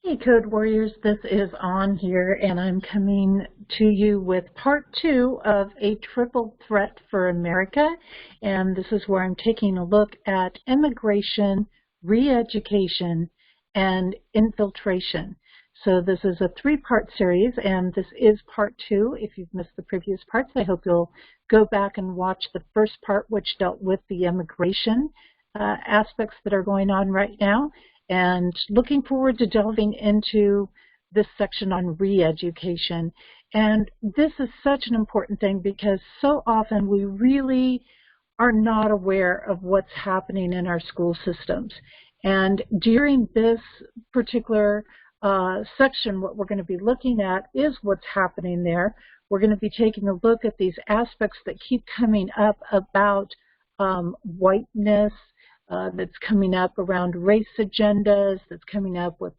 Hey Code Warriors, this is On here, and I'm coming to you with part 2 of A Triple Threat for America, and this is where I'm taking a look at immigration, re-education, and infiltration. So this is a 3-part series, and this is part 2. If you've missed the previous parts, I hope you'll go back and watch the first part, which dealt with the immigration aspects that are going on right now. And looking forward to delving into this section on re-education. And this is such an important thing because so often we really are not aware of what's happening in our school systems. And during this particular section, what we're going to be looking at is what's happening there. We're going to be taking a look at these aspects that keep coming up about whiteness, that's coming up around race agendas, that's coming up with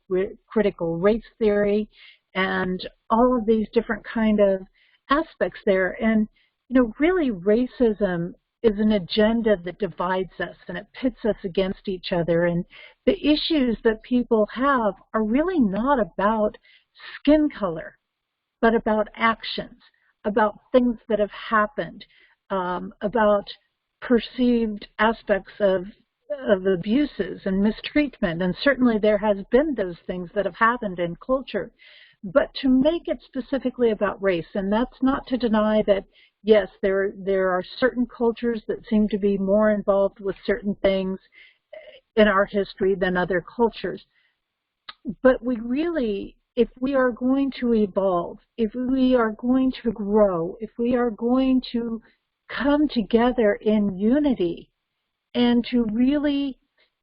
critical race theory, and all of these different kind of aspects there. And, you know, really racism is an agenda that divides us and it pits us against each other. And the issues that people have are really not about skin color, but about actions, about things that have happened, about perceived aspects of abuses and mistreatment, and certainly there has been those things that have happened in culture. But to make it specifically about race, and that's not to deny that, yes, there are certain cultures that seem to be more involved with certain things in our history than other cultures. But we really, if we are going to evolve, if we are going to grow, if we are going to come together in unity, and to really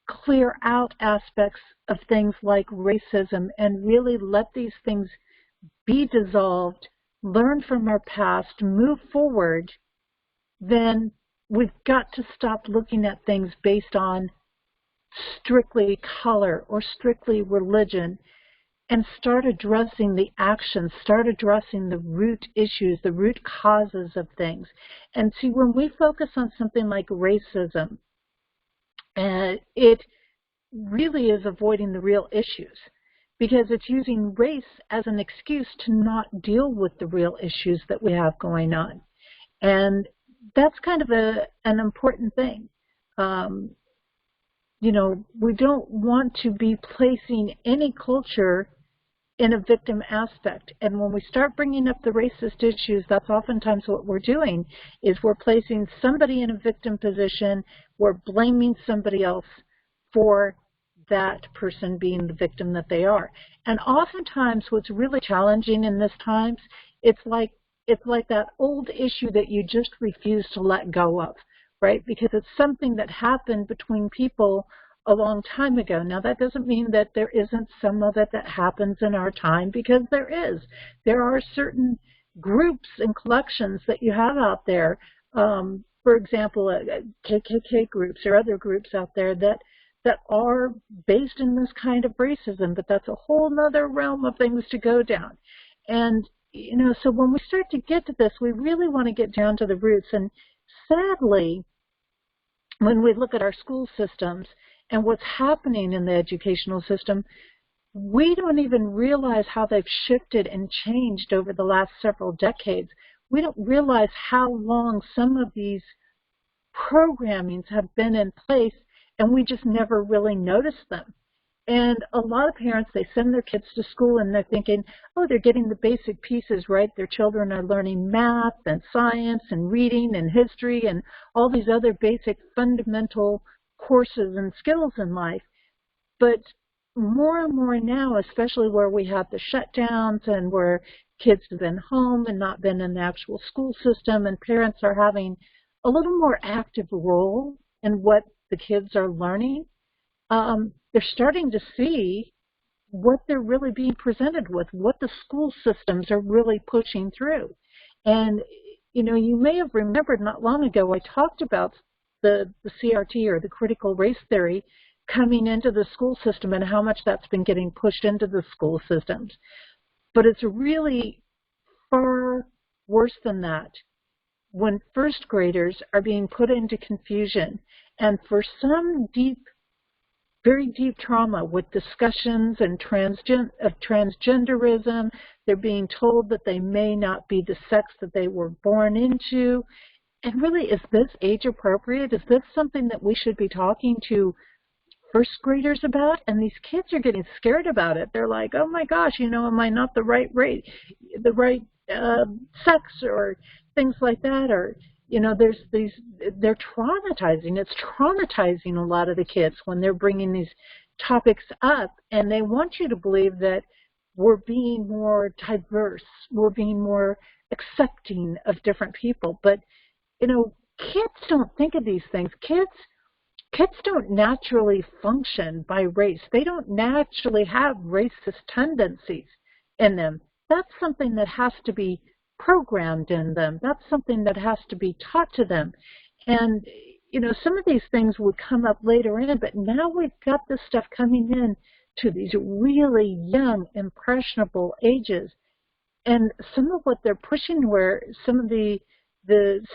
clear out aspects of things like racism and really let these things be dissolved, learn from our past, move forward, then we've got to stop looking at things based on strictly color or strictly religion and start addressing the actions, start addressing the root issues, the root causes of things. And see, when we focus on something like racism, it really is avoiding the real issues because it's using race as an excuse to not deal with the real issues that we have going on. And that's kind of an important thing. You know, we don't want to be placing any culture in a victim aspect. And when we start bringing up the racist issues, that's oftentimes what we're doing, is we're placing somebody in a victim position, we're blaming somebody else for that person being the victim that they are. And oftentimes what's really challenging in this times, it's like that old issue that you just refuse to let go of, right? Because it's something that happened between people a long time ago. Now, that doesn't mean that there isn't some of it that happens in our time, because there is. There are certain groups and collections that you have out there, for example, KKK groups or other groups out there that are based in this kind of racism, but that's a whole nother realm of things to go down. And, you know, so when we start to get to this, we really want to get down to the roots. And sadly, when we look at our school systems and what's happening in the educational system, we don't even realize how they've shifted and changed over the last several decades. We don't realize how long some of these programmings have been in place, and we just never really noticed them. And a lot of parents, they send their kids to school and they're thinking, oh, they're getting the basic pieces right. Their children are learning math and science and reading and history and all these other basic fundamental courses and skills in life. But more and more now, especially where we have the shutdowns and where kids have been home and not been in the actual school system, and parents are having a little more active role in what the kids are learning, they're starting to see what they're really being presented with, what the school systems are really pushing through. And, you know, you may have remembered not long ago I talked about the CRT, or the critical race theory, coming into the school system and how much that's been getting pushed into the school systems. But it's really far worse than that when first graders are being put into confusion, and for some deep very deep trauma with discussions and transgenderism. They're being told that they may not be the sex that they were born into. And really, is this age appropriate? Is this something that we should be talking to first graders about? And these kids are getting scared about it. They're like, oh my gosh, you know, am I not the right rate, the right sex, or things like that? Or, you know, there's these, they're traumatizing. It's traumatizing a lot of the kids when they're bringing these topics up, and they want you to believe that we're being more diverse, we're being more accepting of different people. But, you know, kids don't think of these things. Kids don't naturally function by race. They don't naturally have racist tendencies in them. That's something that has to be programmed in them. That's something that has to be taught to them. And, you know, some of these things would come up later in, but now we've got this stuff coming in to these really young, impressionable ages. And some of what they're pushing, where some of the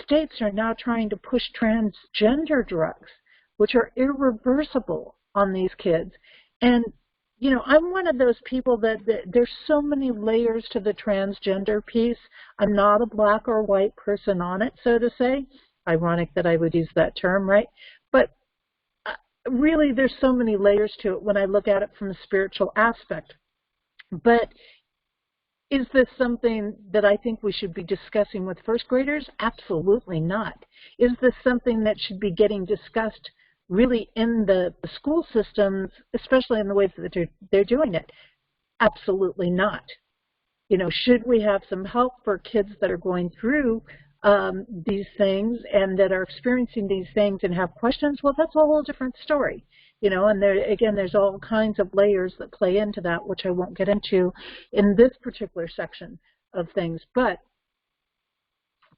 states are now trying to push transgender drugs, which are irreversible on these kids. And, you know, I'm one of those people that there's so many layers to the transgender piece. I'm not a black or white person on it, so to say. Ironic that I would use that term, right? But really, there's so many layers to it when I look at it from a spiritual aspect. But is this something that I think we should be discussing with first graders? Absolutely not. Is this something that should be getting discussed really in the school systems, especially in the ways that they're doing it? Absolutely not. You know, should we have some help for kids that are going through these things and that are experiencing these things and have questions? Well, that's a whole different story. You know, and there, again, there's all kinds of layers that play into that, which I won't get into in this particular section of things. But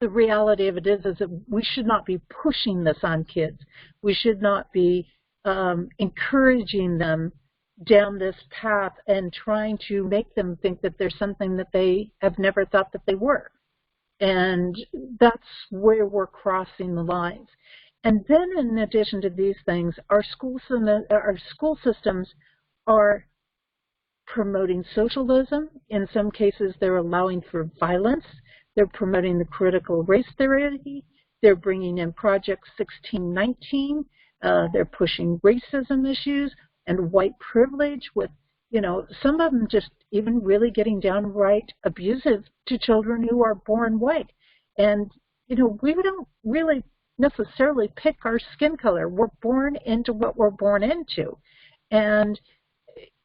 the reality of it is that we should not be pushing this on kids. We should not be encouraging them down this path and trying to make them think that there's something that they have never thought that they were. And that's where we're crossing the lines. And then in addition to these things, our school systems are promoting socialism. In some cases, they're allowing for violence. They're promoting the critical race theory. They're bringing in Project 1619. They're pushing racism issues and white privilege with, you know, some of them just even really getting downright abusive to children who are born white. And, you know, we don't really necessarily pick our skin color. We're born into what we're born into. And,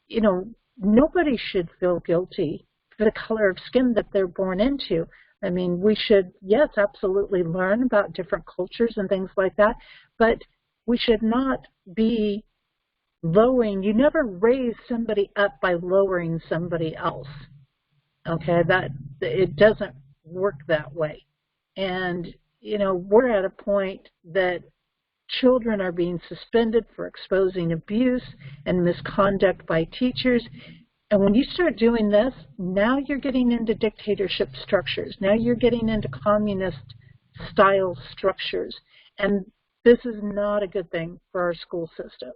you know, nobody should feel guilty for the color of skin that they're born into. I mean, we should, yes, absolutely learn about different cultures and things like that, but we should not be lowering. You never raise somebody up by lowering somebody else. Okay, that it doesn't work that way. And, you know, we're at a point that children are being suspended for exposing abuse and misconduct by teachers. And when you start doing this, now you're getting into dictatorship structures. Now you're getting into communist-style structures. And this is not a good thing for our school systems.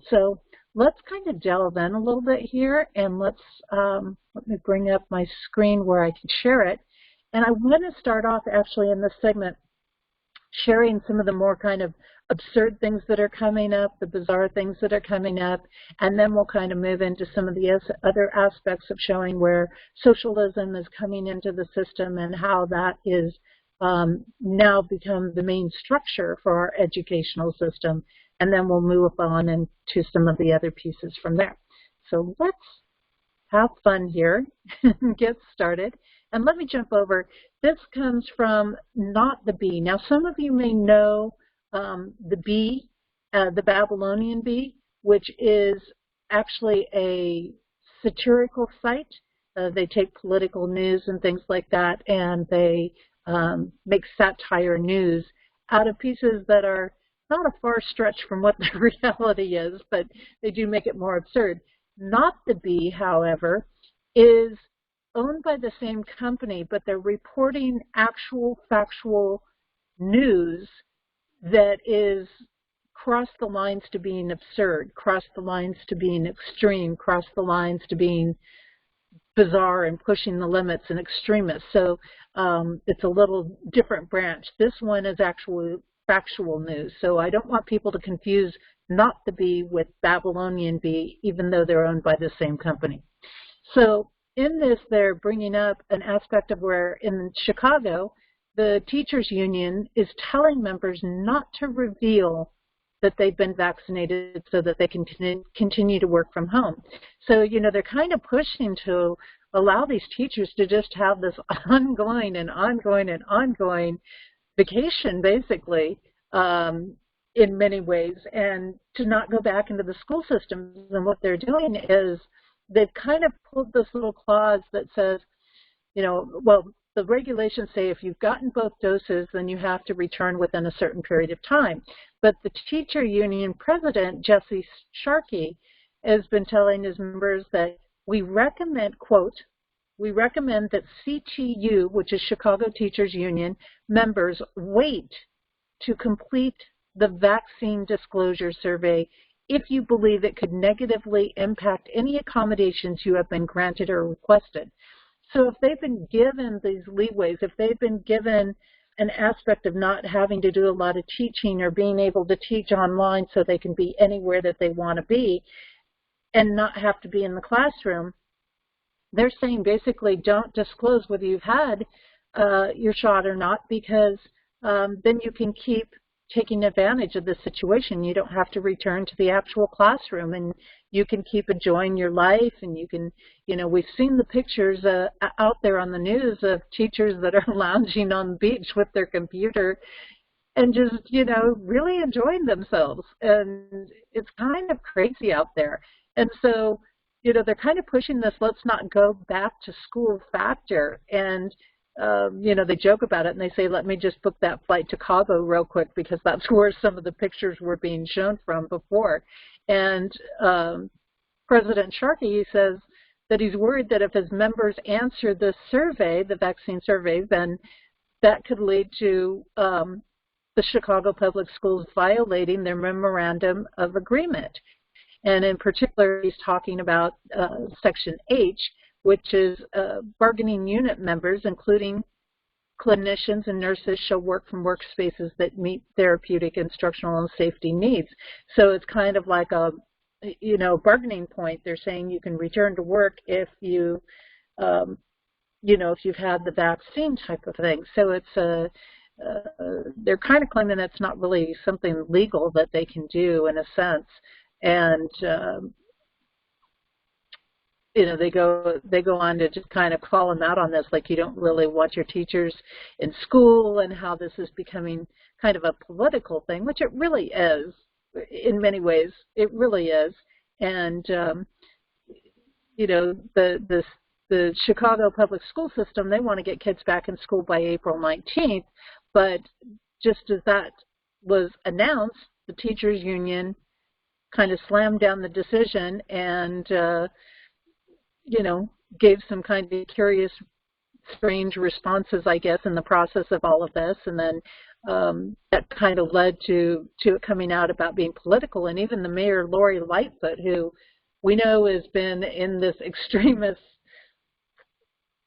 So let's kind of delve in a little bit here, and let me bring up my screen where I can share it. And I want to start off actually in this segment sharing some of the more kind of absurd things that are coming up, the bizarre things that are coming up, and then we'll kind of move into some of the other aspects of showing where socialism is coming into the system and how that is now become the main structure for our educational system. And then we'll move on into some of the other pieces from there. So let's have fun here and get started. And let me jump over. This comes from Not the Bee. Now, some of you may know the bee, the Babylonian bee, which is actually a satirical site. They take political news and things like that, and they make satire news out of pieces that are not a far stretch from what the reality is, but they do make it more absurd. Not the Bee, however, is owned by the same company, but they're reporting actual factual news that is cross the lines to being absurd, cross the lines to being extreme, cross the lines to being bizarre and pushing the limits and extremists. So it's a little different branch. This one is actually factual news. So I don't want people to confuse Not the Bee with Babylonian Bee, even though they're owned by the same company. So in this, they're bringing up an aspect of where in Chicago, the teachers union is telling members not to reveal that they've been vaccinated so that they can continue to work from home. So, you know, they're kind of pushing to allow these teachers to just have this ongoing vacation, basically, in many ways, and to not go back into the school systems. And what they're doing is they've kind of pulled this little clause that says, you know, well, the regulations say if you've gotten both doses, then you have to return within a certain period of time. But the teacher union president, Jesse Sharkey, has been telling his members that we recommend, quote, we recommend that CTU, which is Chicago Teachers Union, members wait to complete the vaccine disclosure survey if you believe it could negatively impact any accommodations you have been granted or requested. So if they've been given these leeways, if they've been given an aspect of not having to do a lot of teaching or being able to teach online so they can be anywhere that they want to be and not have to be in the classroom, they're saying basically don't disclose whether you've had your shot or not, because then you can keep taking advantage of the situation. You don't have to return to the actual classroom, and you can keep enjoying your life, and you can, you know, we've seen the pictures out there on the news of teachers that are lounging on the beach with their computer and just, you know, really enjoying themselves. And it's kind of crazy out there. And so, you know, they're kind of pushing this let's not go back to school factor. And you know, they joke about it and they say, let me just book that flight to Cabo real quick because that's where some of the pictures were being shown from before. And President Sharkey says that he's worried that if his members answer the survey, the vaccine survey, then that could lead to the Chicago Public Schools violating their memorandum of agreement. And in particular, he's talking about Section H, which is bargaining unit members, including clinicians and nurses, shall work from workspaces that meet therapeutic, instructional, and safety needs. So it's kind of like a, you know, bargaining point. They're saying you can return to work if you, you know, if you've had the vaccine type of thing. So it's they're kind of claiming that's not really something legal that they can do in a sense. And you know, they go on to just kind of call them out on this, like you don't really want your teachers in school, and how this is becoming kind of a political thing, which it really is in many ways. It really is. And you know, the Chicago public school system, they want to get kids back in school by April 19th, but just as that was announced, the teachers union kind of slammed down the decision and you know, gave some kind of curious, strange responses, I guess, in the process of all of this. And then that kind of led to it coming out about being political. And even the mayor, Lori Lightfoot, who we know has been in this extremist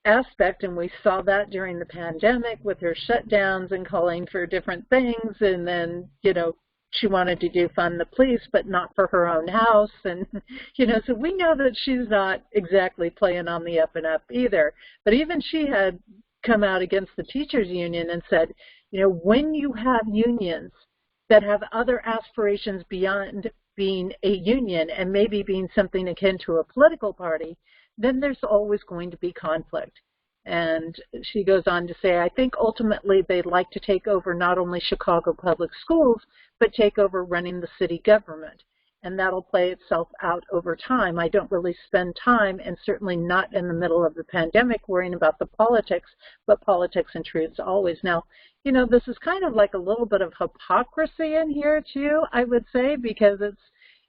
aspect, and we saw that during the pandemic with her shutdowns and calling for different things. And then, you know, she wanted to defund the police, but not for her own house. And, you know, so we know that she's not exactly playing on the up and up either. But even she had come out against the teachers union and said, you know, when you have unions that have other aspirations beyond being a union and maybe being something akin to a political party, then there's always going to be conflict. And she goes on to say, I think ultimately they'd like to take over not only Chicago public schools, but take over running the city government. And that'll play itself out over time. I don't really spend time, and certainly not in the middle of the pandemic, worrying about the politics, but politics intrudes always. Now, you know, this is kind of like a little bit of hypocrisy in here too, I would say, because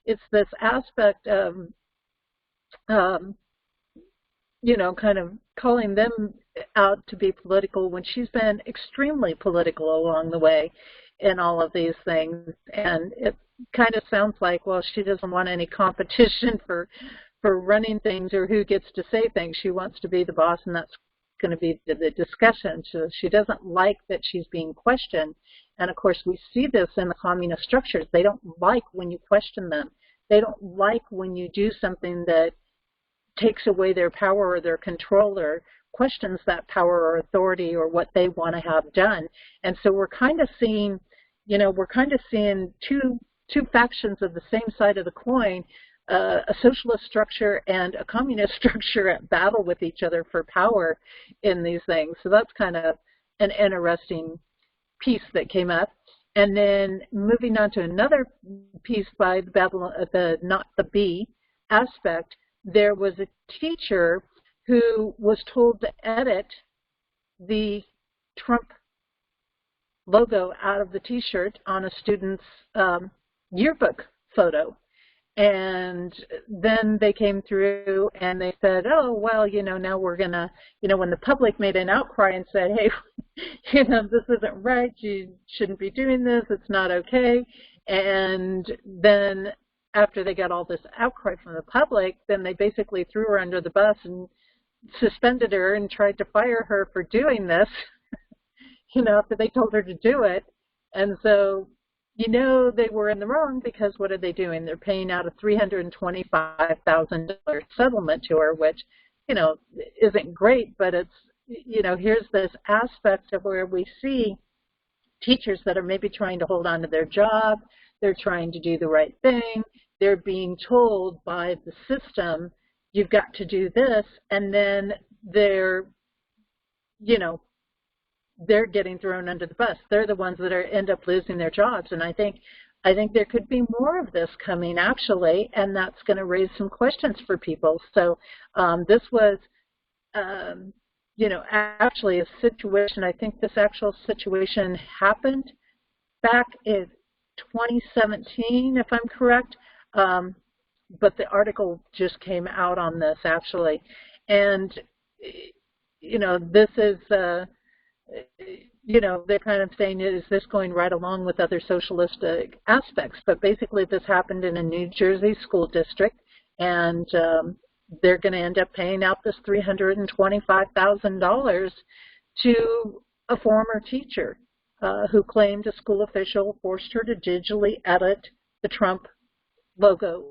it's this aspect of, you know, kind of calling them out to be political when she's been extremely political along the way in all of these things. And kind of sounds like, well, she doesn't want any competition for running things or who gets to say things. She wants to be the boss, and that's going to be the discussion. So she doesn't like that she's being questioned. And of course, we see this in the communist structures. They don't like when you question them. They don't like when you do something that takes away their power or their control or questions that power or authority or what they want to have done. And so we're kind of seeing, two factions of the same side of the coin, a socialist structure and a communist structure at battle with each other for power in these things. So that's kind of an interesting piece that came up. And then moving on to another piece by the not the bee aspect, there was a teacher who was told to edit the Trump logo out of the T-shirt on a student's yearbook photo. And then they came through and they said, oh, well, now we're going to, when the public made an outcry and said, hey, this isn't right, you shouldn't be doing this, it's not okay. And then after they got all this outcry from the public, then they basically threw her under the bus and suspended her and tried to fire her for doing this, after they told her to do it. And so, they were in the wrong, because what are they doing? They're paying out a $325,000 settlement to her, which, isn't great, but it's, here's this aspect of where we see teachers that are maybe trying to hold on to their job, they're trying to do the right thing, they're being told by the system, you've got to do this, and then they're getting thrown under the bus. They're the ones that end up losing their jobs. And I think there could be more of this coming, actually, and that's going to raise some questions for people. So this was, actually a situation. I think this actual situation happened back in 2017, if I'm correct. But the article just came out on this, actually. And, this is... they're kind of saying, is this going right along with other socialistic aspects? But basically this happened in a New Jersey school district, and they're going to end up paying out this $325,000 to a former teacher who claimed a school official forced her to digitally edit the Trump logo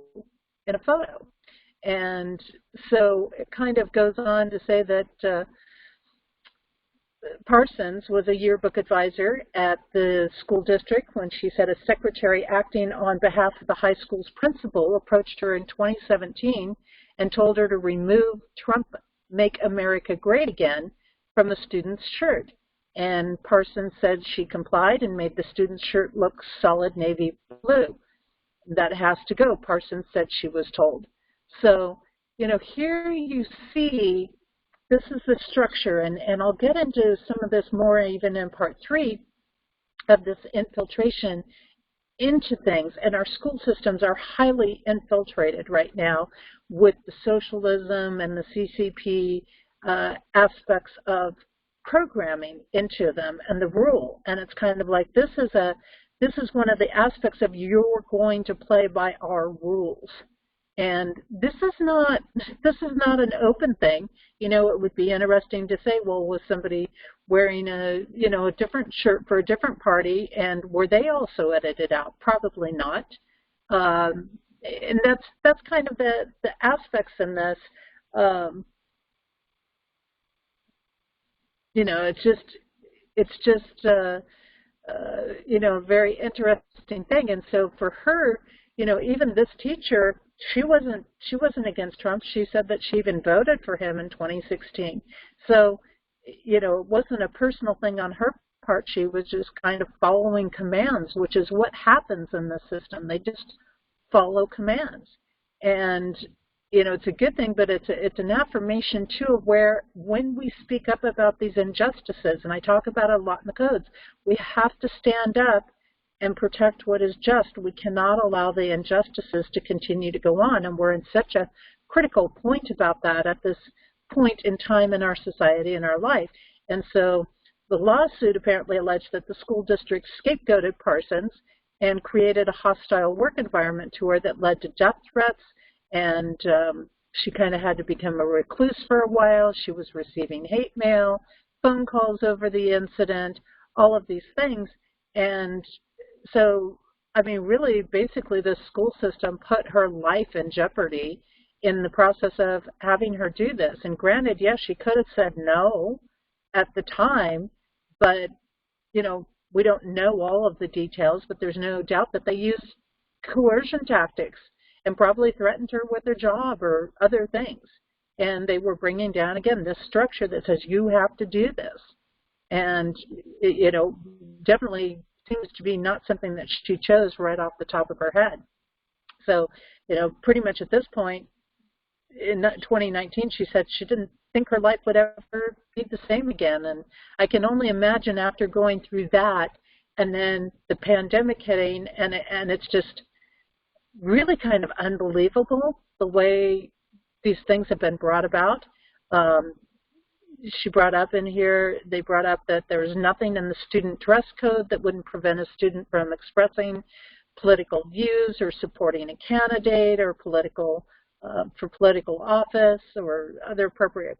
in a photo. And so it kind of goes on to say that Parsons was a yearbook advisor at the school district when she said a secretary acting on behalf of the high school's principal approached her in 2017 and told her to remove Trump Make America Great Again from the student's shirt. And Parsons said she complied and made the student's shirt look solid navy blue. That has to go, Parsons said she was told. So, here you see this is the structure, and I'll get into some of this more even in part 3 of this infiltration into things. And our school systems are highly infiltrated right now with the socialism and the CCP aspects of programming into them and the rule. And it's kind of like this is one of the aspects of you're going to play by our rules. And this is not an open thing. It would be interesting to say, well, was somebody wearing a different shirt for a different party, and were they also edited out? Probably not. And that's kind of the aspects in this. It's just a very interesting thing. And so for her, even this teacher, she wasn't against Trump. She said that she even voted for him in 2016. So, it wasn't a personal thing on her part. She was just kind of following commands, which is what happens in the system. They just follow commands. And, it's a good thing, but it's an affirmation, too, of where when we speak up about these injustices, and I talk about it a lot in the codes, we have to stand up and protect what is just. We cannot allow the injustices to continue to go on, and we're in such a critical point about that at this point in time in our society and our life. And so the lawsuit apparently alleged that the school district scapegoated Parsons and created a hostile work environment to her that led to death threats, and she kind of had to become a recluse for a while. She was receiving hate mail, phone calls over the incident, all of these things. And so, I mean, really, basically, the school system put her life in jeopardy in the process of having her do this. And granted, yes, she could have said no at the time, but, you know, we don't know all of the details, but there's no doubt that they used coercion tactics and probably threatened her with her job or other things. And they were bringing down, again, this structure that says you have to do this. And, you know, definitely seems to be not something that she chose right off the top of her head. So, you know, pretty much at this point, in 2019, she said she didn't think her life would ever be the same again. And I can only imagine after going through that and then the pandemic hitting, and it's just really kind of unbelievable the way these things have been brought about. She brought up in here, they brought up that there was nothing in the student dress code that wouldn't prevent a student from expressing political views or supporting a candidate or for political office or other appropriate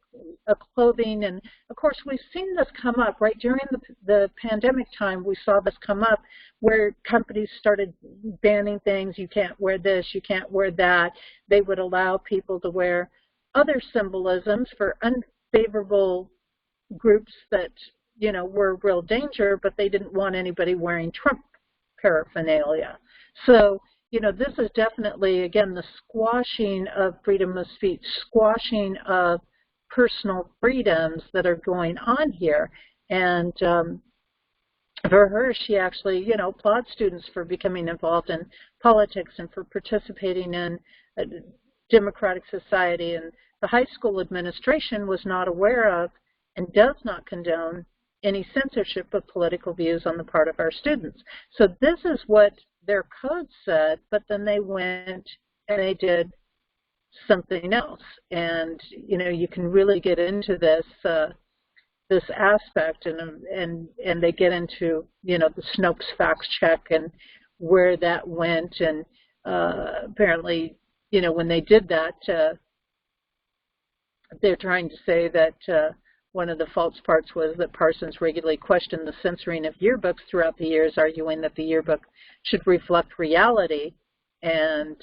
clothing. And of course, we've seen this come up right during the pandemic time. We saw this come up where companies started banning things. You can't wear this, you can't wear that. They would allow people to wear other symbolisms for unfavorable groups that, you know, were real danger, but they didn't want anybody wearing Trump paraphernalia. So, you know, this is definitely, again, the squashing of freedom of speech, squashing of personal freedoms that are going on here. And for her, she actually, you know, applauds students for becoming involved in politics and for participating in a democratic society. And the high school administration was not aware of and does not condone any censorship of political views on the part of our students. So this is what their code said, but then they went and they did something else. And, you know, you can really get into this this aspect, and they get into, you know, the Snopes fact check and where that went. And apparently, you know, when they did that, they're trying to say that one of the false parts was that Parsons regularly questioned the censoring of yearbooks throughout the years, arguing that the yearbook should reflect reality. And,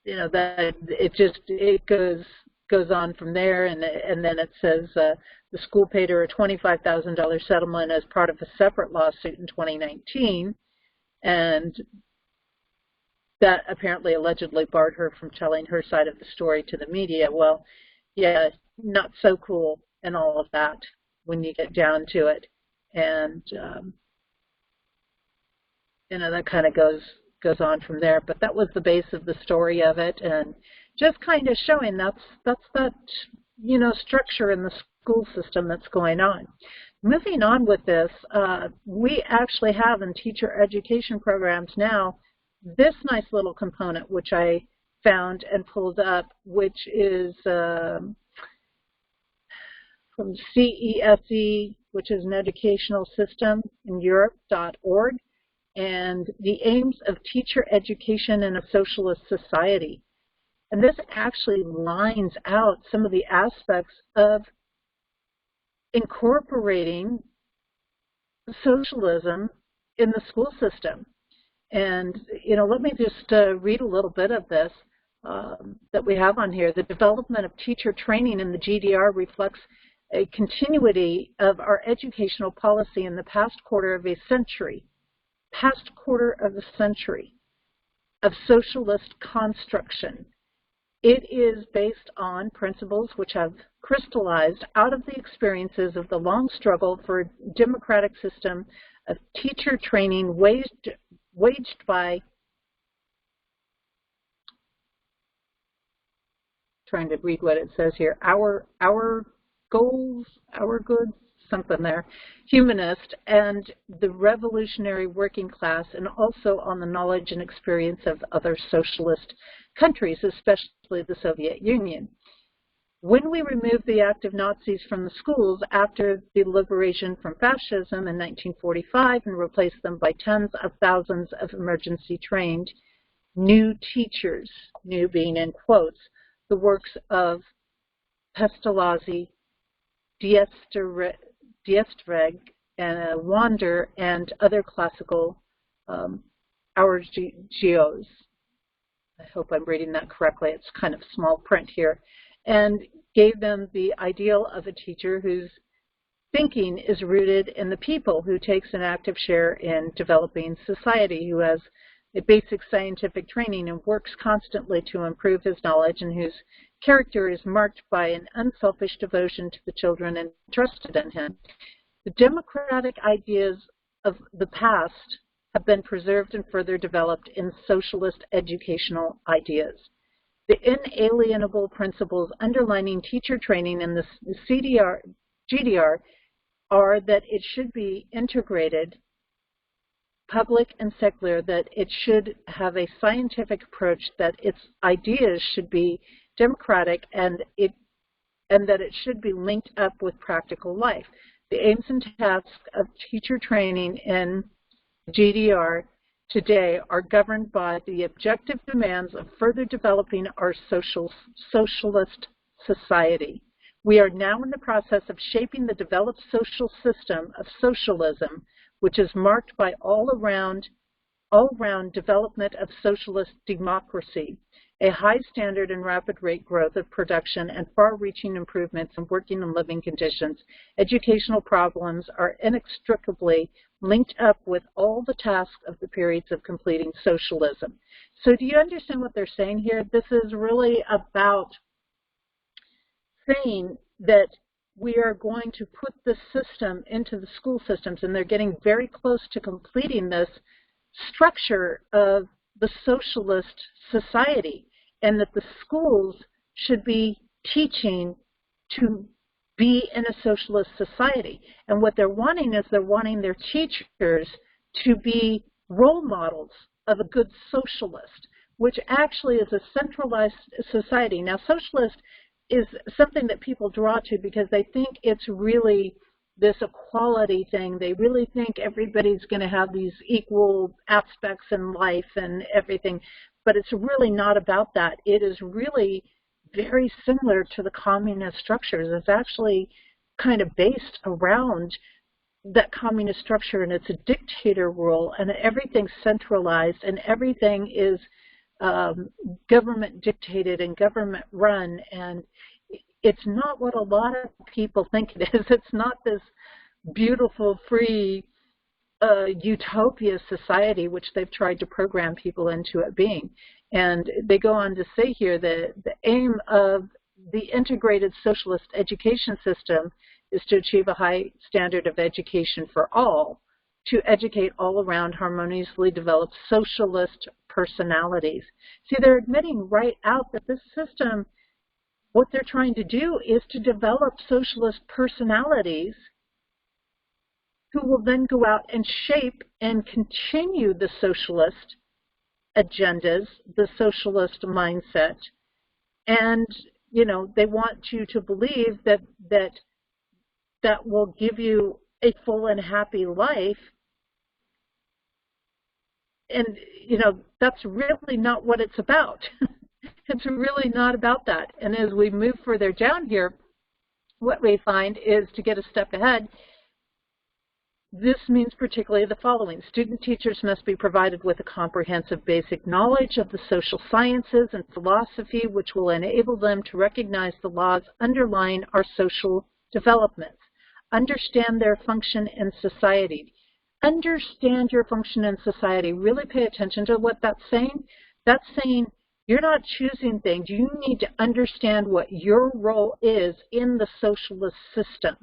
you know, that it goes on from there. And then it says the school paid her a $25,000 settlement as part of a separate lawsuit in 2019. And that apparently allegedly barred her from telling her side of the story to the media. Well, yeah, not so cool and all of that when you get down to it. And, you know, that kind of goes on from there. But that was the base of the story of it, and just kind of showing that's that, you know, structure in the school system that's going on. Moving on with this, we actually have in teacher education programs now this nice little component, which I found and pulled up, which is from CESE, which is an educational system in Europe.org, and the aims of teacher education in a socialist society. And this actually lines out some of the aspects of incorporating socialism in the school system. And, you know, let me just read a little bit of this that we have on here. The development of teacher training in the GDR reflects a continuity of our educational policy in the past quarter of a century of socialist construction. It is based on principles which have crystallized out of the experiences of the long struggle for a democratic system of teacher training waged by, trying to read what it says here, our goals, our goods, something there, humanist, and the revolutionary working class, and also on the knowledge and experience of other socialist countries, especially the Soviet Union. When we removed the active Nazis from the schools after the liberation from fascism in 1945 and replaced them by tens of thousands of emergency trained new teachers, new being in quotes, the works of Pestalozzi, Diestreg, Wander, and other classical Aurgios. I hope I'm reading that correctly. It's kind of small print here. And gave them the ideal of a teacher whose thinking is rooted in the people, who takes an active share in developing society, who has a basic scientific training and works constantly to improve his knowledge, and whose character is marked by an unselfish devotion to the children entrusted in him. The democratic ideas of the past have been preserved and further developed in socialist educational ideas. The inalienable principles underlining teacher training in the GDR are that it should be integrated, public and secular, that it should have a scientific approach, that its ideas should be democratic, and that it should be linked up with practical life. The aims and tasks of teacher training in GDR today are governed by the objective demands of further developing our socialist society. We are now in the process of shaping the developed social system of socialism, which is marked by all-around development of socialist democracy, a high standard and rapid rate growth of production, and far-reaching improvements in working and living conditions. Educational problems are inextricably linked up with all the tasks of the periods of completing socialism. So do you understand what they're saying here? This is really about saying that we are going to put the system into the school systems, and they're getting very close to completing this structure of the socialist society, and that the schools should be teaching to be in a socialist society. And what they're wanting is they're wanting their teachers to be role models of a good socialist, which actually is a centralized society. Now, socialist is something that people draw to because they think it's really this equality thing. They really think everybody's going to have these equal aspects in life and everything, but it's really not about that. It is really very similar to the communist structures. It's actually kind of based around that communist structure, and it's a dictator rule, and everything's centralized, and everything is government dictated and government run, and it's not what a lot of people think it is. It's not this beautiful, free utopia society which they've tried to program people into it being. And they go on to say here that the aim of the integrated socialist education system is to achieve a high standard of education for all, to educate all around harmoniously developed socialist personalities. See, they're admitting right out that this system, what they're trying to do is to develop socialist personalities who will then go out and shape and continue the socialist agendas, the socialist mindset. And, you know, they want you to believe that that will give you a full and happy life. And, you know, that's really not what it's about. It's really not about that. And as we move further down here, what we find is, to get a step ahead, this means particularly the following. Student teachers must be provided with a comprehensive basic knowledge of the social sciences and philosophy, which will enable them to recognize the laws underlying our social developments, understand their function in society. Understand your function in society. Really pay attention to what that's saying. That's saying you're not choosing things. You need to understand what your role is in the socialist system.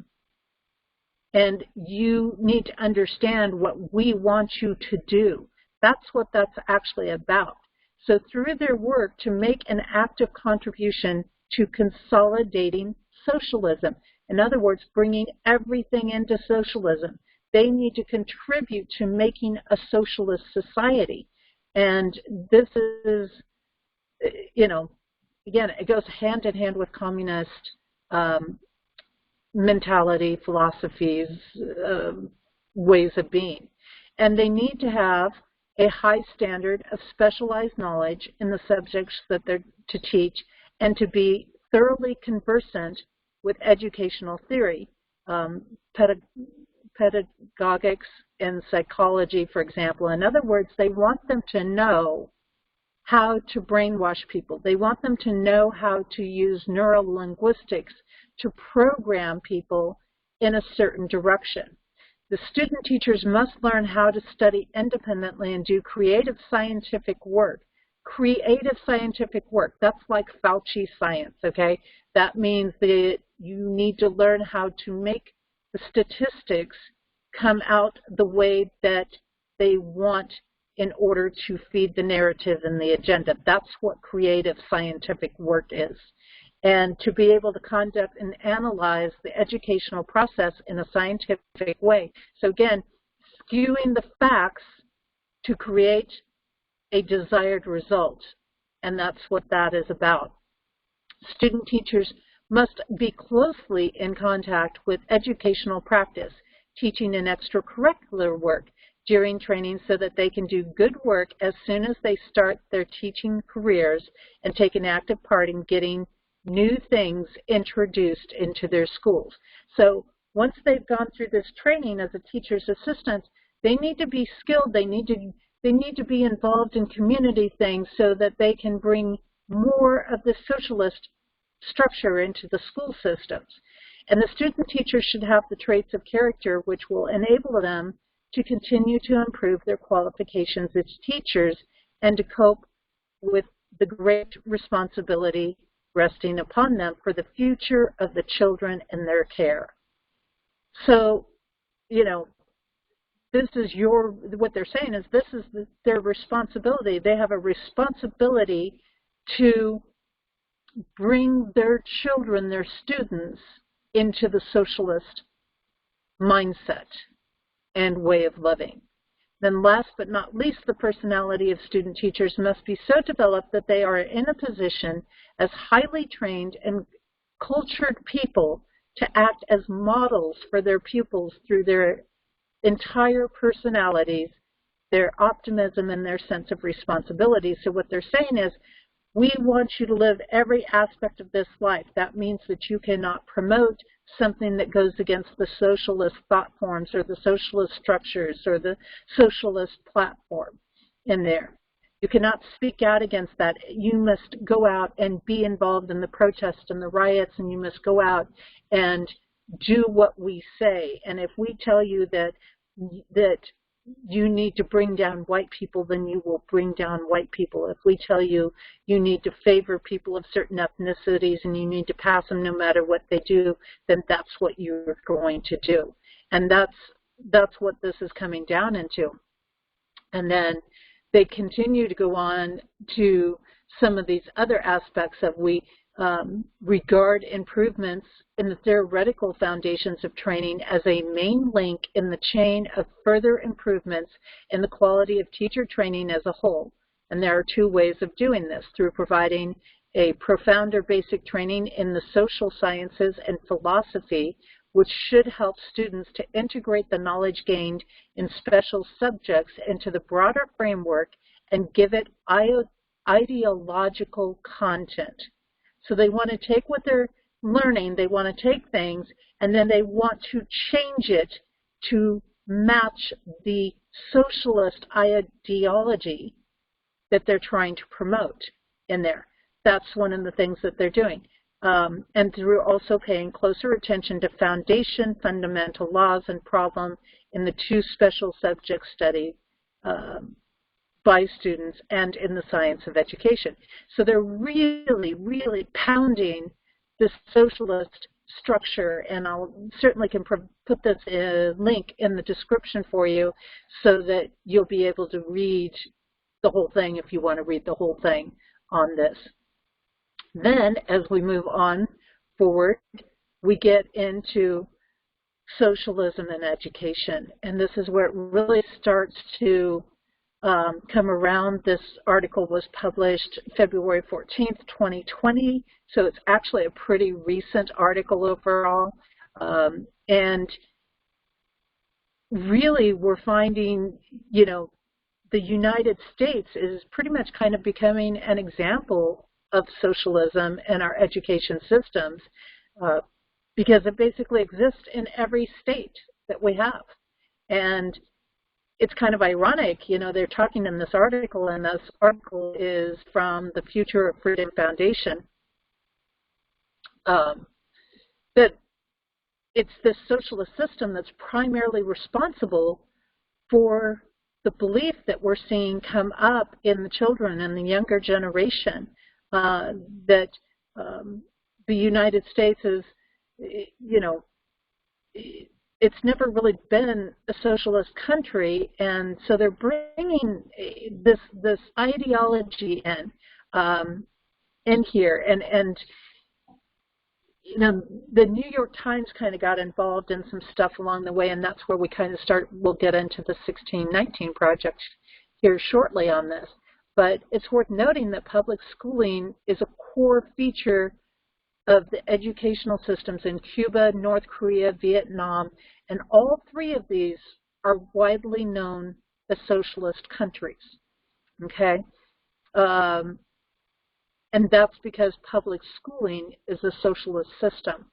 And you need to understand what we want you to do. That's what that's actually about. So through their work, to make an active contribution to consolidating socialism. In other words, bringing everything into socialism. They need to contribute to making a socialist society. And this is, you know, again, it goes hand in hand with communist mentality, philosophies, ways of being. And they need to have a high standard of specialized knowledge in the subjects that they're to teach, and to be thoroughly conversant with educational theory, pedagogics and psychology, for example. In other words, they want them to know how to brainwash people. They want them to know how to use neurolinguistics to program people in a certain direction. The student teachers must learn how to study independently and do creative scientific work. Creative scientific work, that's like Fauci science, okay? That means that you need to learn how to make the statistics come out the way that they want in order to feed the narrative and the agenda. That's what creative scientific work is. And to be able to conduct and analyze the educational process in a scientific way. So again, skewing the facts to create a desired result, and that's what that is about. Student teachers must be closely in contact with educational practice, teaching and extracurricular work during training so that they can do good work as soon as they start their teaching careers and take an active part in getting new things introduced into their schools. So once they've gone through this training as a teacher's assistant, they need to be skilled, they need to be involved in community things so that they can bring more of the socialist structure into the school systems. And the student teachers should have the traits of character which will enable them to continue to improve their qualifications as teachers and to cope with the great responsibility resting upon them for the future of the children in their care. So, you know, this is what they're saying is this is their responsibility. They have a responsibility to bring their children, their students, into the socialist mindset and way of living. Then last but not least, the personality of student teachers must be so developed that they are in a position as highly trained and cultured people to act as models for their pupils through their entire personalities, their optimism, and their sense of responsibility. So what they're saying is, we want you to live every aspect of this life. That means that you cannot promote something that goes against the socialist thought forms or the socialist structures or the socialist platform in there. You cannot speak out against that. You must go out and be involved in the protests and the riots, and you must go out and do what we say. And if we tell you that you need to bring down white people, then you will bring down white people. If we tell you you need to favor people of certain ethnicities and you need to pass them no matter what they do, then that's what you're going to do. And that's what this is coming down into. And then they continue to go on to some of these other aspects of we regard improvements in the theoretical foundations of training as a main link in the chain of further improvements in the quality of teacher training as a whole. And there are two ways of doing this, through providing a profounder basic training in the social sciences and philosophy, which should help students to integrate the knowledge gained in special subjects into the broader framework and give it ideological content. So they want to take what they're learning, they want to take things, and then they want to change it to match the socialist ideology that they're trying to promote in there. That's one of the things that they're doing. And through also paying closer attention to foundation, fundamental laws, and problem in the two special subjects studied by students and in the science of education. So they're really, really pounding this socialist structure, and I'll certainly can put this link in the description for you so that you'll be able to read the whole thing if you want to read the whole thing on this. Then, as we move on forward, we get into socialism and education, and this is where it really starts to come around. This article was published February 14th, 2020, so it's actually a pretty recent article overall. And really we're finding, you know, the United States is pretty much kind of becoming an example of socialism in our education systems because it basically exists in every state that we have. And it's kind of ironic, you know, they're talking in this article, and this article is from the Future of Freedom Foundation, that it's this socialist system that's primarily responsible for the belief that we're seeing come up in the children and the younger generation, that the United States is, you know, it's never really been a socialist country, and so they're bringing this ideology in here, and you know, the New York Times kind of got involved in some stuff along the way, and that's where we kind of start. We'll get into the 1619 project here shortly on this, but it's worth noting that public schooling is a core feature of the educational systems in Cuba, North Korea, Vietnam, and all three of these are widely known as socialist countries, okay? And that's because public schooling is a socialist system.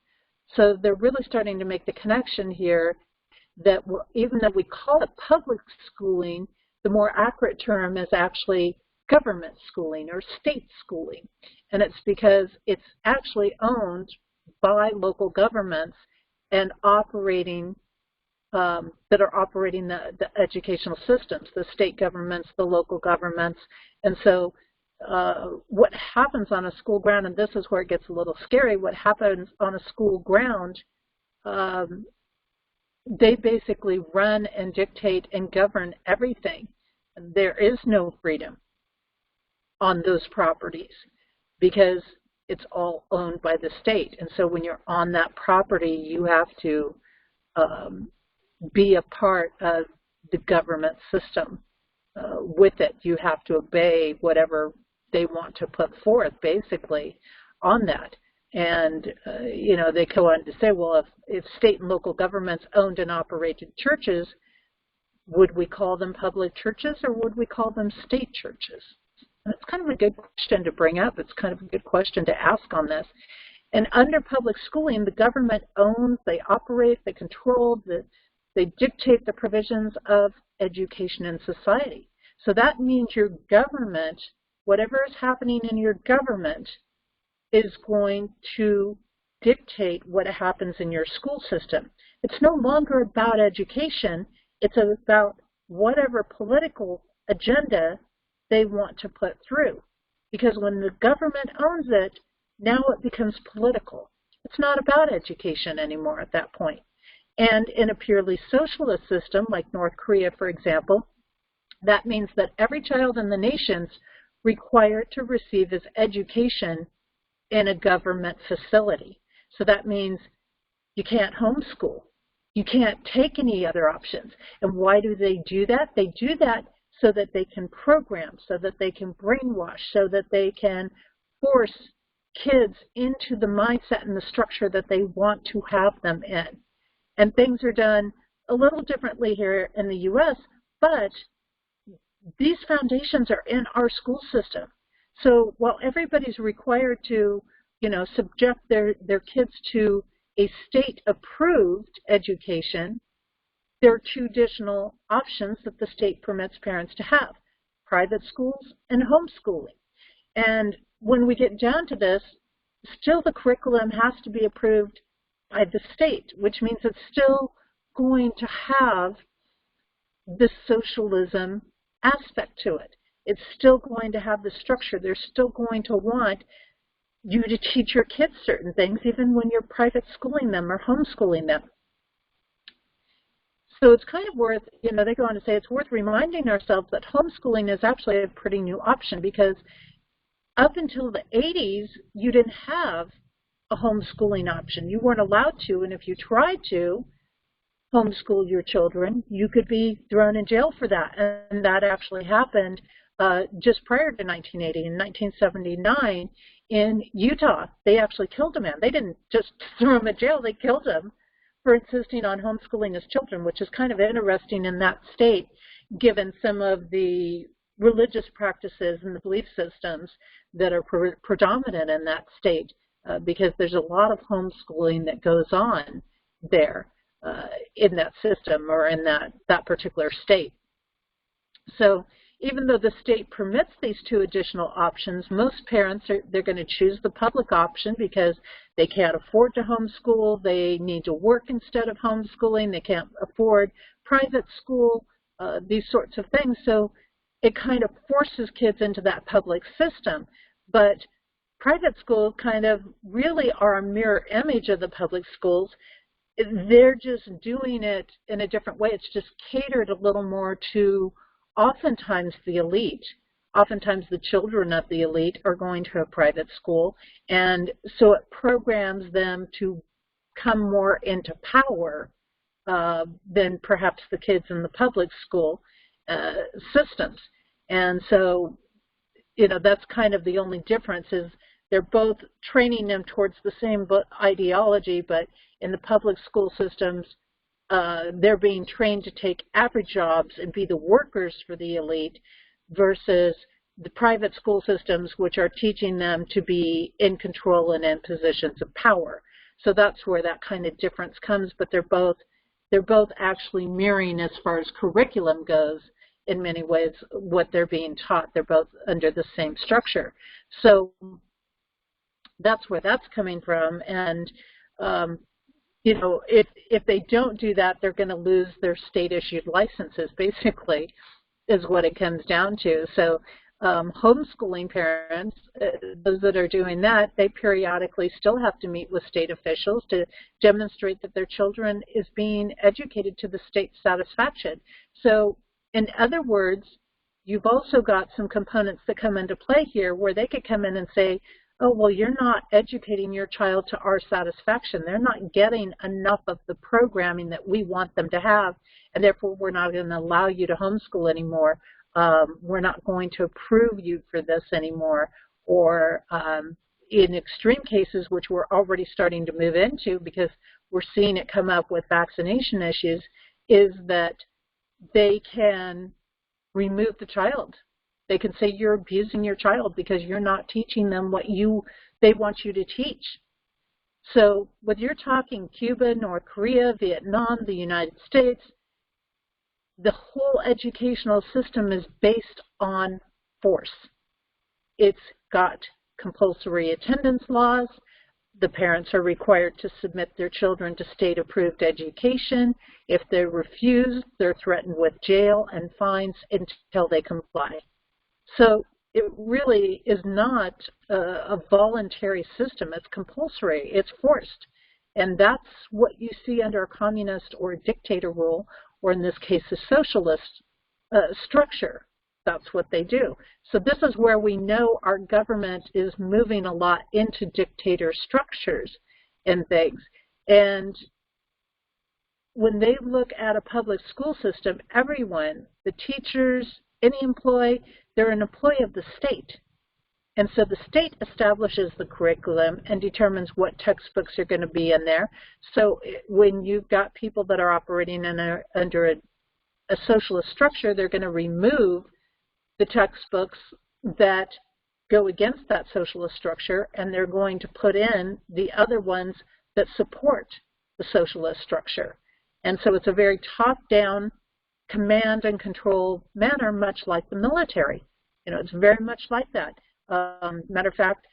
So they're really starting to make the connection here that even though we call it public schooling, the more accurate term is actually government schooling or state schooling. And it's because it's actually owned by local governments and operating, that are operating the educational systems, the state governments, the local governments. And so what happens on a school ground, and this is where it gets a little scary, what happens on a school ground, they basically run and dictate and govern everything. There is no freedom on those properties because it's all owned by the state. And so when you're on that property, you have to be a part of the government system with it. You have to obey whatever they want to put forth, basically, on that. And, you know, they go on to say, well, if state and local governments owned and operated churches, would we call them public churches or would we call them state churches? And it's kind of a good question to bring up. It's kind of a good question to ask on this. And under public schooling, the government owns, they operate, they control, they dictate the provisions of education in society. So that means your government, whatever is happening in your government, is going to dictate what happens in your school system. It's no longer about education. It's about whatever political agenda they want to put through. Because when the government owns it, now it becomes political. It's not about education anymore at that point. And in a purely socialist system, like North Korea, for example, that means that every child in the nation's required to receive his education in a government facility. So that means you can't homeschool. You can't take any other options. And why do they do that? They do that so that they can program, so that they can brainwash, so that they can force kids into the mindset and the structure that they want to have them in. And things are done a little differently here in the U.S., but these foundations are in our school system. So while everybody's required to, you know, subject their kids to a state-approved education, there are two additional options that the state permits parents to have: private schools and homeschooling. And when we get down to this, still the curriculum has to be approved by the state, which means it's still going to have this socialism aspect to it. It's still going to have the structure. They're still going to want you to teach your kids certain things, even when you're private schooling them or homeschooling them. So it's kind of worth, you know, they go on to say it's worth reminding ourselves that homeschooling is actually a pretty new option, because up until the 80s, you didn't have a homeschooling option. You weren't allowed to, and if you tried to, homeschool your children, you could be thrown in jail for that. And that actually happened just prior to 1980. In 1979, in Utah, they actually killed a man. They didn't just throw him in jail, they killed him for insisting on homeschooling his children, which is kind of interesting in that state, given some of the religious practices and the belief systems that are predominant in that state, because there's a lot of homeschooling that goes on there in that system or in that particular state. So even though the state permits these two additional options, most parents they're going to choose the public option because they can't afford to homeschool, they need to work instead of homeschooling, they can't afford private school, these sorts of things. So it kind of forces kids into that public system. But private schools kind of really are a mirror image of the public schools. They're just doing it in a different way. It's just catered a little more to oftentimes the elite. Oftentimes the children of the elite are going to a private school, and so it programs them to come more into power than perhaps the kids in the public school systems. And so, you know, that's kind of the only difference, is they're both training them towards the same ideology, but in the public school systems, they're being trained to take average jobs and be the workers for the elite, versus the private school systems, which are teaching them to be in control and in positions of power. So that's where that kind of difference comes, but they're both actually mirroring, as far as curriculum goes, in many ways, what they're being taught. They're both under the same structure. So that's where that's coming from. And you know, if they don't do that, they're going to lose their state-issued licenses, basically, is what it comes down to. So homeschooling parents, those that are doing that, they periodically still have to meet with state officials to demonstrate that their children is being educated to the state's satisfaction. So in other words, you've also got some components that come into play here where they could come in and say, oh, well, you're not educating your child to our satisfaction. They're not getting enough of the programming that we want them to have, and therefore we're not going to allow you to homeschool anymore. We're not going to approve you for this anymore. Or in extreme cases, which we're already starting to move into because we're seeing it come up with vaccination issues, is that they can remove the child. They can say you're abusing your child because you're not teaching them what they want you to teach. So whether you're talking Cuba, North Korea, Vietnam, the United States, the whole educational system is based on force. It's got compulsory attendance laws. The parents are required to submit their children to state-approved education. If they refuse, they're threatened with jail and fines until they comply. So it really is not a voluntary system. It's compulsory. It's forced. And that's what you see under a communist or a dictator rule, or in this case, a socialist structure. That's what they do. So this is where we know our government is moving a lot into dictator structures and things. And when they look at a public school system, everyone, the teachers, any employee, they're an employee of the state. And so the state establishes the curriculum and determines what textbooks are going to be in there. So when you've got people that are operating under a socialist structure, they're going to remove the textbooks that go against that socialist structure, and they're going to put in the other ones that support the socialist structure. And so it's a very top-down command and control manner, much like the military. You know, it's very much like that. Matter of fact,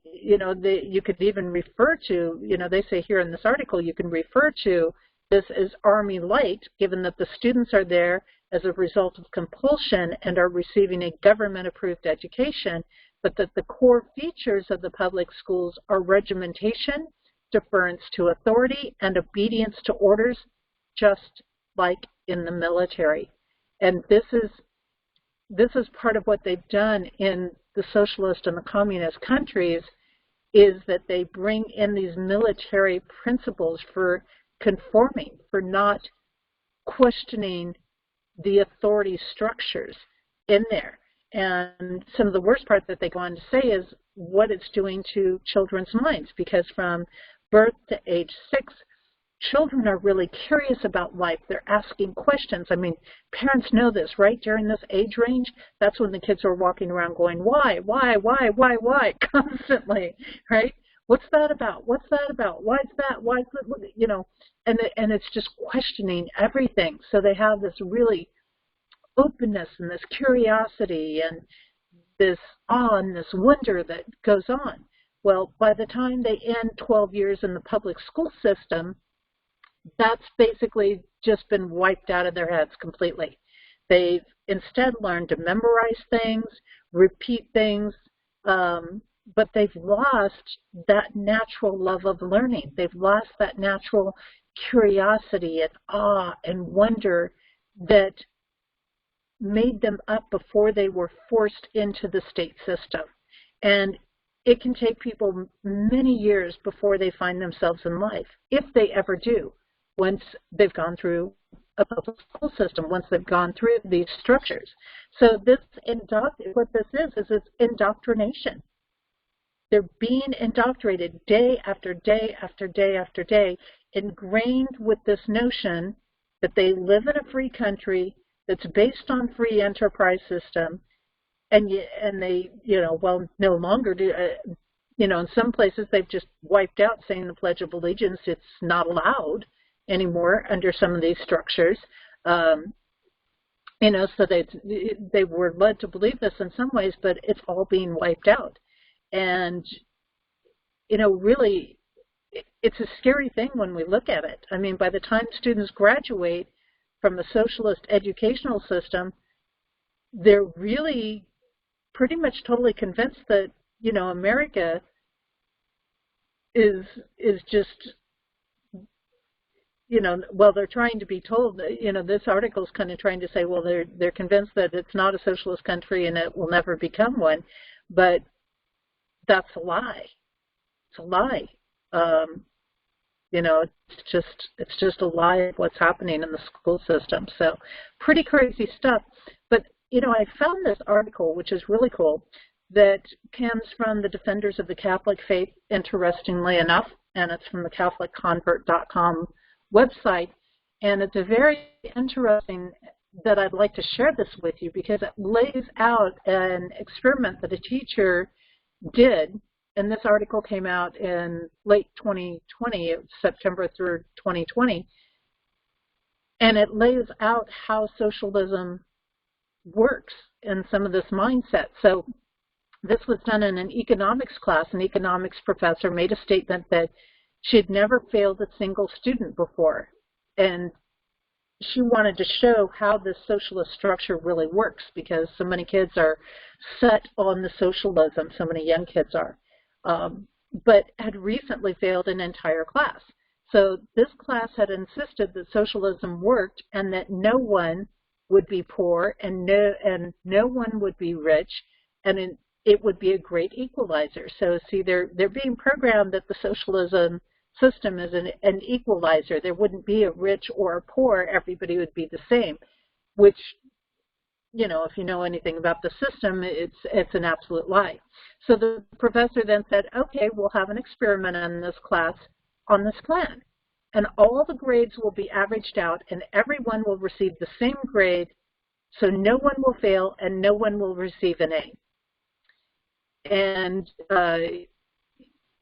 you know, you could even refer to, you know, they say here in this article, you can refer to this as Army Light, given that the students are there as a result of compulsion and are receiving a government-approved education, but that the core features of the public schools are regimentation, deference to authority, and obedience to orders, just like in the military. And this is part of what they've done in the socialist and the communist countries, is that they bring in these military principles for conforming, for not questioning the authority structures in there. And some of the worst part that they go on to say is what it's doing to children's minds, because from birth to age 6, children are really curious about life. They're asking questions. I mean, parents know this, right? During this age range, that's when the kids are walking around going, why, constantly, right? What's that about? What's that about? Why is that? Why is it, you know, and it's just questioning everything. So they have this really openness and this curiosity and this awe and this wonder that goes on. Well, by the time they end 12 years in the public school system, that's basically just been wiped out of their heads completely. They've instead learned to memorize things, repeat things, but they've lost that natural love of learning. They've lost that natural curiosity and awe and wonder that made them up before they were forced into the state system. And it can take people many years before they find themselves in life, if they ever do, once they've gone through a public school system, once they've gone through these structures. So this what this is it's indoctrination. They're being indoctrinated day after day after day after day, ingrained with this notion that they live in a free country that's based on free enterprise system, and they, you know, well, no longer do, you know, in some places they've just wiped out saying the Pledge of Allegiance. It's not allowed anymore under some of these structures. You know, so they were led to believe this in some ways, but it's all being wiped out. And, you know, really, it's a scary thing when we look at it. I mean, by the time students graduate from a socialist educational system, they're really pretty much totally convinced that, you know, America is just, you know, well, they're trying to be told, you know, this article is kind of trying to say, well, they're convinced that it's not a socialist country and it will never become one, but that's a lie. It's a lie. You know, it's just a lie of what's happening in the school system. So pretty crazy stuff. But, you know, I found this article, which is really cool, that comes from the Defenders of the Catholic Faith, interestingly enough, and it's from the CatholicConvert.com website. And it's a very interesting that I'd like to share this with you because it lays out an experiment that a teacher did. And this article came out in late 2020, September through 2020, and it lays out how socialism works in some of this mindset. So this was done in an economics class. An economics professor made a statement that she had never failed a single student before, and she wanted to show how this socialist structure really works because so many kids are set on the socialism, so many young kids are. But had recently failed an entire class. So this class had insisted that socialism worked and that no one would be poor and no one would be rich, and it would be a great equalizer. So see, they're being programmed that the socialism system is an equalizer. There wouldn't be a rich or a poor. Everybody would be the same, which, you know, if you know anything about the system, it's an absolute lie. So the professor then said, okay, we'll have an experiment in this class on this plan. And all the grades will be averaged out and everyone will receive the same grade, so no one will fail and no one will receive an A. And,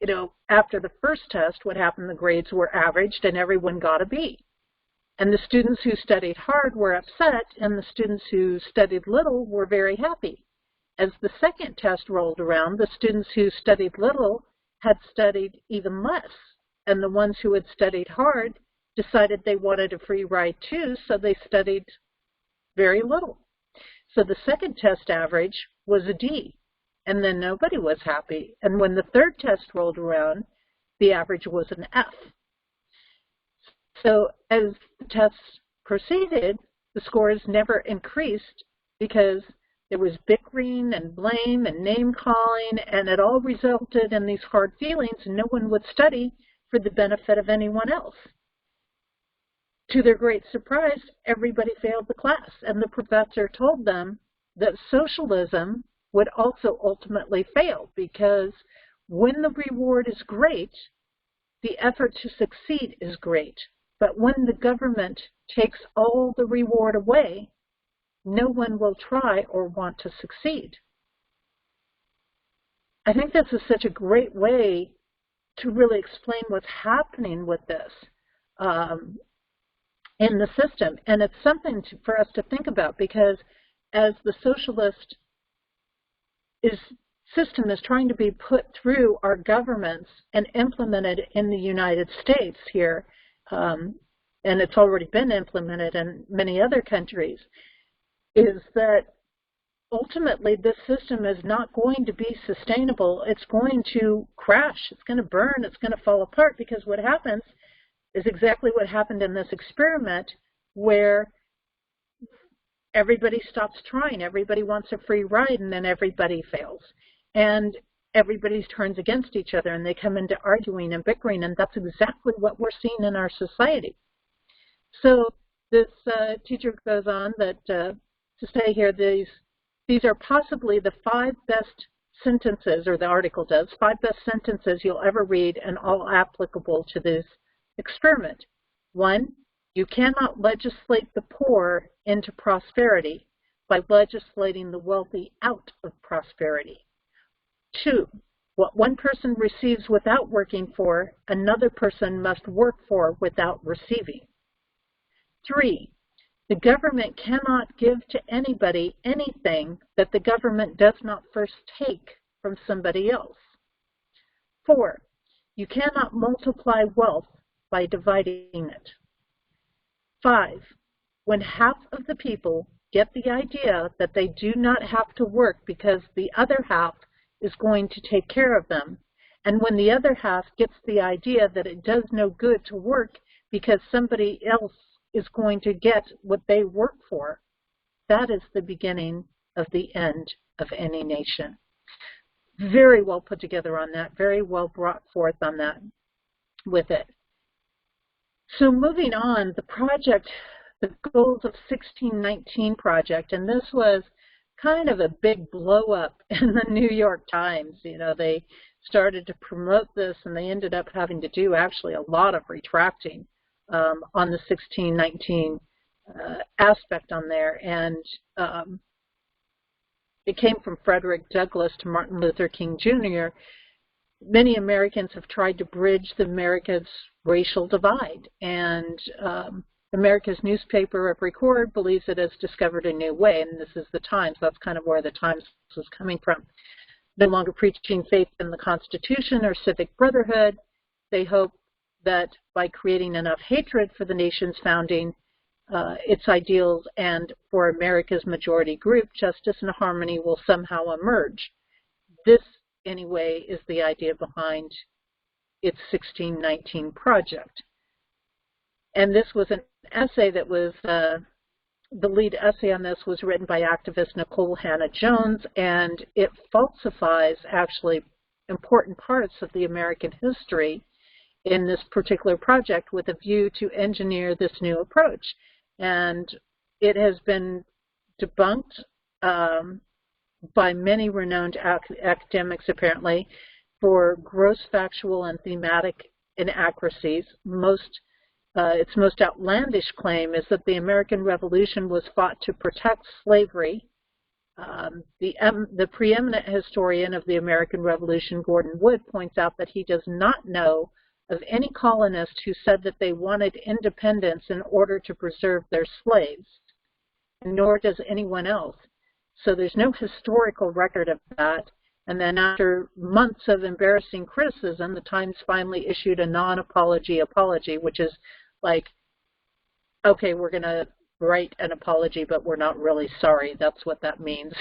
you know, after the first test, what happened, the grades were averaged and everyone got a B. And the students who studied hard were upset, and the students who studied little were very happy. As the second test rolled around, the students who studied little had studied even less, and the ones who had studied hard decided they wanted a free ride too, so they studied very little. So the second test average was a D, and then nobody was happy. And when the third test rolled around, the average was an F. So as the tests proceeded, the scores never increased because there was bickering and blame and name-calling, and it all resulted in these hard feelings, and no one would study for the benefit of anyone else. to their great surprise, everybody failed the class, and the professor told them that socialism would also ultimately fail, because when the reward is great, the effort to succeed is great. But when the government takes all the reward away, no one will try or want to succeed. I think this is such a great way to really explain what's happening with this in the system. And it's something for us to think about, because as the socialist system is trying to be put through our governments and implemented in the United States here, and it's already been implemented in many other countries, is that ultimately this system is not going to be sustainable. It's going to crash. It's going to burn. It's going to fall apart, because what happens is exactly what happened in this experiment, where everybody stops trying. Everybody wants a free ride, and then everybody fails. And everybody turns against each other, and they come into arguing and bickering, and that's exactly what we're seeing in our society. So this teacher goes on that to say here, these are possibly the 5 best sentences, or the article does, 5 best sentences you'll ever read, and all applicable to this experiment. 1, you cannot legislate the poor into prosperity by legislating the wealthy out of prosperity. 2, what one person receives without working for, another person must work for without receiving. 3, the government cannot give to anybody anything that the government does not first take from somebody else. 4, you cannot multiply wealth by dividing it. 5, when half of the people get the idea that they do not have to work because the other half is going to take care of them, and when the other half gets the idea that it does no good to work because somebody else is going to get what they work for, that is the beginning of the end of any nation. Very well put together on that, very well brought forth on that with it. So moving on, the project, the Goals of 1619 project, and this was kind of a big blow up in the New York Times. You know, they started to promote this, and they ended up having to do actually a lot of retracting on the 1619 aspect on there. And it came from Frederick Douglass to Martin Luther King Jr. Many Americans have tried to bridge America's racial divide, and America's newspaper of record believes it has discovered a new way, and this is the Times. That's kind of where the Times was coming from. No longer preaching faith in the Constitution or civic brotherhood, they hope that by creating enough hatred for the nation's founding, its ideals, and for America's majority group, justice and harmony will somehow emerge. This, anyway, is the idea behind its 1619 project. And this was an essay that was, the lead essay on this was written by activist Nicole Hannah-Jones, and it falsifies actually important parts of the American history in this particular project with a view to engineer this new approach. And it has been debunked by many renowned academics, apparently, for gross factual and thematic inaccuracies. Its most outlandish claim is that the American Revolution was fought to protect slavery. The preeminent historian of the American Revolution, Gordon Wood, points out that he does not know of any colonist who said that they wanted independence in order to preserve their slaves, nor does anyone else. So there's no historical record of that. And then after months of embarrassing criticism, the Times finally issued a non-apology apology, which is like, okay, we're going to write an apology, but we're not really sorry. That's what that means.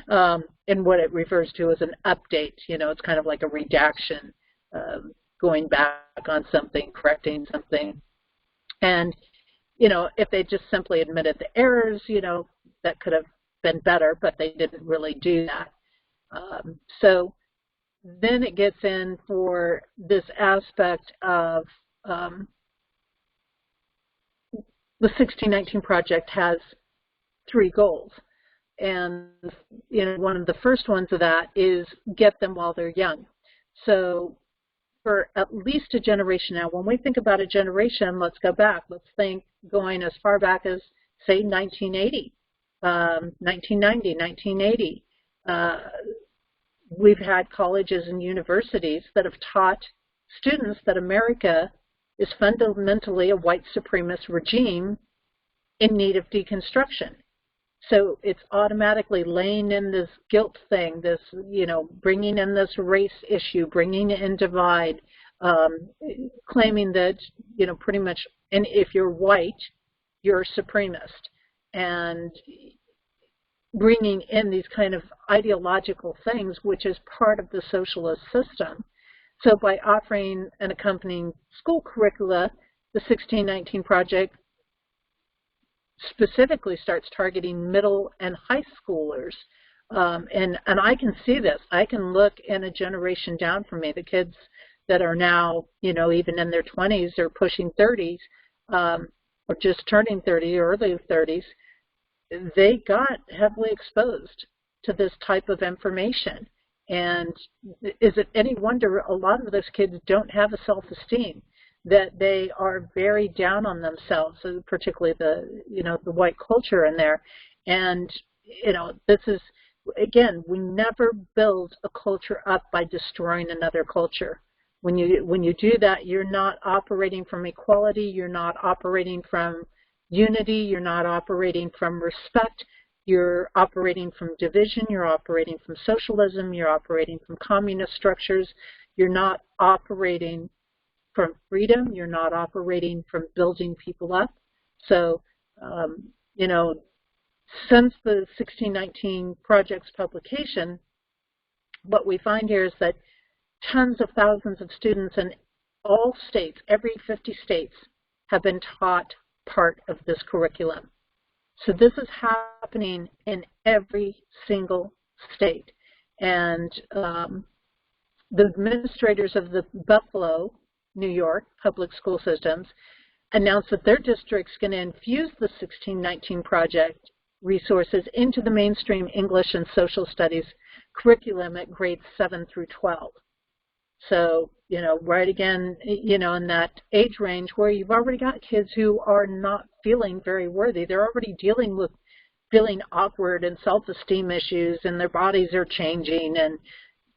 And what it refers to as an update. You know, it's kind of like a redaction, going back on something, correcting something. And, you know, if they just simply admitted the errors, you know, that could have been better, but they didn't really do that. So then it gets in for this aspect of the 1619 project has 3 goals. And one of the first ones of that is get them while they're young. So for at least a generation now, when we think about a generation, let's go back. Let's think going as far back as, say, 1980, 1990, 1980. We've had colleges and universities that have taught students that America is fundamentally a white supremacist regime in need of deconstruction. So it's automatically laying in this guilt thing, this, bringing in this race issue, bringing in divide, claiming that, pretty much, and if you're white, you're a supremacist, and bringing in these kind of ideological things, which is part of the socialist system. So by offering an accompanying school curricula, the 1619 project specifically starts targeting middle and high schoolers. And I can see this. I can look in a generation down from me, the kids that are now, even in their 20s or pushing 30s, or just turning 30 or early 30s, they got heavily exposed to this type of information. And is it any wonder a lot of those kids don't have a self-esteem, that they are very down on themselves, particularly the white culture in there. And, this is, again, we never build a culture up by destroying another culture. When you do that, you're not operating from equality, you're not operating from unity, you're not operating from respect, you're operating from division, you're operating from socialism, you're operating from communist structures, you're not operating from freedom, you're not operating from building people up. So, since the 1619 project's publication, what we find here is that tens of thousands of students in all states, every 50 states, have been taught part of this curriculum. So this is happening in every single state. And the administrators of the Buffalo, New York public school systems announced that their district's going to infuse the 1619 project resources into the mainstream English and social studies curriculum at grades 7 through 12. So, right again, in that age range where you've already got kids who are not feeling very worthy. They're already dealing with feeling awkward and self-esteem issues, and their bodies are changing, and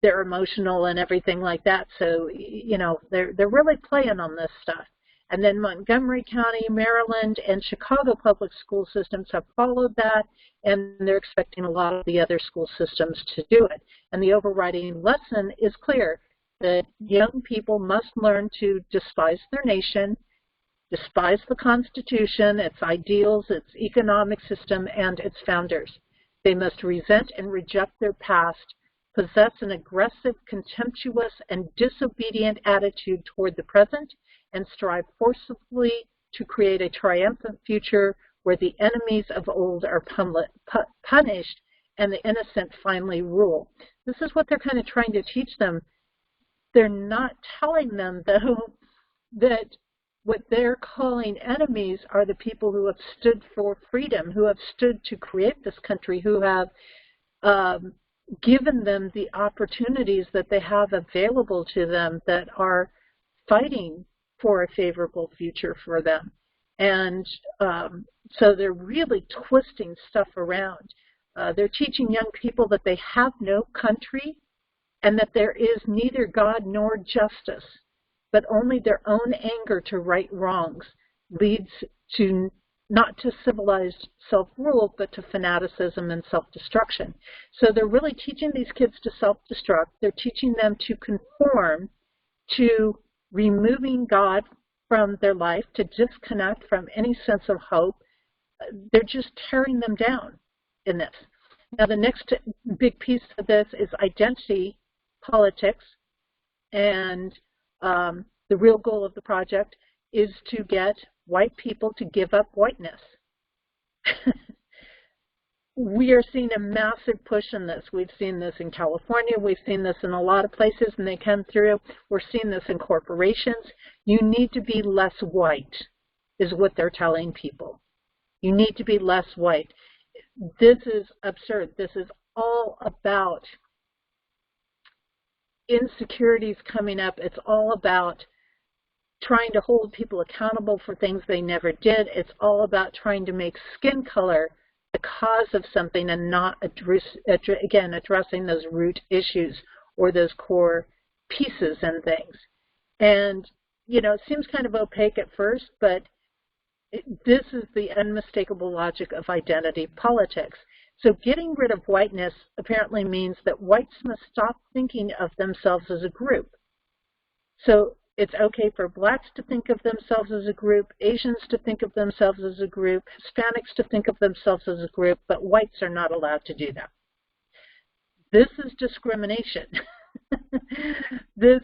they're emotional and everything like that. So, they're really playing on this stuff. And then Montgomery County, Maryland, and Chicago public school systems have followed that, and they're expecting a lot of the other school systems to do it. And the overriding lesson is clear, that young people must learn to despise their nation, despise the Constitution, its ideals, its economic system, and its founders. They must resent and reject their past, possess an aggressive, contemptuous, and disobedient attitude toward the present, and strive forcefully to create a triumphant future where the enemies of old are punished and the innocent finally rule. This is what they're kind of trying to teach them. They're not telling them, though, that what they're calling enemies are the people who have stood for freedom, who have stood to create this country, who have given them the opportunities that they have available to them, that are fighting for a favorable future for them. And so they're really twisting stuff around. They're teaching young people that they have no country, and that there is neither God nor justice, but only their own anger to right wrongs leads to not to civilized self-rule, but to fanaticism and self-destruction. So they're really teaching these kids to self-destruct. They're teaching them to conform to removing God from their life, to disconnect from any sense of hope. They're just tearing them down in this. Now, the next big piece of this is identity politics, and the real goal of the project is to get white people to give up whiteness. We are seeing a massive push in this. We've seen this in California. We've seen this in a lot of places, and they come through. We're seeing this in corporations. You need to be less white is what they're telling people. You need to be less white. This is absurd. This is all about insecurities coming up. It's all about trying to hold people accountable for things they never did. It's all about trying to make skin color the cause of something and not, addressing those root issues or those core pieces and things. And, you know, it seems kind of opaque at first, but this is the unmistakable logic of identity politics. So getting rid of whiteness apparently means that whites must stop thinking of themselves as a group. So it's okay for blacks to think of themselves as a group, Asians to think of themselves as a group, Hispanics to think of themselves as a group, but whites are not allowed to do that. This is discrimination. This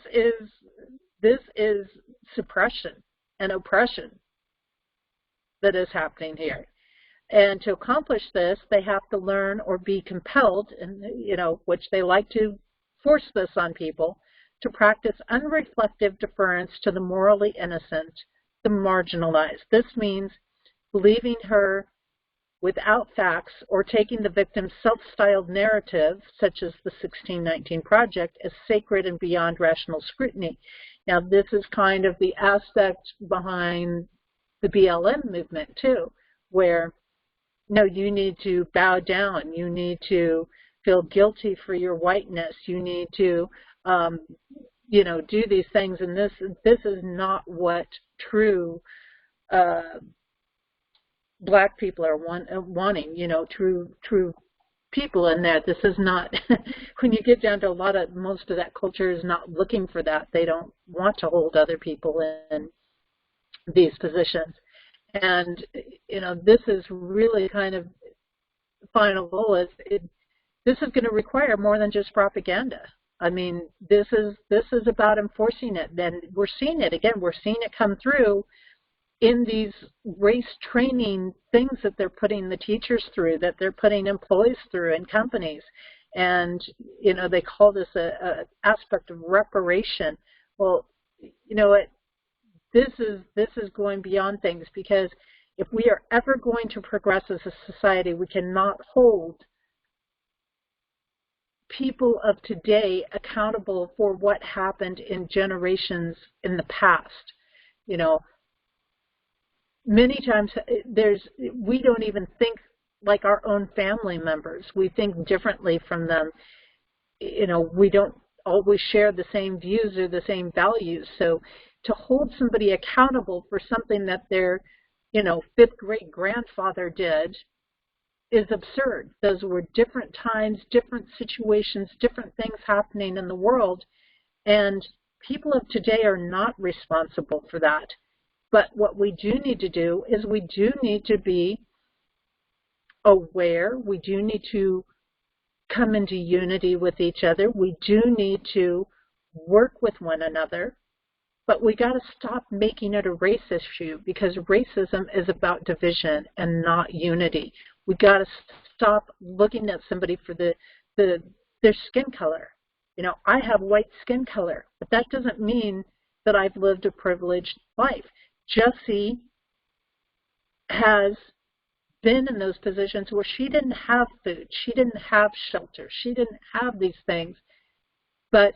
is suppression and oppression that is happening here. And to accomplish this, they have to learn or be compelled, and which they like to force this on people, to practice unreflective deference to the morally innocent, the marginalized. This means believing her without facts or taking the victim's self-styled narrative, such as the 1619 Project, as sacred and beyond rational scrutiny. Now, this is kind of the aspect behind the BLM movement, too, where, no, you need to bow down. You need to feel guilty for your whiteness. You need to do these things, and this is not what true black people are wanting. True people in that. This is not. When you get down to most of that culture is not looking for that. They don't want to hold other people in these positions, and this is really kind of the final goal. This is going to require more than just propaganda. I mean, this is about enforcing it. Then we're seeing it again. We're seeing it come through in these race training things that they're putting the teachers through, that they're putting employees through in companies, and they call this a aspect of reparation. Well, this is going beyond things, because if we are ever going to progress as a society, we cannot hold people of today accountable for what happened in generations in the past. Many times we don't even think like our own family members. We think differently from them. We don't always share the same views or the same values. So to hold somebody accountable for something that their, fifth great grandfather did is absurd. Those were different times, different situations, different things happening in the world, and people of today are not responsible for that. But what we do need to do is we do need to be aware. We do need to come into unity with each other. We do need to work with one another. But we got to stop making it a race issue, because racism is about division and not unity. We got to stop looking at somebody for their skin color. I have white skin color, but that doesn't mean that I've lived a privileged life. Jessie has been in those positions where she didn't have food, she didn't have shelter, she didn't have these things, but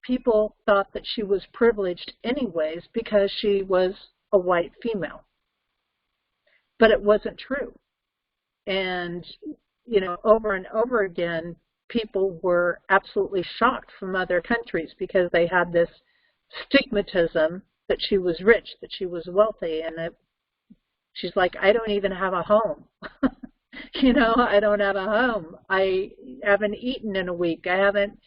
people thought that she was privileged anyways because she was a white female. But it wasn't true. And, over and over again, people were absolutely shocked from other countries because they had this stigmatism that she was rich, that she was wealthy, and she's like, I don't even have a home. I don't have a home. I haven't eaten in a week. I haven't,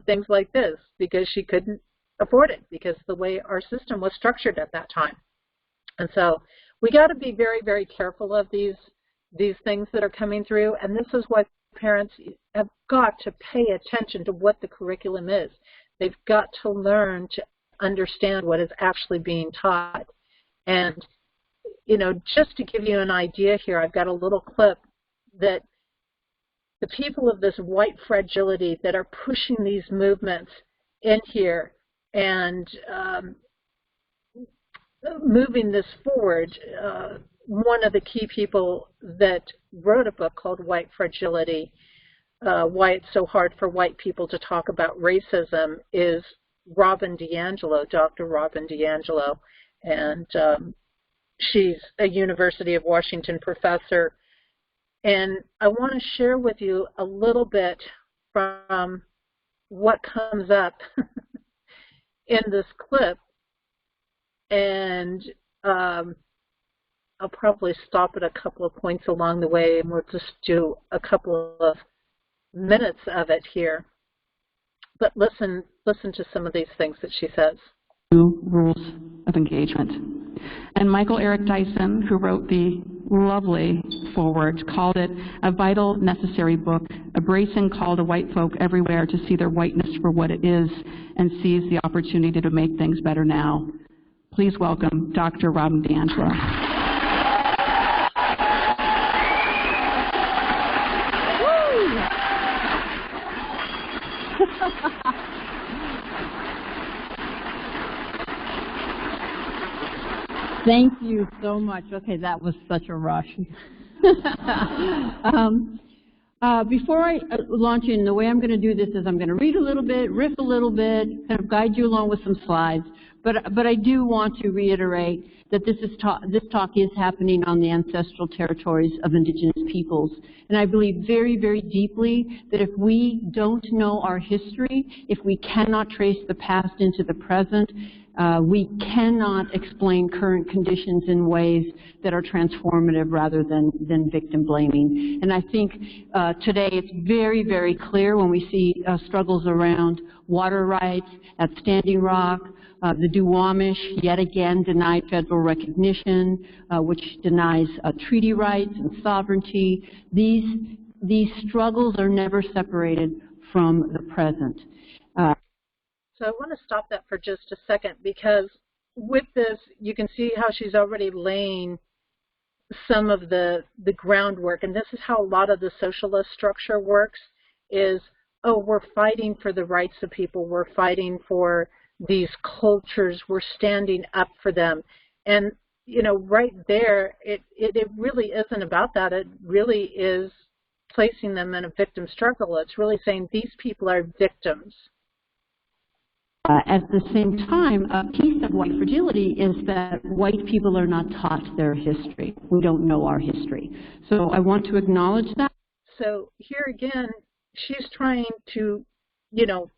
things like this, because she couldn't afford it, because the way our system was structured at that time. And so we got to be very, very careful of these things that are coming through. And this is why parents have got to pay attention to what the curriculum is. They've got to learn to understand what is actually being taught. And, just to give you an idea here, I've got a little clip that the people of this white fragility that are pushing these movements in here, and moving this forward, one of the key people that wrote a book called White Fragility, Why It's So Hard for White People to Talk About Racism, is Robin DiAngelo, Dr. Robin DiAngelo. And she's a University of Washington professor. And I want to share with you a little bit from what comes up in this clip. And I'll probably stop at a couple of points along the way, and we'll just do a couple of minutes of it here. But listen to some of these things that she says. Rules of engagement. And Michael Eric Dyson, who wrote the lovely foreword, called it a vital, necessary book, a bracing call to white folk everywhere to see their whiteness for what it is and seize the opportunity to make things better now. Please welcome Dr. Robin DiAngelo. Thank you so much. Okay, that was such a rush. Before I launch in, the way I'm going to do this is I'm going to read a little bit, riff a little bit, kind of guide you along with some slides. But I do want to reiterate that this talk is happening on the ancestral territories of indigenous peoples. And I believe very, very deeply that if we don't know our history, if we cannot trace the past into the present, we cannot explain current conditions in ways that are transformative rather than victim blaming. And I think today it's very, very clear when we see struggles around water rights at Standing Rock. The Duwamish, yet again, denied federal recognition, which denies treaty rights and sovereignty. These struggles are never separated from the present. So I want to stop that for just a second, because with this, you can see how she's already laying some of the groundwork. And this is how a lot of the socialist structure works is, oh, we're fighting for the rights of people. We're fighting for these cultures. We're standing up for them. And, you know, right there, it really isn't about that. It really is placing them in a victim struggle. It's really saying these people are victims. At the same time, a piece of white fragility is that white people are not taught their history. We don't know our history. So I want to acknowledge that. So here again, she's trying to, you know,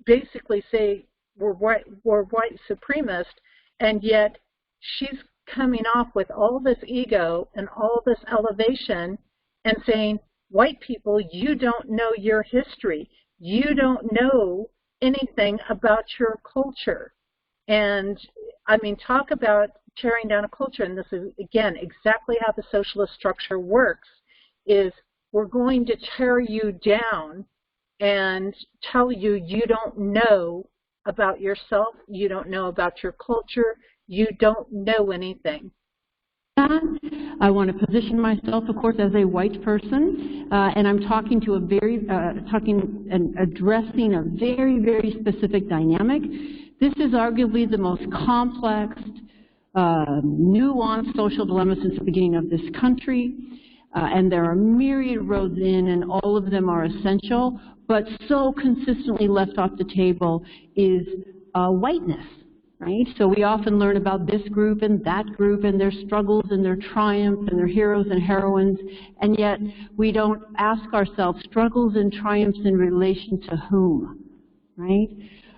basically say we're white supremacist, and yet she's coming off with all this ego and all this elevation and saying, white people, you don't know your history. You don't know anything about your culture. And I mean, talk about tearing down a culture. And this is, again, exactly how the socialist structure works, is we're going to tear you down and tell you you don't know about yourself, you don't know about your culture, you don't know anything. I want to position myself, of course, as a white person, and I'm talking to addressing a very, very specific dynamic. This is arguably the most complex, nuanced social dilemma since the beginning of this country, and there are myriad roads in, and all of them are essential, but so consistently left off the table is whiteness. Right? So we often learn about this group and that group and their struggles and their triumphs and their heroes and heroines, and yet we don't ask ourselves struggles and triumphs in relation to whom, right?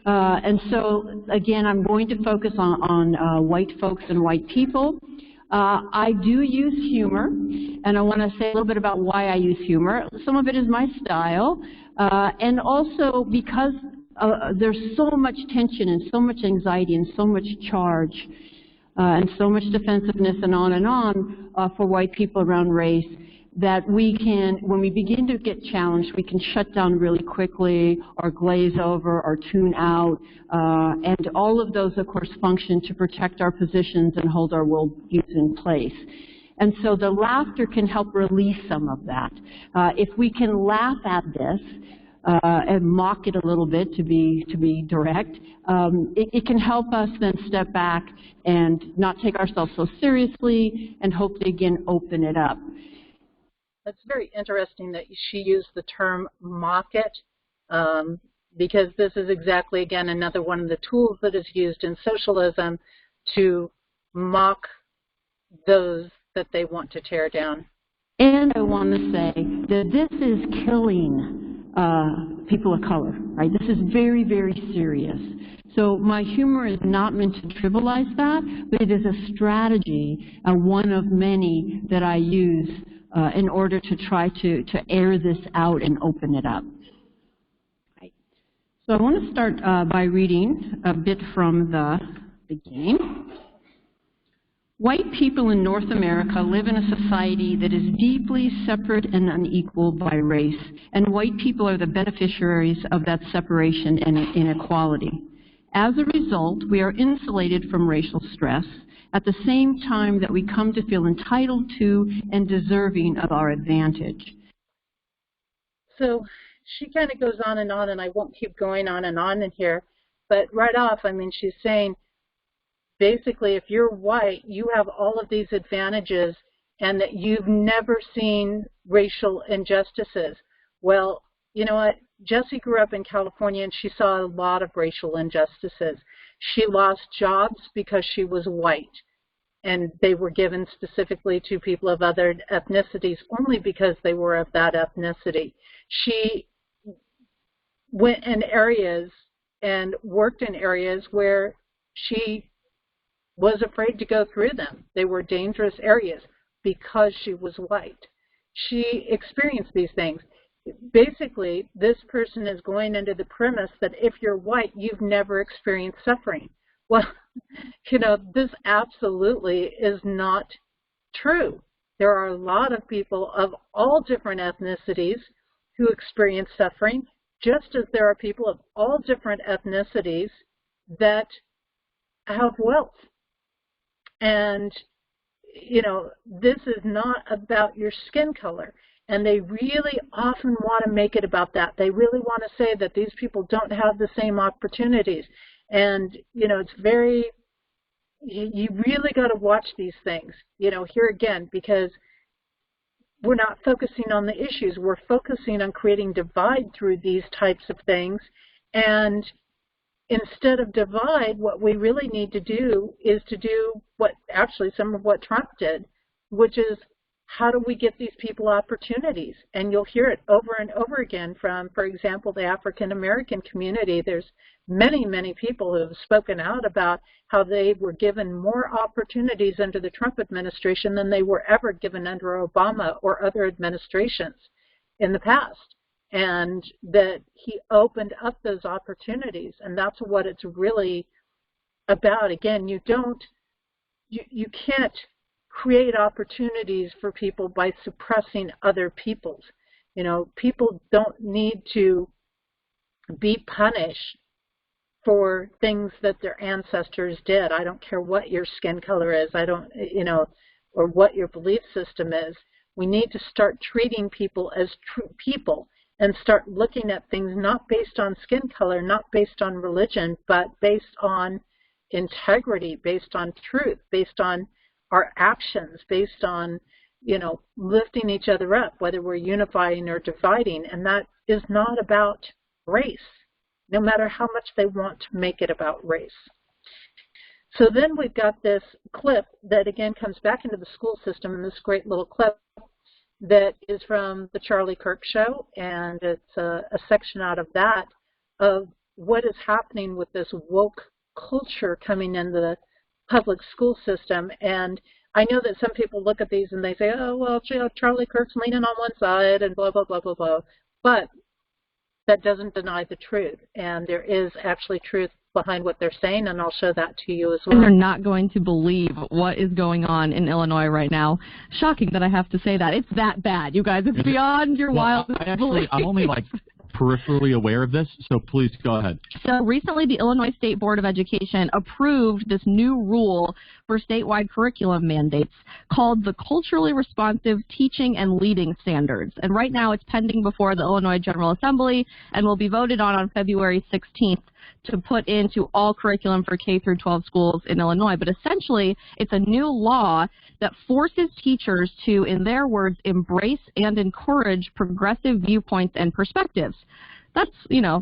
And so, again, I'm going to focus on white folks and white people. I do use humor, and I want to say a little bit about why I use humor. Some of it is my style, and also because there's so much tension and so much anxiety and so much charge and so much defensiveness and on for white people around race that we can, when we begin to get challenged, we can shut down really quickly or glaze over or tune out. And all of those, of course, function to protect our positions and hold our worldviews in place. And so the laughter can help release some of that. If we can laugh at this, and mock it a little bit, to be direct, it can help us then step back and not take ourselves so seriously and hopefully, again, open it up. That's very interesting that she used the term mock it, because this is exactly, again, another one of the tools that is used in socialism to mock those that they want to tear down. And I want to say that this is killing people of color, right? This is very, very serious. So my humor is not meant to trivialize that, but it is a strategy, one of many that I use in order to try to air this out and open it up. Right. So I want to start by reading a bit from the beginning. White people in North America live in a society that is deeply separate and unequal by race, and white people are the beneficiaries of that separation and inequality. As a result, we are insulated from racial stress at the same time that we come to feel entitled to and deserving of our advantage. So she kind of goes on, and I won't keep going on in here, but right off, I mean, she's saying, basically, if you're white, you have all of these advantages and that you've never seen racial injustices. Well, you know what? Jessie grew up in California and she saw a lot of racial injustices. She lost jobs because she was white, and they were given specifically to people of other ethnicities only because they were of that ethnicity. She went in areas and worked in areas where she was afraid to go through them. They were dangerous areas because she was white. She experienced these things. Basically, this person is going into the premise that if you're white, you've never experienced suffering. Well, you know, this absolutely is not true. There are a lot of people of all different ethnicities who experience suffering, just as there are people of all different ethnicities that have wealth. And, you know, this is not about your skin color. And they really often want to make it about that. They really want to say that these people don't have the same opportunities. And, you know, it's very, you really got to watch these things, you know, here again, because we're not focusing on the issues. We're focusing on creating divide through these types of things. And instead of divide, what we really need to do is to do what actually some of what Trump did, which is how do we get these people opportunities? And you'll hear it over and over again from, for example, the African American community. There's many, many people who have spoken out about how they were given more opportunities under the Trump administration than they were ever given under Obama or other administrations in the past. And that he opened up those opportunities, and that's what it's really about. Again, you can't create opportunities for people by suppressing other people's. You know, people don't need to be punished for things that their ancestors did. I don't care what your skin color is, you know, or what your belief system is. We need to start treating people as true people and start looking at things not based on skin color, not based on religion, but based on integrity, based on truth, based on our actions, based on, you know, lifting each other up, whether we're unifying or dividing. And that is not about race, no matter how much they want to make it about race. So then we've got this clip that, again, comes back into the school system, in this great little clip that is from the Charlie Kirk show, and it's a section out of that of what is happening with this woke culture coming into the public school system. And I know that some people look at these and they say, oh, well, Charlie Kirk's leaning on one side and blah, blah, blah, blah, blah. But that doesn't deny the truth. And there is actually truth behind what they're saying, and I'll show that to you as well. And they're not going to believe what is going on in Illinois right now. Shocking that I have to say that. It's that bad, you guys. It's beyond your wildest belief. I'm only like peripherally aware of this, so please go ahead. So recently, the Illinois State Board of Education approved this new rule for statewide curriculum mandates called the Culturally Responsive Teaching and Leading Standards. And right now it's pending before the Illinois General Assembly and will be voted on February 16th to put into all curriculum for K through 12 schools in Illinois. But essentially, it's a new law that forces teachers to, in their words, embrace and encourage progressive viewpoints and perspectives. That's,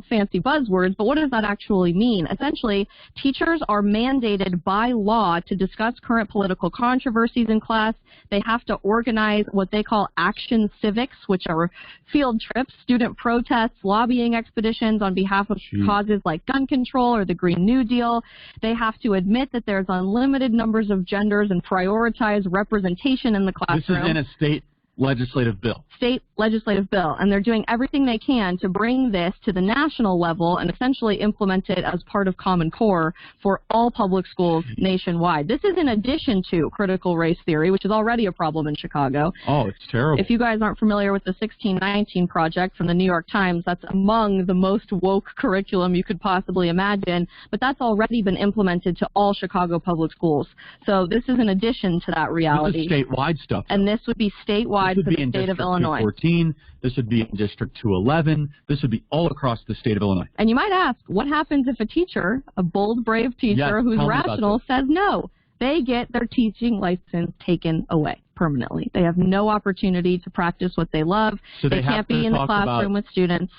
fancy buzzwords, but what does that actually mean? Essentially, teachers are mandated by law to discuss current political controversies in class. They have to organize what they call action civics, which are field trips, student protests, lobbying expeditions on behalf of causes like gun control or the Green New Deal. They have to admit that there's unlimited numbers of genders and prioritize representation in the classroom. This is in a state legislative bill. State legislative bill, and they're doing everything they can to bring this to the national level and essentially implement it as part of Common Core for all public schools nationwide. This is in addition to critical race theory, which is already a problem in Chicago. Oh, it's terrible. If you guys aren't familiar with the 1619 Project from the New York Times, that's among the most woke curriculum you could possibly imagine, but that's already been implemented to all Chicago public schools. So this is in addition to that reality. This is statewide stuff. And this would be statewide for the state of Illinois. 214, this would be in District 211, this would be all across the state of Illinois. And you might ask, what happens if a teacher, a bold, brave teacher who's rational, says no? They get their teaching license taken away permanently. They have no opportunity to practice what they love. So they can't be in the classroom with students.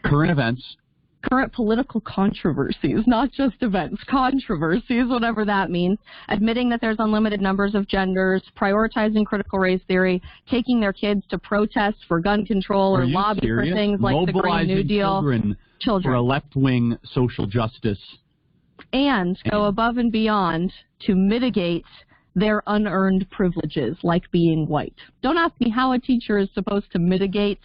Current events. Current political controversies, not just events, controversies, whatever that means, admitting that there's unlimited numbers of genders, prioritizing critical race theory, taking their kids to protest for gun control or lobby for things like the Green New Deal. Children for a left-wing social justice. And go above and beyond to mitigate their unearned privileges, like being white. Don't ask me how a teacher is supposed to mitigate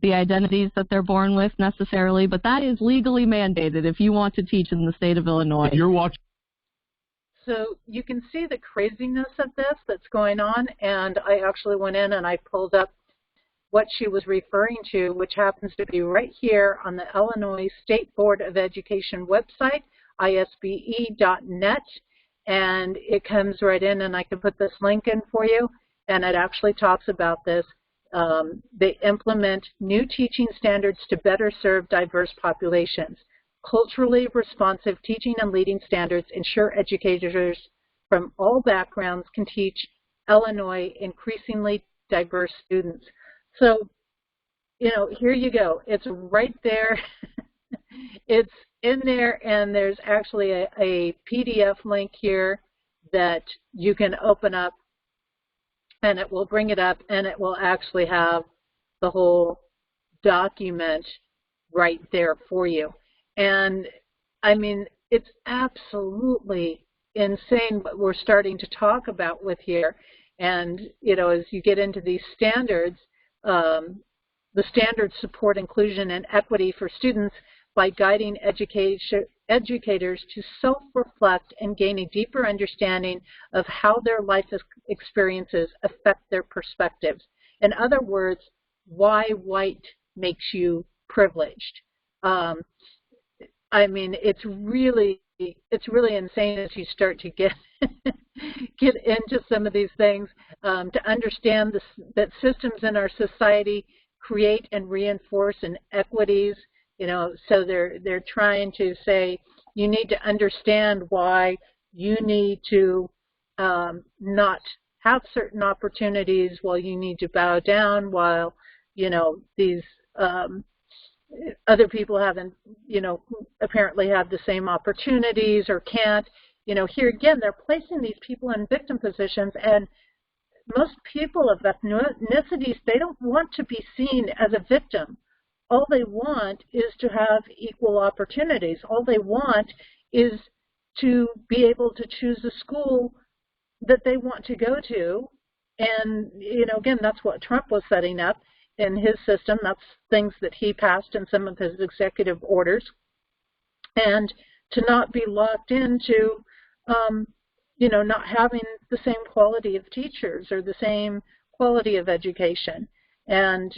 the identities that they're born with necessarily, but that is legally mandated if you want to teach in the state of Illinois. If you're watching. So you can see the craziness of this that's going on, and I actually went in and I pulled up what she was referring to, which happens to be right here on the Illinois State Board of Education website, isbe.net, and it comes right in, and I can put this link in for you, and it actually talks about this. They implement new teaching standards to better serve diverse populations. Culturally responsive teaching and leading standards ensure educators from all backgrounds can teach Illinois increasingly diverse students. So, here you go. It's right there. It's in there, and there's actually a PDF link here that you can open up, and it will bring it up, and it will actually have the whole document right there for you. And, I mean, it's absolutely insane what we're starting to talk about with here. And, as you get into these standards, the standards support inclusion and equity for students by guiding educators to self-reflect and gain a deeper understanding of how their life experiences affect their perspectives. In other words, why white makes you privileged. I mean, it's really insane as you start to get into some of these things, to understand that systems in our society create and reinforce inequities. So they're trying to say you need to understand why you need to not have certain opportunities, while you need to bow down, while these other people haven't apparently have the same opportunities or can't. Here again, they're placing these people in victim positions, and most people of ethnicities, they don't want to be seen as a victim. All they want is to have equal opportunities. All they want is to be able to choose a school that they want to go to. And, again, that's what Trump was setting up in his system. That's things that he passed in some of his executive orders. And to not be locked into, not having the same quality of teachers or the same quality of education. And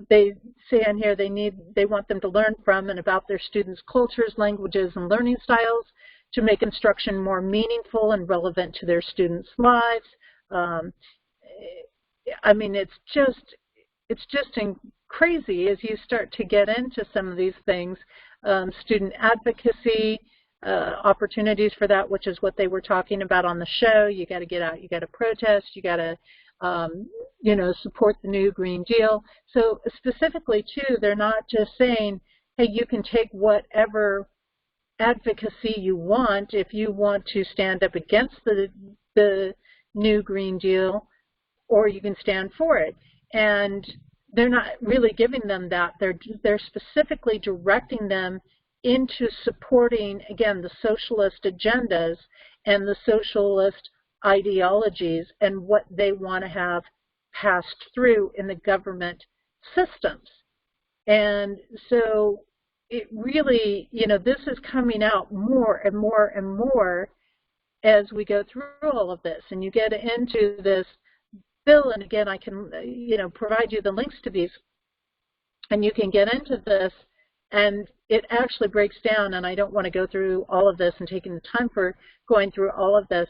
they say on here they want them to learn from and about their students' cultures, languages, and learning styles to make instruction more meaningful and relevant to their students' lives. I mean, it's just crazy as you start to get into some of these things. Student advocacy, opportunities for that, which is what they were talking about on the show. You got to get out, you got to protest, you got to, you know, support the new Green Deal. So specifically, too, they're not just saying, hey, you can take whatever advocacy you want if you want to stand up against the new Green Deal, or you can stand for it. And they're not really giving them that. They're specifically directing them into supporting, again, the socialist agendas and the socialist ideologies and what they want to have passed through in the government systems. And so it really, you know, this is coming out more and more and more as we go through all of this. And you get into this bill, and again, I can, you know, provide you the links to these, and you can get into this, and it actually breaks down, and I don't want to go through all of this and taking the time for going through all of this,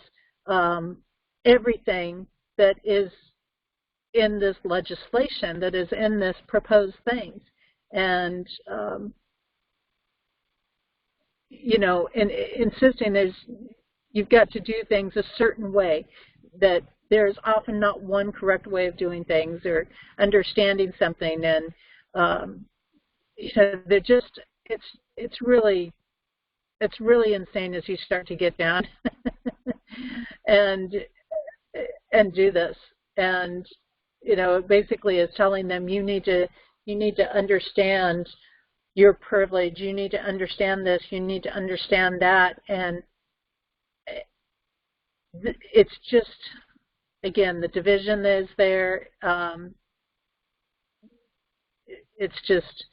everything that is in this legislation, that is in this proposed things. And, you know, insisting you've got to do things a certain way, that there's often not one correct way of doing things or understanding something. And, you know, they're just, it's really insane as you start to get down and do this. And, you know, it basically is telling them you need to understand your privilege, you need to understand this, you need to understand that. And it's just, again, the division that is there, it's just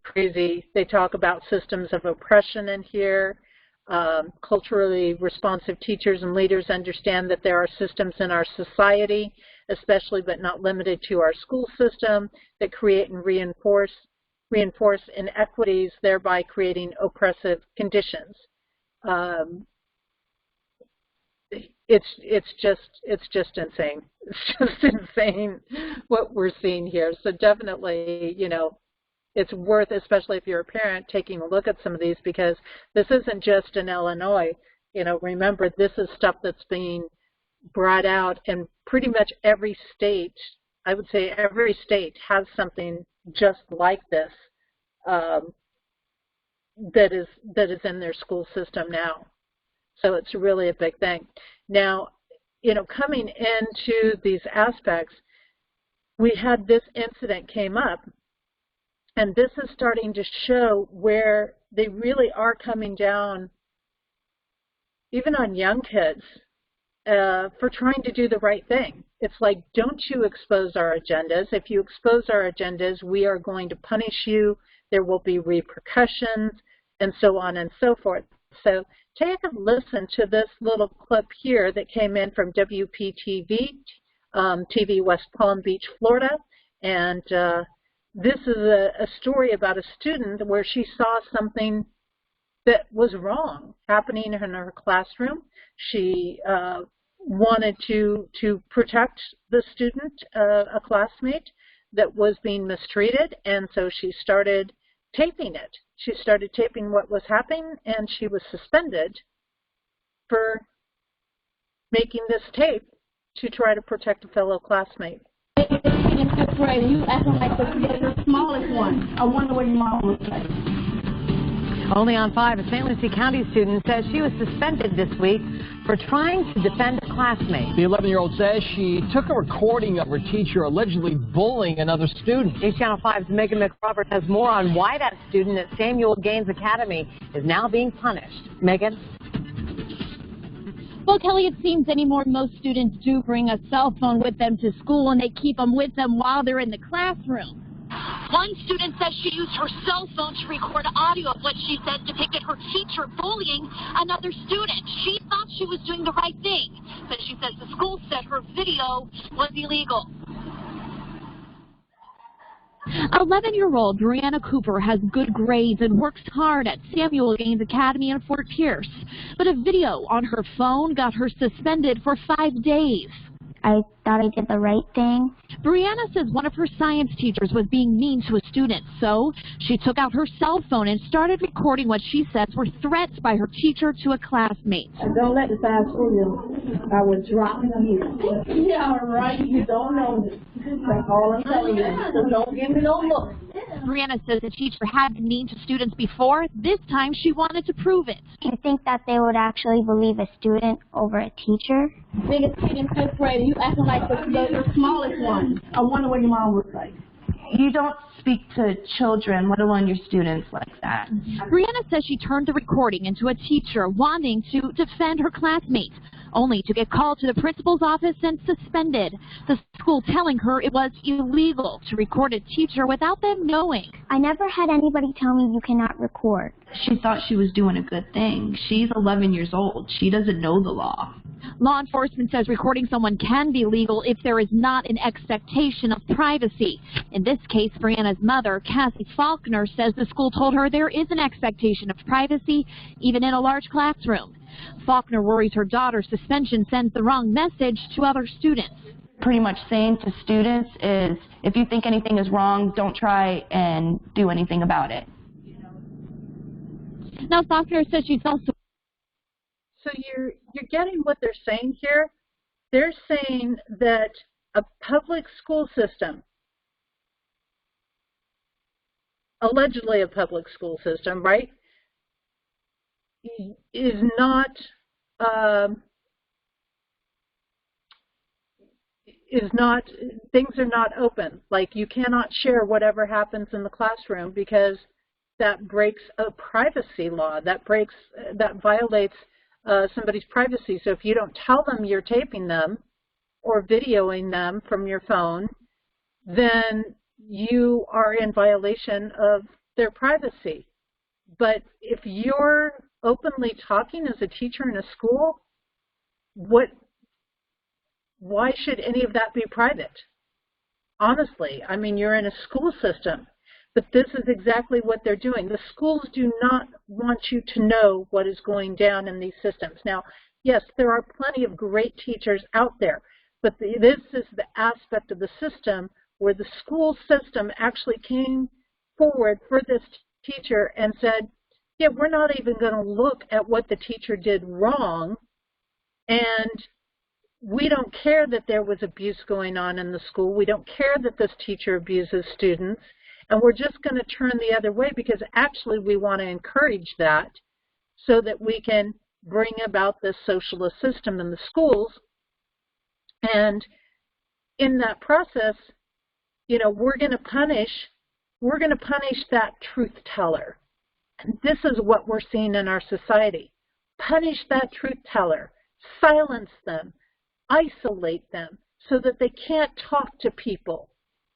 crazy. They talk about systems of oppression in here. Culturally responsive teachers and leaders understand that there are systems in our society, especially but not limited to our school system, that create and reinforce inequities, thereby creating oppressive conditions. It's just insane. It's just insane what we're seeing here. So definitely, you know, it's worth, especially if you're a parent, taking a look at some of these, because this isn't just in Illinois. You know, remember, this is stuff that's being brought out in pretty much every state. I would say every state has something just like this that is in their school system now. So it's really a big thing. Now, you know, coming into these aspects, we had this incident came up, and this is starting to show where they really are coming down, even on young kids, for trying to do the right thing. It's like, don't you expose our agendas. If you expose our agendas, we are going to punish you. There will be repercussions, and so on and so forth. So take a listen to this little clip here that came in from WPTV, TV West Palm Beach, Florida. And this is a story about a student where she saw something that was wrong happening in her classroom. She wanted to protect the student, a classmate, that was being mistreated, and so she started taping it. She started taping what was happening, and she was suspended for making this tape to try to protect a fellow classmate. In fifth grade, you acting like the smallest one. I wonder what your mom would say. Only on 5, a St. Lucie County student says she was suspended this week for trying to defend a classmate. The 11-year-old says she took a recording of her teacher allegedly bullying another student. News Channel 5's Megan McRoberts has more on why that student at Samuel Gaines Academy is now being punished. Megan? Well, Kelly, it seems anymore most students do bring a cell phone with them to school, and they keep them with them while they're in the classroom. One student says she used her cell phone to record audio of what she said depicted her teacher bullying another student. She thought she was doing the right thing. says she says the school said her video was illegal. 11-year-old Brianna Cooper has good grades and works hard at Samuel Gaines Academy in Fort Pierce. But a video on her phone got her suspended for 5 days. I thought I did the right thing. Brianna says one of her science teachers was being mean to a student, so she took out her cell phone and started recording what she says were threats by her teacher to a classmate. Don't let the fast food you. I would drop you. Yeah, right. You don't know this. That's all I'm telling you. So don't give me no look. Brianna says the teacher had been mean to students before. This time she wanted to prove it. Do you think that they would actually believe a student over a teacher? Biggest kid in 5th grade, you acting like the smallest one. I wonder what your mom looks like. You don't speak to children, let alone your students, like that. Brianna says she turned the recording into a teacher wanting to defend her classmate, only to get called to the principal's office and suspended. The school telling her it was illegal to record a teacher without them knowing. I never had anybody tell me you cannot record. She thought she was doing a good thing. She's 11 years old. She doesn't know the law. Law enforcement says recording someone can be legal if there is not an expectation of privacy. In this case, Brianna's mother, Cassie Faulkner, says the school told her there is an expectation of privacy, even in a large classroom. Faulkner worries her daughter's suspension sends the wrong message to other students. Pretty much saying to students is, if you think anything is wrong, don't try and do anything about it. Now, Faulkner says she's also... So you're getting what they're saying here? They're saying that a public school system, allegedly a public school system, right, is not things are not open. Like, you cannot share whatever happens in the classroom because that breaks a privacy law. That violates somebody's privacy. So if you don't tell them you're taping them or videoing them from your phone, then you are in violation of their privacy. But if you're openly talking as a teacher in a school, why should any of that be private? Honestly, I mean, you're in a school system. But this is exactly what they're doing. The schools do not want you to know what is going down in these systems. Now, yes, there are plenty of great teachers out there, but this is the aspect of the system where the school system actually came forward for this teacher and said, yeah, we're not even going to look at what the teacher did wrong, and we don't care that there was abuse going on in the school. We don't care that this teacher abuses students. And we're just going to turn the other way because actually we want to encourage that so that we can bring about this socialist system in the schools. And in that process, you know, we're going to punish that truth teller. And this is what we're seeing in our society. Punish that truth teller, silence them, isolate them so that they can't talk to people,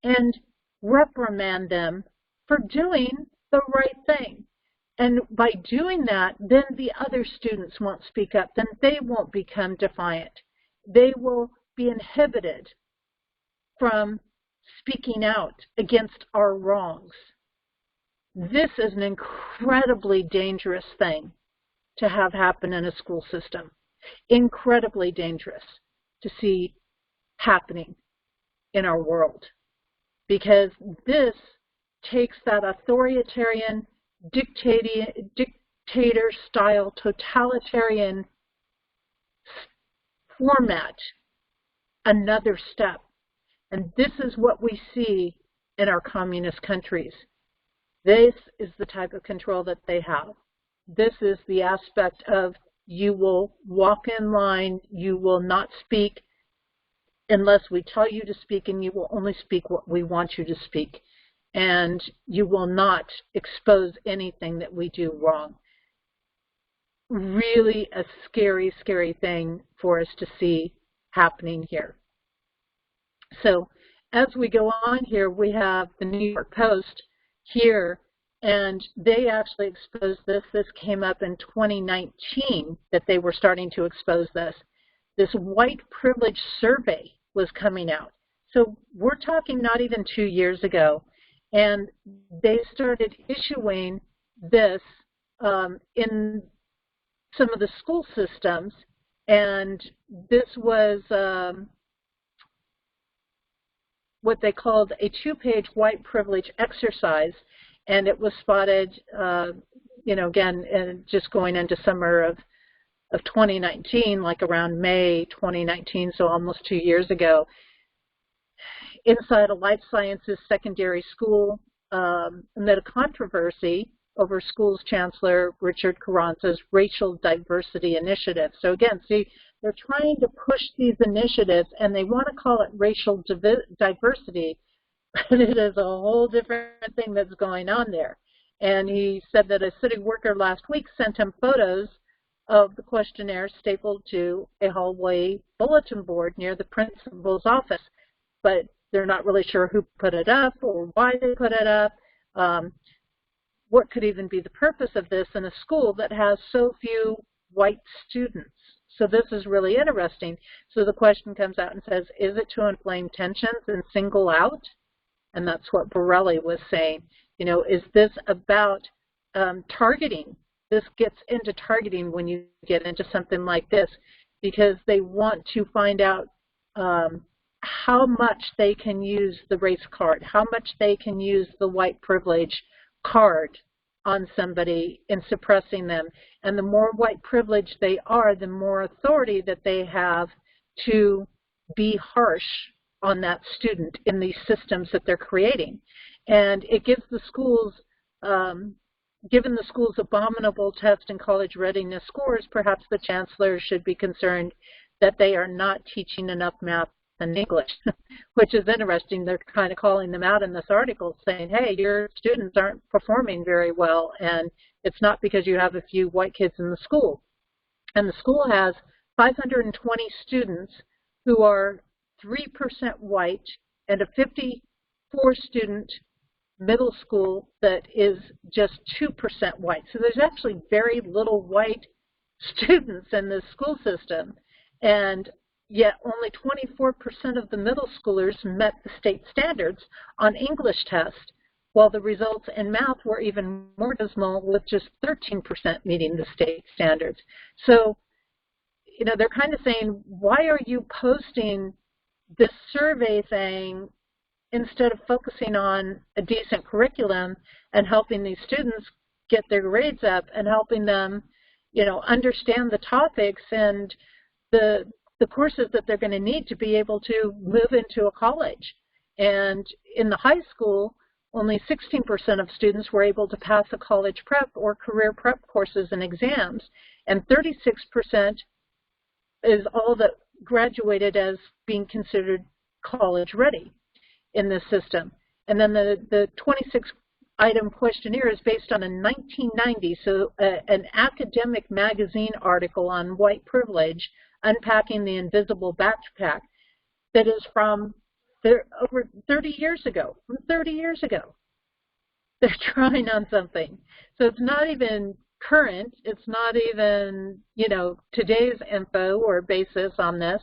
and reprimand them for doing the right thing. And by doing that, then the other students won't speak up. Then they won't become defiant. They will be inhibited from speaking out against our wrongs. This is an incredibly dangerous thing to have happen in a school system. Incredibly dangerous to see happening in our world. Because this takes that authoritarian, dictator-style, totalitarian format another step. And this is what we see in our communist countries. This is the type of control that they have. This is the aspect of you will walk in line, you will not speak unless we tell you to speak, and you will only speak what we want you to speak. And you will not expose anything that we do wrong. Really a scary, scary thing for us to see happening here. So as we go on here, we have the New York Post here, and they actually exposed this. This came up in 2019 that they were starting to expose this. this white privilege survey was coming out. So we're talking not even 2 years ago. And they started issuing this in some of the school systems. And this was what they called a 2-page white privilege exercise. And it was spotted, again, just going into summer of 2019, like around May 2019, so almost 2 years ago, inside a life sciences secondary school, amid a controversy over school's chancellor Richard Carranza's racial diversity initiative. So again, see, they're trying to push these initiatives, and they want to call it racial diversity, but it is a whole different thing that's going on there. And he said that a city worker last week sent him photos of the questionnaire stapled to a hallway bulletin board near the principal's office, but they're not really sure who put it up or why they put it up. What could even be the purpose of this in a school that has so few white students? So this is really interesting. So the question comes out and says, is it to inflame tensions and single out? And that's what Borelli was saying. You know, is this about targeting? This gets into targeting when you get into something like this, because they want to find out how much they can use the race card, how much they can use the white privilege card on somebody in suppressing them. And the more white privileged they are, the more authority that they have to be harsh on that student in these systems that they're creating. And it gives the schools, given the school's abominable test and college readiness scores, perhaps the chancellor should be concerned that they are not teaching enough math and English, which is interesting. They're kind of calling them out in this article saying, hey, your students aren't performing very well, and it's not because you have a few white kids in the school. And the school has 520 students who are 3% white and a 54-student middle school that is just 2% white. So there's actually very little white students in this school system, and yet only 24% of the middle schoolers met the state standards on English test, while the results in math were even more dismal, with just 13% meeting the state standards. So, you know, they're kind of saying, why are you posting this survey thing instead of focusing on a decent curriculum and helping these students get their grades up and helping them, you know, understand the topics and the courses that they're going to need to be able to move into a college. And in the high school, only 16% of students were able to pass a college prep or career prep courses and exams, and 36% is all that graduated as being considered college ready in this system. And then the 26-item questionnaire is based on a 1990, so an academic magazine article on white privilege, Unpacking the Invisible Backpack, that is from over 30 years ago. From 30 years ago, they're trying on something. So it's not even current. It's not even, you know, today's info or basis on this.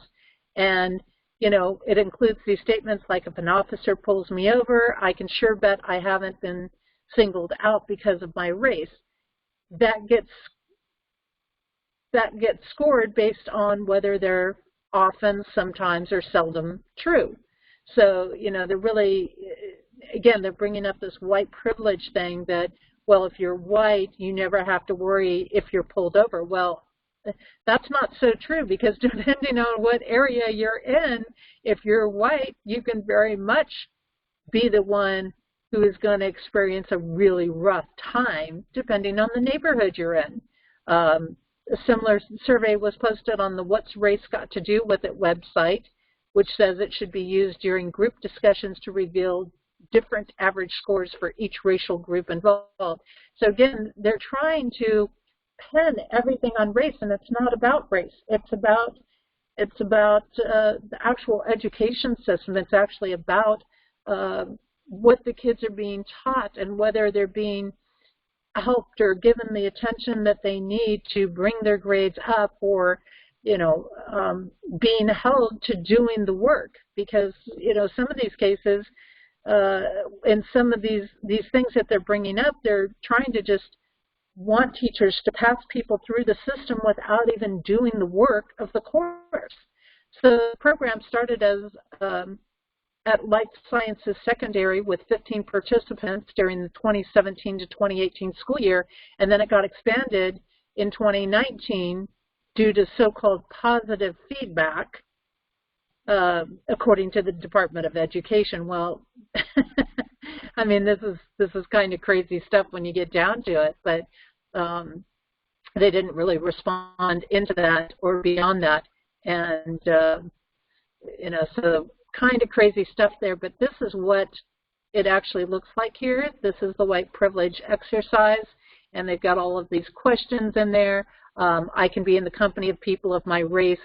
And, you know, it includes these statements like, if an officer pulls me over, I can sure bet I haven't been singled out because of my race. That gets scored based on whether they're often, sometimes, or seldom true. So, you know, they're really, again, they're bringing up this white privilege thing that, well, if you're white, you never have to worry if you're pulled over. Well, that's not so true, because depending on what area you're in, if you're white, you can very much be the one who is going to experience a really rough time, depending on the neighborhood you're in. A similar survey was posted on the What's Race Got to Do With It website, which says it should be used during group discussions to reveal different average scores for each racial group involved. So again, they're trying to pin everything on race, and it's not about race. It's about the actual education system. It's actually about what the kids are being taught and whether they're being helped or given the attention that they need to bring their grades up, or being held to doing the work, because, some of these cases, and some of these things that they're bringing up, they're trying to just want teachers to pass people through the system without even doing the work of the course. So the program started as at Life Sciences Secondary with 15 participants during the 2017 to 2018 school year, and then it got expanded in 2019 due to so-called positive feedback, according to the Department of Education. Well, I mean, this is kind of crazy stuff when you get down to it, but they didn't really respond into that or beyond that, and so kind of crazy stuff there. But this is what it actually looks like here. This is the white privilege exercise, and they've got all of these questions in there. I can be in the company of people of my race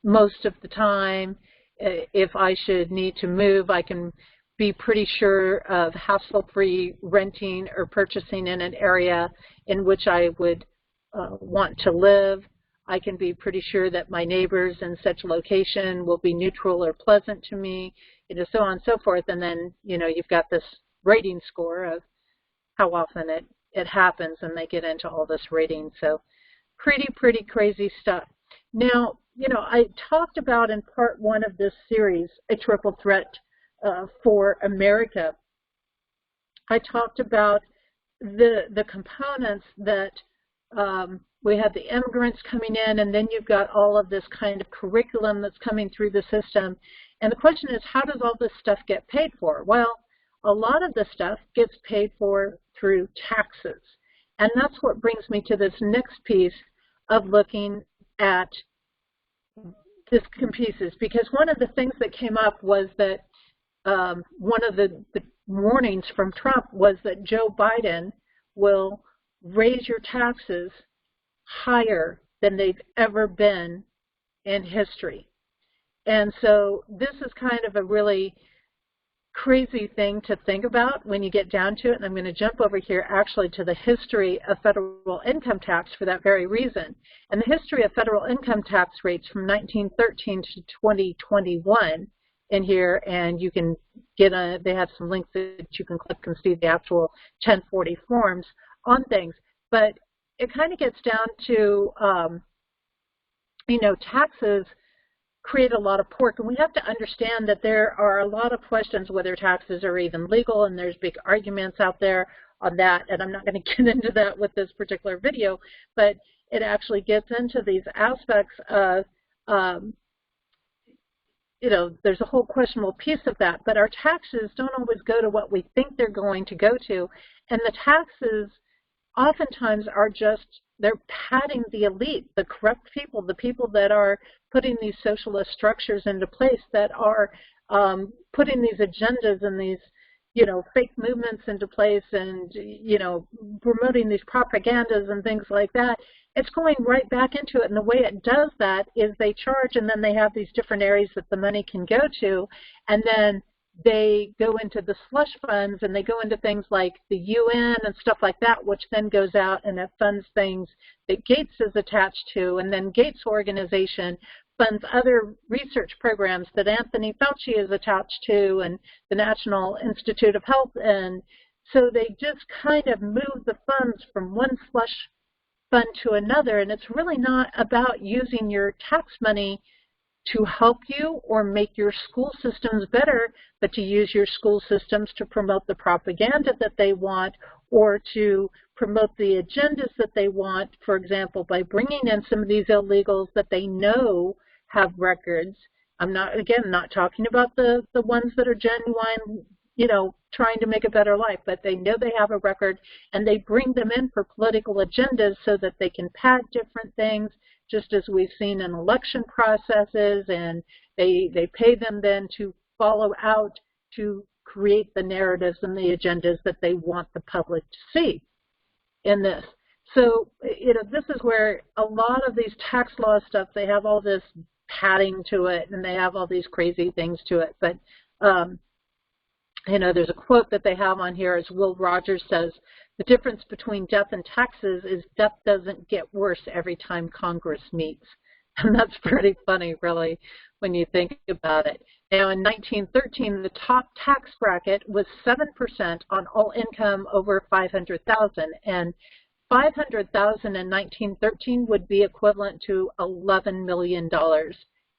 most of the time. If I should need to move, I can be pretty sure of hassle-free renting or purchasing in an area in which I would want to live. I can be pretty sure that my neighbors in such location will be neutral or pleasant to me, so on and so forth. And then, you've got this rating score of how often it happens, and they get into all this rating. So pretty crazy stuff. Now, I talked about in part one of this series, A Triple Threat for America. I talked about the components that we have the immigrants coming in, and then you've got all of this kind of curriculum that's coming through the system. And the question is, how does all this stuff get paid for? Well, a lot of the stuff gets paid for through taxes. And that's what brings me to this next piece of looking at this pieces, because one of the things that came up was that one of the warnings from Trump was that Joe Biden will raise your taxes higher than they've ever been in history. And so this is kind of a really crazy thing to think about when you get down to it. And I'm going to jump over here actually to the history of federal income tax for that very reason. And the history of federal income tax rates from 1913 to 2021 in here, and you can get they have some links that you can click and see the actual 1040 forms on things. But it kind of gets down to, taxes create a lot of pork, and we have to understand that there are a lot of questions whether taxes are even legal, and there's big arguments out there on that, and I'm not going to get into that with this particular video, but it actually gets into these aspects of, there's a whole questionable piece of that, but our taxes don't always go to what we think they're going to go to, and the taxes oftentimes are just, they're padding the elite, the corrupt people, the people that are putting these socialist structures into place, that are putting these agendas and these, fake movements into place, and, promoting these propagandas and things like that. It's going right back into it. And the way it does that is they charge, and then they have these different areas that the money can go to, and then they go into the slush funds, and they go into things like the UN and stuff like that, which then goes out and it funds things that Gates is attached to, and then Gates organization funds other research programs that Anthony Fauci is attached to, and the National Institute of Health. And so they just kind of move the funds from one slush fund to another, and it's really not about using your tax money to help you or make your school systems better, but to use your school systems to promote the propaganda that they want, or to promote the agendas that they want, for example, by bringing in some of these illegals that they know have records. I'm not talking about the ones that are genuine, trying to make a better life, but they know they have a record, and they bring them in for political agendas so that they can pad different things, just as we've seen in election processes, and they pay them then to follow out to create the narratives and the agendas that they want the public to see in this. So, this is where a lot of these tax law stuff, they have all this padding to it, and they have all these crazy things to it. But, there's a quote that they have on here, as Will Rogers says, The difference between death and taxes is death doesn't get worse every time Congress meets. And that's pretty funny, really, when you think about it. Now, in 1913, the top tax bracket was 7% on all income over $500,000, and $500,000 in 1913 would be equivalent to $11 million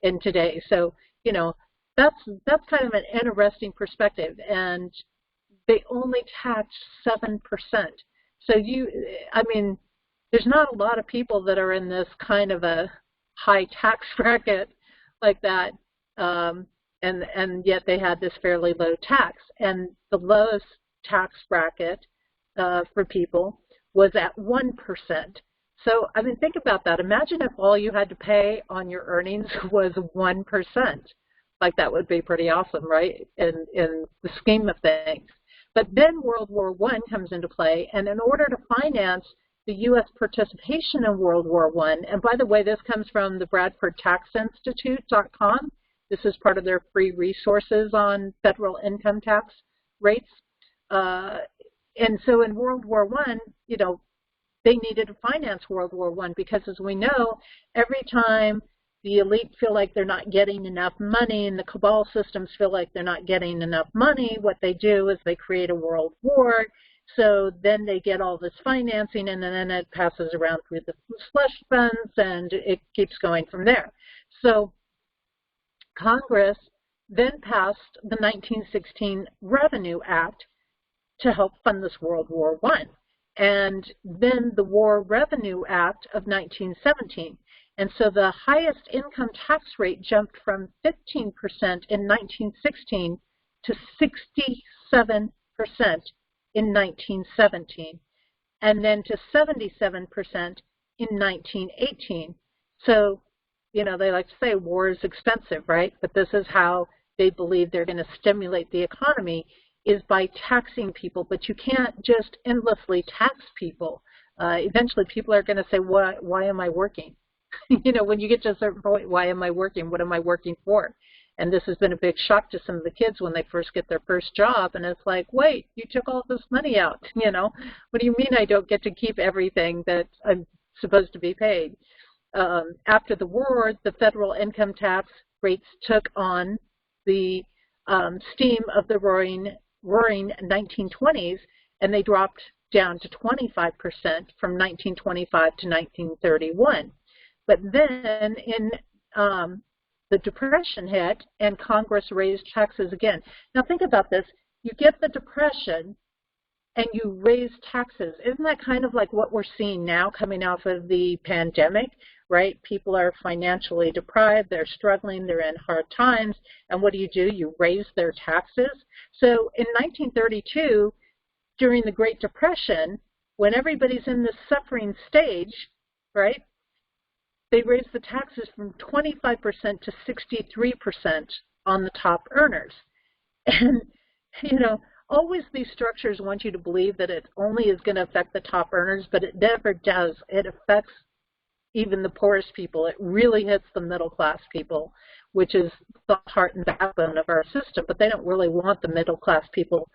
in today. So, you know, that's kind of an interesting perspective, and they only tax 7%. So I mean, there's not a lot of people that are in this kind of a high tax bracket like that, and yet they had this fairly low tax. And the lowest tax bracket for people was at 1%. So, I mean, think about that. Imagine if all you had to pay on your earnings was 1%. Like, that would be pretty awesome, right, in the scheme of things. But then World War I comes into play, and in order to finance the U.S. participation in World War I, and by the way, this comes from the BradfordTaxInstitute.com. This is part of their free resources on federal income tax rates. And so in World War I, you know, they needed to finance World War I because, as we know, every time the elite feel like they're not getting enough money and the cabal systems feel like they're not getting enough money, what they do is they create a world war. So then they get all this financing, and then it passes around through the slush funds, and it keeps going from there. So Congress then passed the 1916 Revenue Act to help fund this World War I. And then the War Revenue Act of 1917. And so the highest income tax rate jumped from 15% in 1916 to 67% in 1917, and then to 77% in 1918. So, you know, they like to say war is expensive, right? But this is how they believe they're going to stimulate the economy, is by taxing people. But you can't just endlessly tax people. Eventually people are going to say, why am I working? You know, when you get to a certain point, why am I working? What am I working for? And this has been a big shock to some of the kids when they first get their first job. And it's like, wait, you took all this money out, you know? What do you mean I don't get to keep everything that I'm supposed to be paid? After the war, the federal income tax rates took on the steam of the roaring 1920s, and they dropped down to 25% from 1925 to 1931. But then in the Depression hit, and Congress raised taxes again. Now think about this. You get the Depression, and you raise taxes. Isn't that kind of like what we're seeing now coming off of the pandemic, right? People are financially deprived, they're struggling, they're in hard times, and what do? You raise their taxes. So in 1932, during the Great Depression, when everybody's in this suffering stage, right, they raised the taxes from 25% to 63% on the top earners. And, you know, always these structures want you to believe that it only is going to affect the top earners, but it never does. It affects even the poorest people. It really hits the middle class people, which is the heart and backbone of our system. But they don't really want the middle class people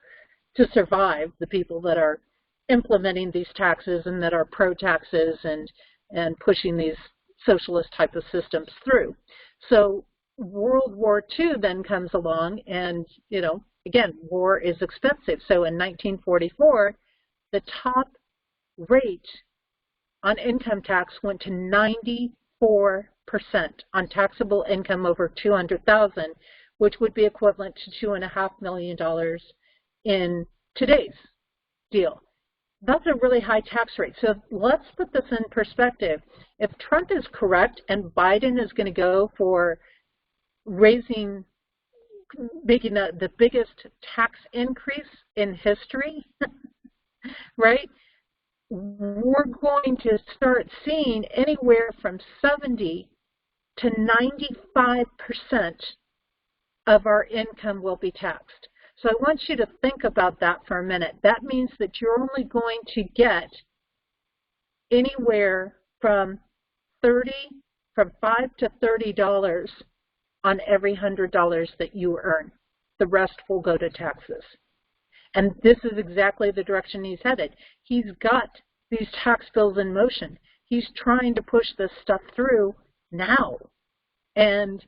to survive, the people that are implementing these taxes and that are pro-taxes and pushing these socialist type of systems through. So World War II then comes along, and, you know, again, war is expensive. So in 1944, the top rate on income tax went to 94% on taxable income over $200,000, which would be equivalent to $2.5 million in today's deal. That's a really high tax rate. So let's put this in perspective. If Trump is correct and Biden is going to go for making the biggest tax increase in history, right, we're going to start seeing anywhere from 70 to 95% of our income will be taxed. So I want you to think about that for a minute. That means that you're only going to get anywhere from $5 to $30 on every $100 that you earn. The rest will go to taxes. And this is exactly the direction he's headed. He's got these tax bills in motion. He's trying to push this stuff through now. And,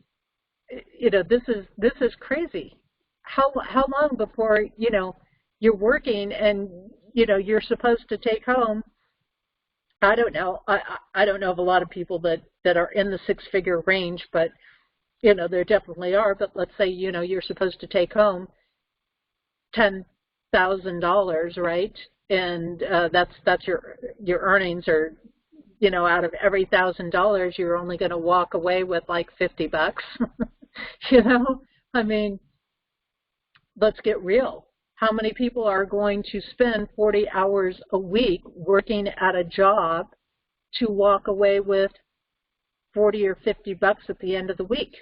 this is crazy. How long before, you're working and, you're supposed to take home, I don't know. I don't know of a lot of people that are in the six-figure range, but, there definitely are. But let's say, you're supposed to take home $10,000, right? And that's your earnings are, out of every $1,000, you're only going to walk away with like $50. I mean, let's get real. How many people are going to spend 40 hours a week working at a job to walk away with 40 or $50 at the end of the week?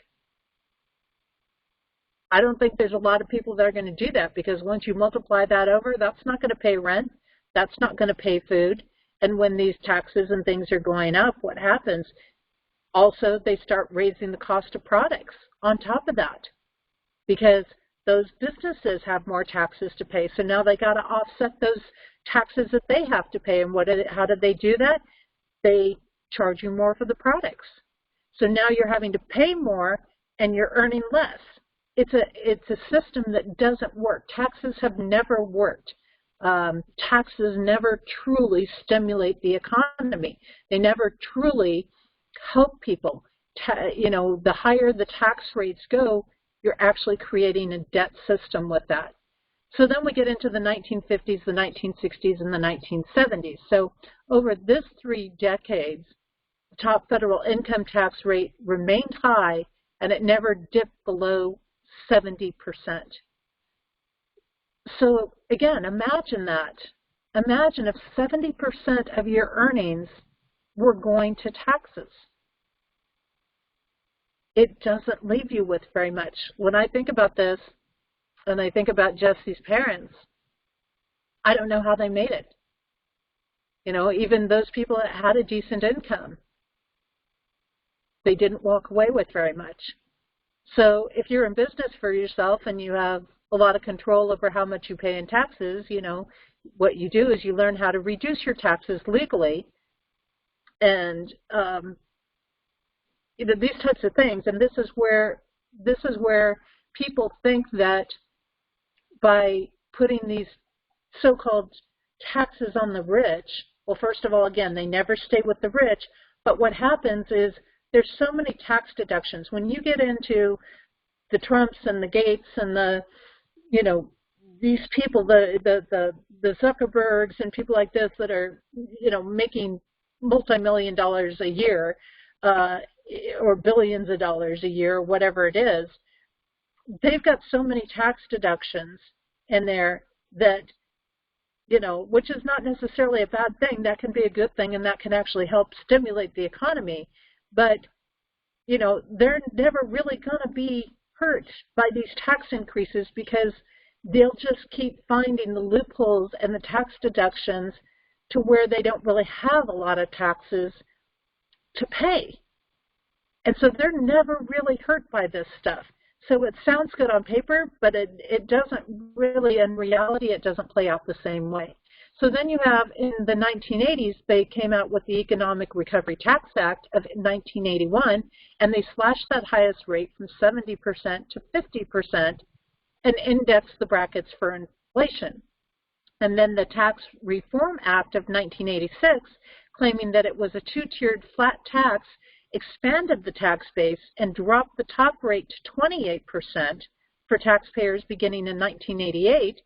I don't think there's a lot of people that are going to do that, because once you multiply that over, that's not going to pay rent. That's not going to pay food. And when these taxes and things are going up, what happens? Also, they start raising the cost of products on top of that, because those businesses have more taxes to pay. So now they got to offset those taxes that they have to pay. And how do they do that? They charge you more for the products. So now you're having to pay more and you're earning less. It's a system that doesn't work. Taxes have never worked. Taxes never truly stimulate the economy. They never truly help people. The higher the tax rates go, you're actually creating a debt system with that. So then we get into the 1950s, the 1960s, and the 1970s. So over this 3 decades, the top federal income tax rate remained high, and it never dipped below 70%. So again, imagine that. Imagine if 70% of your earnings were going to taxes. It doesn't leave you with very much. When I think about this, and I think about Jesse's parents, I don't know how they made it. Even those people that had a decent income, they didn't walk away with very much. So if you're in business for yourself and you have a lot of control over how much you pay in taxes, what you do is you learn how to reduce your taxes legally, and these types of things. And this is where people think that by putting these so-called taxes on the rich, well, first of all, again, they never stay with the rich, but what happens is there's so many tax deductions. When you get into the Trumps and the Gates and the, these people, the Zuckerbergs and people like this that are, making multi-million dollars a year, or billions of dollars a year, whatever it is, they've got so many tax deductions in there that, which is not necessarily a bad thing. That can be a good thing, and that can actually help stimulate the economy. But, they're never really going to be hurt by these tax increases, because they'll just keep finding the loopholes and the tax deductions to where they don't really have a lot of taxes to pay. And so they're never really hurt by this stuff. So it sounds good on paper, but it doesn't really, in reality, it doesn't play out the same way. So then you have, in the 1980s, they came out with the Economic Recovery Tax Act of 1981, and they slashed that highest rate from 70% to 50% and indexed the brackets for inflation. And then the Tax Reform Act of 1986, claiming that it was a 2-tiered flat tax, expanded the tax base and dropped the top rate to 28% for taxpayers beginning in 1988.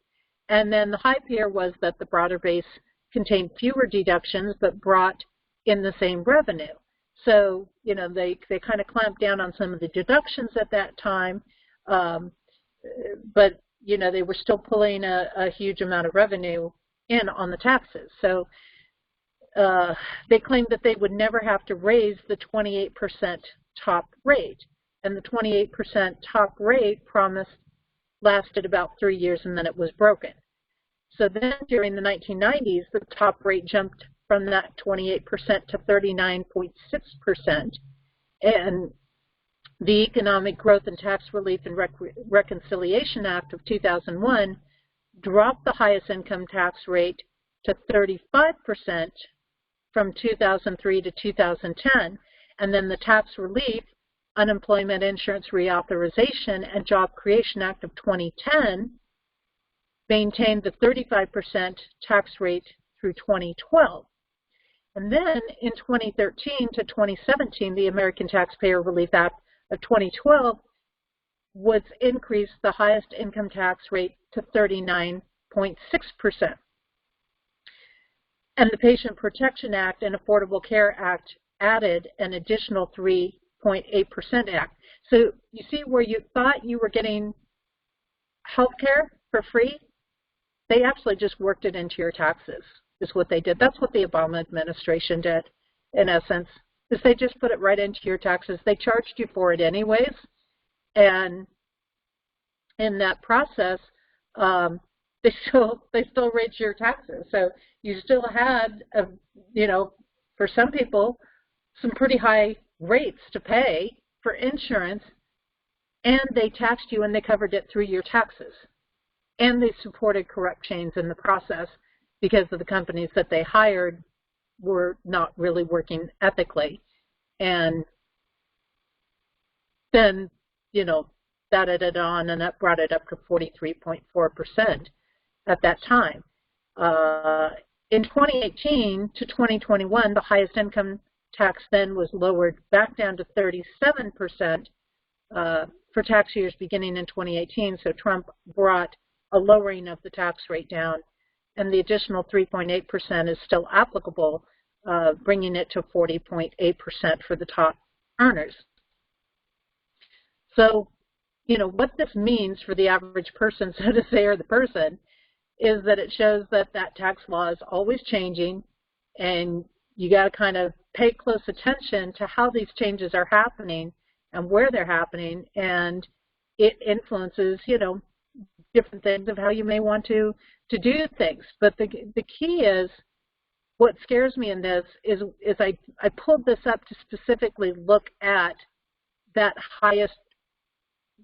And then the high tier was that the broader base contained fewer deductions but brought in the same revenue. So, they kind of clamped down on some of the deductions at that time, but, they were still pulling a huge amount of revenue in on the taxes. So they claimed that they would never have to raise the 28% top rate. And the 28% top rate promised lasted about 3 years, and then it was broken. So then during the 1990s, the top rate jumped from that 28% to 39.6%. And the Economic Growth and Tax Relief and Reconciliation Act of 2001 dropped the highest income tax rate to 35% from 2003 to 2010, and then the Tax Relief, Unemployment Insurance Reauthorization, and Job Creation Act of 2010 maintained the 35% tax rate through 2012. And then in 2013 to 2017, the American Taxpayer Relief Act of 2012 was increased the highest income tax rate to 39.6%. And the Patient Protection Act and Affordable Care Act added an additional 3.8% act. So you see where you thought you were getting health care for free? They actually just worked it into your taxes, is what they did. That's what the Obama administration did, in essence, is they just put it right into your taxes. They charged you for it anyways, and in that process, they still raised your taxes. So you still had, for some people, some pretty high rates to pay for insurance, and they taxed you and they covered it through your taxes. And they supported corrupt chains in the process because of the companies that they hired were not really working ethically. And then, that added on, and that brought it up to 43.4% at that time. In 2018 to 2021, the highest income tax then was lowered back down to 37% for tax years beginning in 2018. So Trump brought a lowering of the tax rate down, and the additional 3.8% is still applicable, bringing it to 40.8% for the top earners. So, what this means for the average person, so to say, or the person, is that it shows that that tax law is always changing, and you got to kind of pay close attention to how these changes are happening and where they're happening, and it influences, different things of how you may want to do things. But the key is, what scares me in this is I pulled this up to specifically look at that highest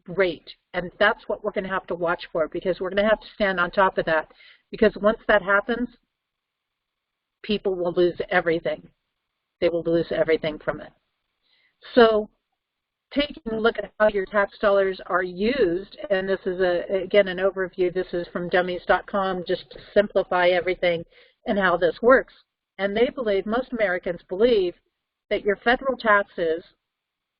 rate, and that's what we're going to have to watch for, because we're going to have to stand on top of that, because once that happens, people will lose everything. They will lose everything from it. So taking a look at how your tax dollars are used, and this is, again, an overview. This is from dummies.com, just to simplify everything and how this works. And they believe, most Americans believe, that your federal taxes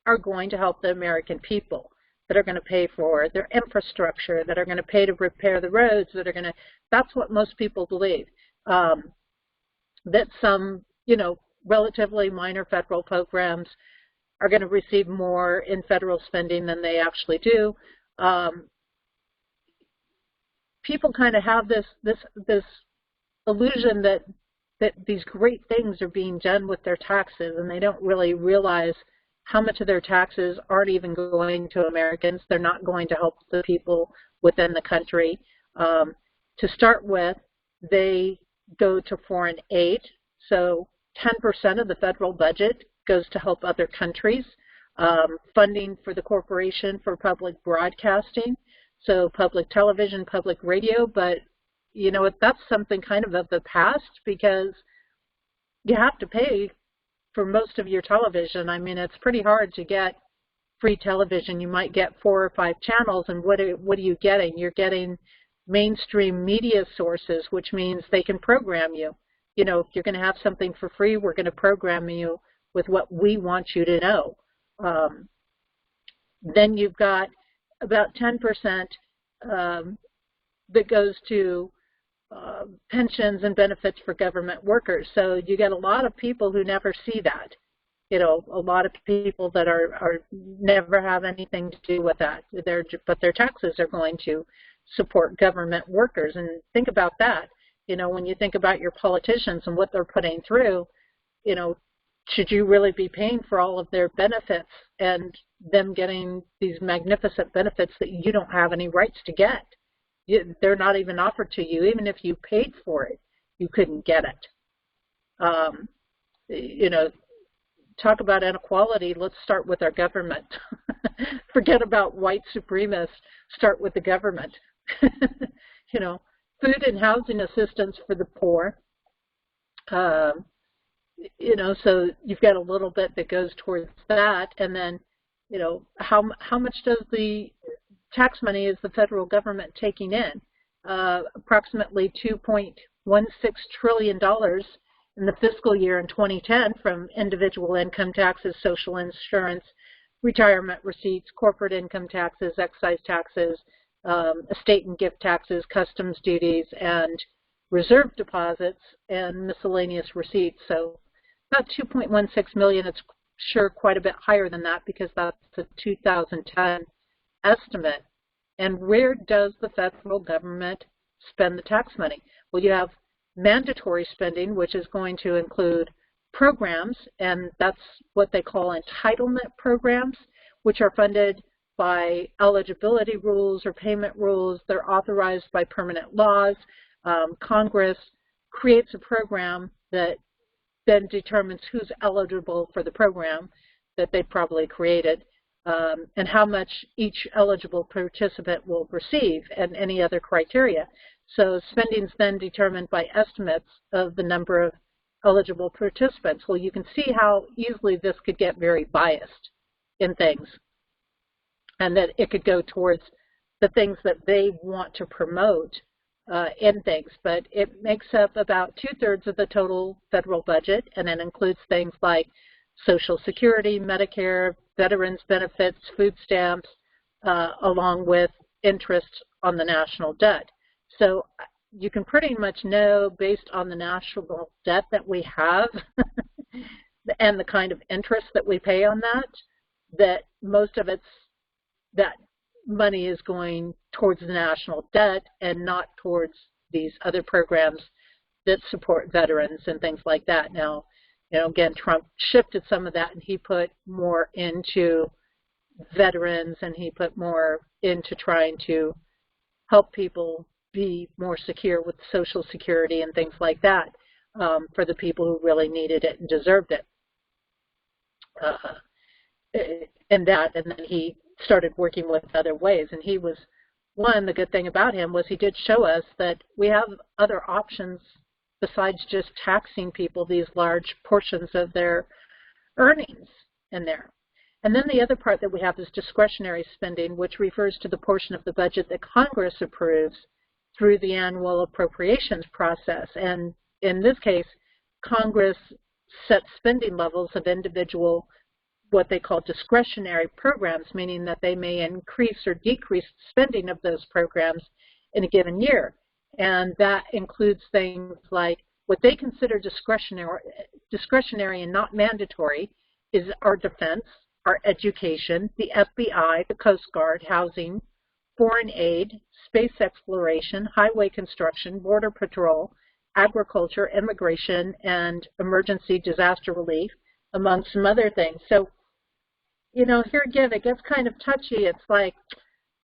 are going to help the American people, that are going to pay for their infrastructure, that are going to pay to repair the roads, that's what most people believe. That some, relatively minor federal programs are going to receive more in federal spending than they actually do. People kind of have this illusion that these great things are being done with their taxes, and they don't really realize how much of their taxes aren't even going to Americans. They're not going to help the people within the country. To start with, they go to foreign aid. So 10% of the federal budget goes to help other countries. Funding for the Corporation for Public Broadcasting, so public television, public radio, but that's something kind of the past, because you have to pay for most of your television. I mean, it's pretty hard to get free television. You might get 4 or 5 channels, and what are you getting? You're getting mainstream media sources, which means they can program you. If you're going to have something for free, we're going to program you with what we want you to know. Then you've got about 10% that goes to pensions and benefits for government workers. So you get a lot of people who never see that. A lot of people that are never have anything to do with that. But their taxes are going to support government workers. And think about that. When you think about your politicians and what they're putting through, should you really be paying for all of their benefits and them getting these magnificent benefits that you don't have any rights to get? They're not even offered to you. Even if you paid for it, you couldn't get it. Talk about inequality. Let's start with our government. Forget about white supremacists. Start with the government. food and housing assistance for the poor. You know, so you've got a little bit that goes towards that, and then, you know, how much does the tax money is the federal government taking in? Approximately $2.16 trillion in the fiscal year in 2010 from individual income taxes, social insurance, retirement receipts, corporate income taxes, excise taxes, estate and gift taxes, customs duties, and reserve deposits and miscellaneous receipts. So about 2.16 million. It's sure quite a bit higher than that because that's a 2010 estimate. And where does the federal government spend the tax money? Well, you have mandatory spending, which is going to include programs, and that's what they call entitlement programs, which are funded by eligibility rules or payment rules. They're authorized by permanent laws. Congress creates a program that then determines who's eligible for the program that they probably created, and how much each eligible participant will receive, and any other criteria. So spending is then determined by estimates of the number of eligible participants. Well, you can see how easily this could get very biased in things, and that it could go towards the things that they want to promote in things. But it makes up about 2/3 of the total federal budget, and it includes things like Social Security, Medicare, veterans benefits, food stamps, along with interest on the national debt. So you can pretty much know, based on the national debt that we have and the kind of interest that we pay on that, that most of that money is going towards the national debt and not towards these other programs that support veterans and things like that. Now, you know, again, Trump shifted some of that, and he put more into veterans, and he put more into trying to help people be more secure with Social Security and things like that, for the people who really needed it and deserved it. And then he started working with other ways. And he was, the good thing about him was he did show us that we have other options besides just taxing people these large portions of their earnings in there. And then the other part that we have is discretionary spending, which refers to the portion of the budget that Congress approves through the annual appropriations process. And in this case, Congress sets spending levels of individual, what they call discretionary programs, meaning that they may increase or decrease spending of those programs in a given year. And that includes things like what they consider discretionary and not mandatory is our defense, our education, the FBI, the Coast Guard, housing, foreign aid, space exploration, highway construction, border patrol, agriculture, immigration, and emergency disaster relief, among some other things. So, you know, here again, it gets kind of touchy. It's like,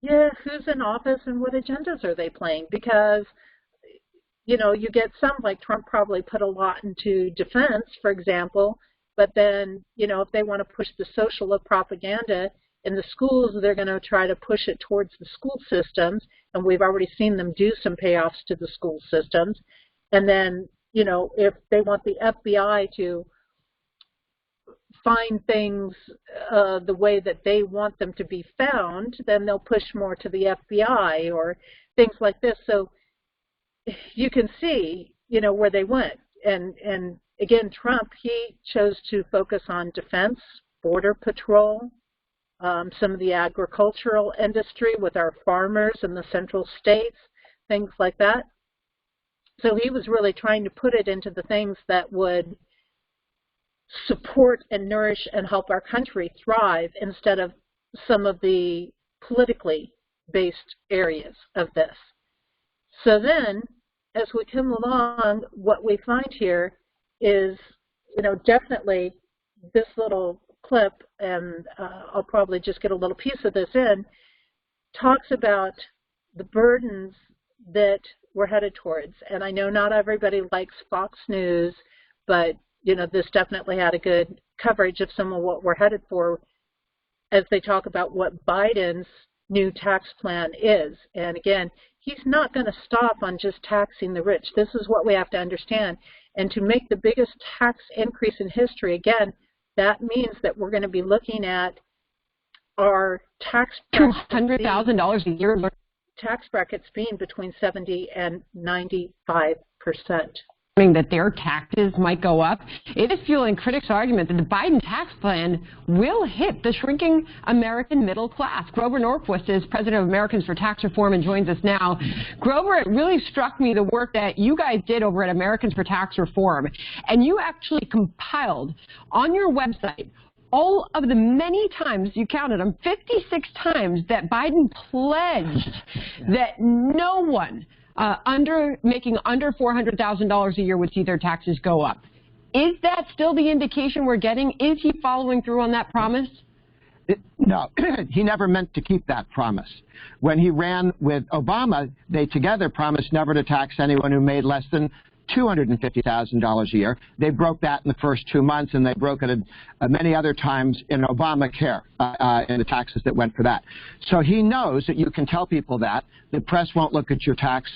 yeah, who's in office and what agendas are they playing? Because, you know, you get some, like Trump probably put a lot into defense, for example, but then, you know, if they want to push the social of propaganda in the schools, they're going to try to push it towards the school systems, and we've already seen them do some payoffs to the school systems. And then, you know, if they want the FBI to find things the way that they want them to be found, then they'll push more to the FBI or things like this. So you can see, you know, where they went. And again, Trump, he chose to focus on defense, border patrol, some of the agricultural industry with our farmers in the central states, things like that. So he was really trying to put it into the things that would support and nourish and help our country thrive instead of some of the politically based areas of this. So then, as we come along, what we find here is, you know, definitely this little clip, and I'll probably just get a little piece of this in, talks about the burdens that we're headed towards. And I know not everybody likes Fox News, but, you know, this definitely had a good coverage of some of what we're headed for as they talk about what Biden's new tax plan is. And again, he's not going to stop on just taxing the rich. This is what we have to understand. And to make the biggest tax increase in history, again, that means that we're going to be looking at our tax $200,000 a year. Tax brackets being between 70 and 95%. That their taxes might go up. It is fueling critics' argument that the Biden tax plan will hit the shrinking American middle class. Grover Norquist is president of Americans for Tax Reform and joins us now. Grover, it really struck me the work that you guys did over at Americans for Tax Reform, and you actually compiled on your website all of the many times, you counted them, 56 times, that Biden pledged that no one making under $400,000 a year would see their taxes go up. Is that still the indication we're getting? Is he following through on that promise? No, he never meant to keep that promise. When he ran with Obama, they together promised never to tax anyone who made less than $250,000 a year. They broke that in the first 2 months, and they broke it many other times in Obamacare and the taxes that went for that. So he knows that you can tell people that. The press won't look at your tax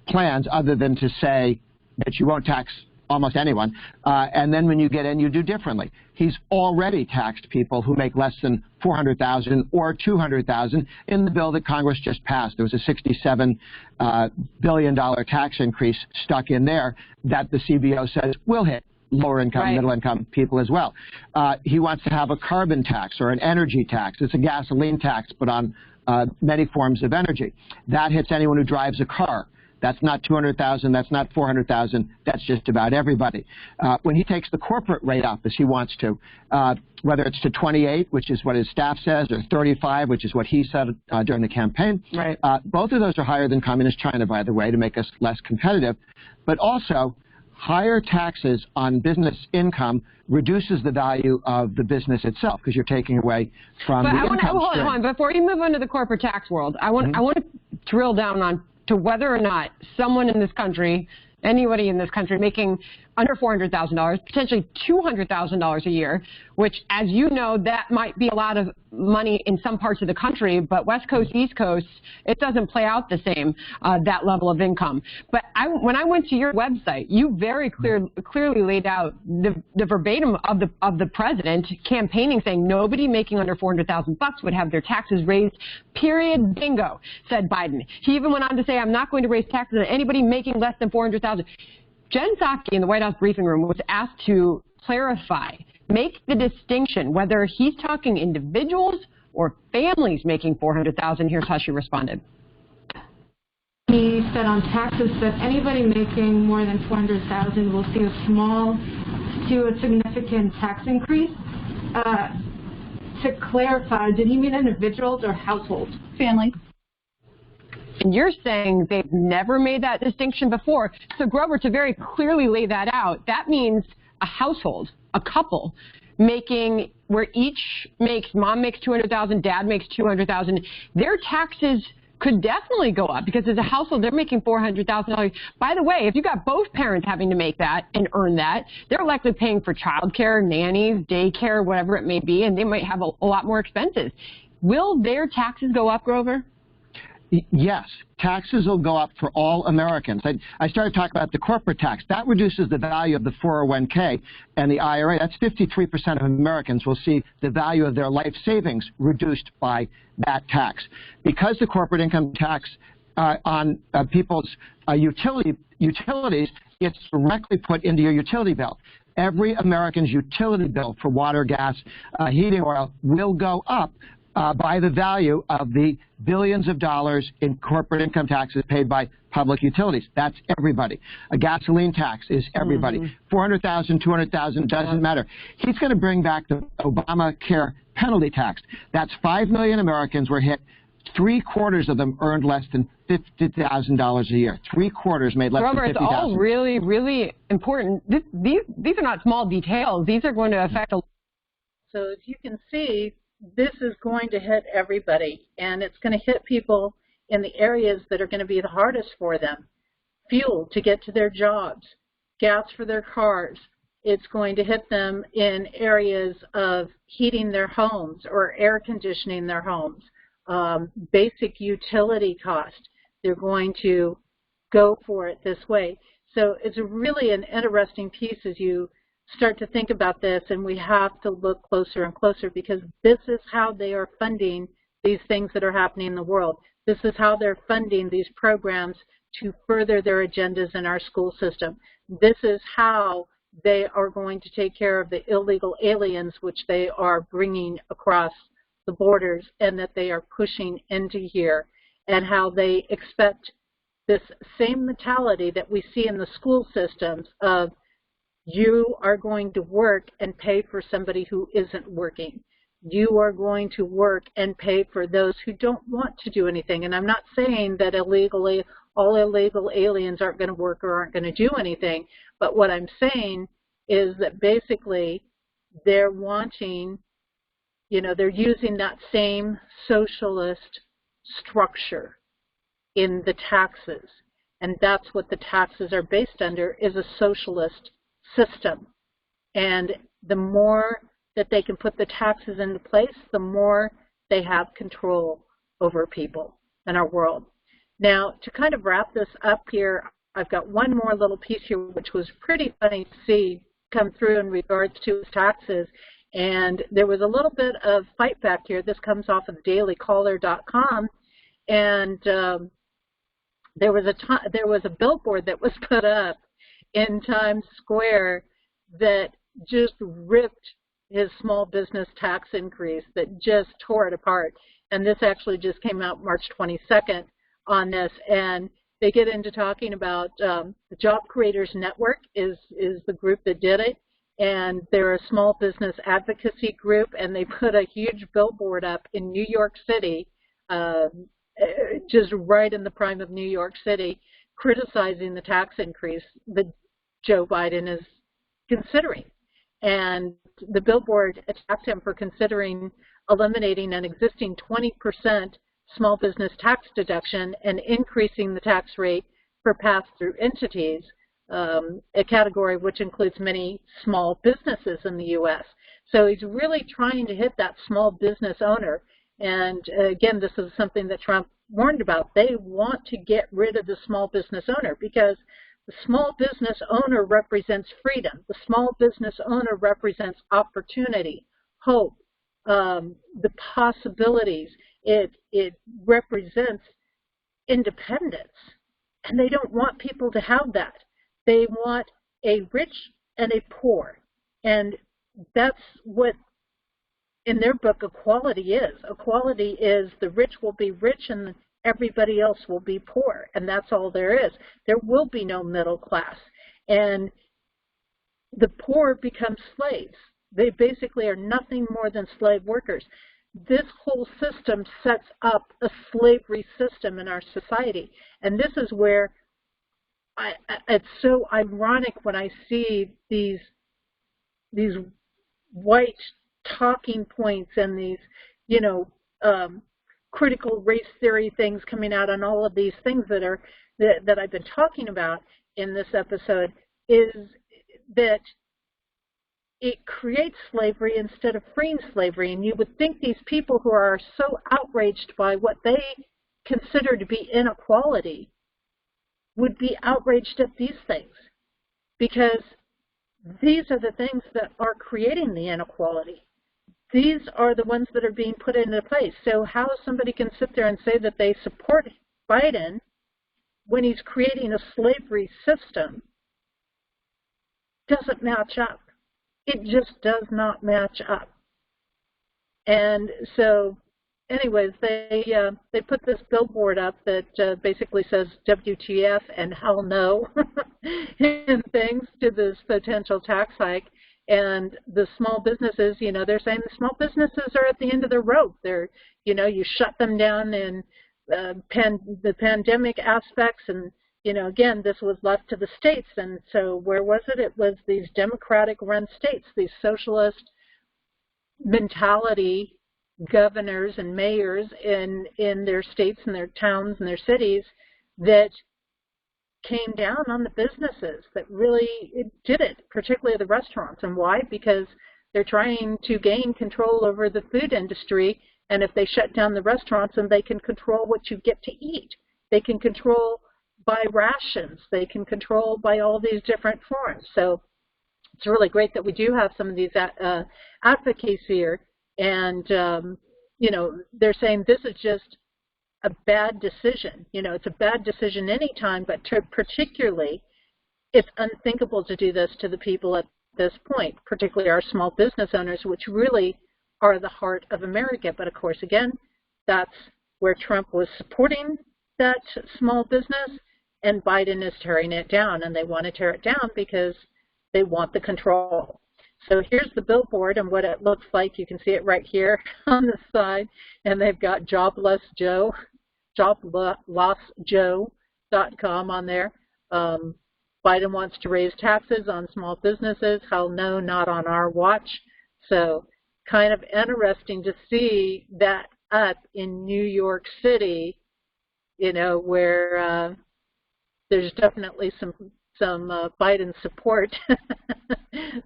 plans other than to say that you won't tax almost anyone, and then when you get in, you do differently. He's already taxed people who make less than $400,000 or $200,000 in the bill that Congress just passed. There was a $67 billion tax increase stuck in there that the CBO says will hit lower income, middle income people as well. He wants to have a carbon tax or an energy tax. It's a gasoline tax, but on many forms of energy. That hits anyone who drives a car. That's not $200,000. That's not $400,000. That's just about everybody. When he takes the corporate rate up, as he wants to, whether it's to 28, which is what his staff says, or 35, which is what he said during the campaign, both of those are higher than Communist China, by the way, to make us less competitive. But also, higher taxes on business income reduces the value of the business itself because you're taking away from the income stream. Hold on. Before you move into the corporate tax world, I want to drill down on to whether or not someone in this country, anybody in this country making under $400,000, potentially $200,000 a year, which, as you know, that might be a lot of money in some parts of the country, but West Coast, East Coast, it doesn't play out the same, that level of income. But when I went to your website, you very clearly laid out the verbatim of the president campaigning, saying nobody making under $400,000 would have their taxes raised, period, bingo, said Biden. He even went on to say, I'm not going to raise taxes on anybody making less than $400,000. Jen Psaki in the White House briefing room was asked to clarify, make the distinction, whether he's talking individuals or families making $400,000. Here's how she responded. He said on taxes that anybody making more than $400,000 will see a small to a significant tax increase. To clarify, did he mean individuals or households? Families. And you're saying they've never made that distinction before. So, Grover, to very clearly lay that out, that means a household, a couple, making where each makes, mom makes $200,000, dad makes $200,000, their taxes could definitely go up because as a household, they're making $400,000. By the way, if you got both parents having to make that and earn that, they're likely paying for childcare, nannies, daycare, whatever it may be, and they might have a lot more expenses. Will their taxes go up, Grover? Yes, taxes will go up for all Americans. I started talking about the corporate tax. That reduces the value of the 401k and the IRA. That's 53% of Americans will see the value of their life savings reduced by that tax. Because the corporate income tax on people's utilities, it's directly put into your utility bill. Every American's utility bill for water, gas, heating oil will go up by the value of the billions of dollars in corporate income taxes paid by public utilities. That's everybody. A gasoline tax is everybody. 400,000, 200,000, doesn't matter. He's going to bring back the Obamacare penalty tax. That's 5 million Americans were hit. 3/4 of them earned less than $50,000 a year. 3/4 made less than $50,000. It's all really, really important. These are not small details. These are going to affect a. So as you can see, this is going to hit everybody, and it's going to hit people in the areas that are going to be the hardest for them. Fuel to get to their jobs, gas for their cars. It's going to hit them in areas of heating their homes or air conditioning their homes, basic utility cost. they're going to go for it this way. So it's really an interesting piece as you start to think about this, and we have to look closer and closer, because this is how they are funding these things that are happening in the world. This is how they're funding these programs to further their agendas in our school system. This is how they are going to take care of the illegal aliens which they are bringing across the borders and that they are pushing into here, and how they expect this same mentality that we see in the school systems of you are going to work and pay for somebody who isn't working. You are going to work and pay for those who don't want to do anything. And I'm not saying that all illegal aliens aren't going to work or aren't going to do anything, but what I'm saying is that basically they're wanting, they're using that same socialist structure in the taxes. And that's what the taxes are based under, is a socialist system. And the more that they can put the taxes into place, the more they have control over people in our world. Now, to kind of wrap this up here, I've got one more little piece here which was pretty funny to see come through in regards to taxes. And there was a little bit of fight back here. This comes off of dailycaller.com. And there was a billboard that was put up in Times Square that just ripped his small business tax increase, that just tore it apart. And this actually just came out March 22nd on this. And they get into talking about the Job Creators Network is the group that did it. And they're a small business advocacy group, and they put a huge billboard up in New York City, just right in the prime of New York City, criticizing the tax increase that Joe Biden is considering. And the billboard attacked him for considering eliminating an existing 20% small business tax deduction and increasing the tax rate for pass-through entities, a category which includes many small businesses in the U.S. So he's really trying to hit that small business owner. And again, this is something that Trump warned about. They want to get rid of the small business owner, because the small business owner represents freedom. The small business owner represents opportunity, hope, the possibilities. It represents independence. And they don't want people to have that. They want a rich and a poor. And that's what, in their book, equality is. Equality is the rich will be rich and everybody else will be poor. And that's all there is. There will be no middle class. And the poor become slaves. They basically are nothing more than slave workers. This whole system sets up a slavery system in our society. And this is where it's so ironic when I see these white talking points and these, critical race theory things coming out on all of these things that I've been talking about in this episode, is that it creates slavery instead of freeing slavery. And you would think these people who are so outraged by what they consider to be inequality would be outraged at these things, because these are the things that are creating the inequality. These are the ones that are being put into place. So how somebody can sit there and say that they support Biden when he's creating a slavery system doesn't match up. It just does not match up. And so anyways, they put this billboard up that basically says WTF and hell no and things to this potential tax hike. And the small businesses, they're saying the small businesses are at the end of the rope. They're, you shut them down in the pandemic aspects. And, again, this was left to the states. And so where was it? It was these Democratic-run states, these socialist mentality governors and mayors in their states and their towns and their cities that came down on the businesses that really did it, particularly the restaurants. And why? Because they're trying to gain control over the food industry, and if they shut down the restaurants, then they can control what you get to eat. They can control by rations. They can control by all these different forms. So it's really great that we do have some of these advocates here. And, you know, they're saying this is just a bad decision. You know, it's a bad decision anytime, but particularly it's unthinkable to do this to the people at this point, particularly our small business owners, which really are the heart of America. But of course, again, that's where Trump was supporting that small business, and Biden is tearing it down, and they want to tear it down because they want the control. So here's the billboard and what it looks like. You can see it right here on the side, and they've got joblessjoe.com on there. Biden wants to raise taxes on small businesses. Hell no, not on our watch. So kind of interesting to see that up in New York City, you know, where there's definitely some Biden support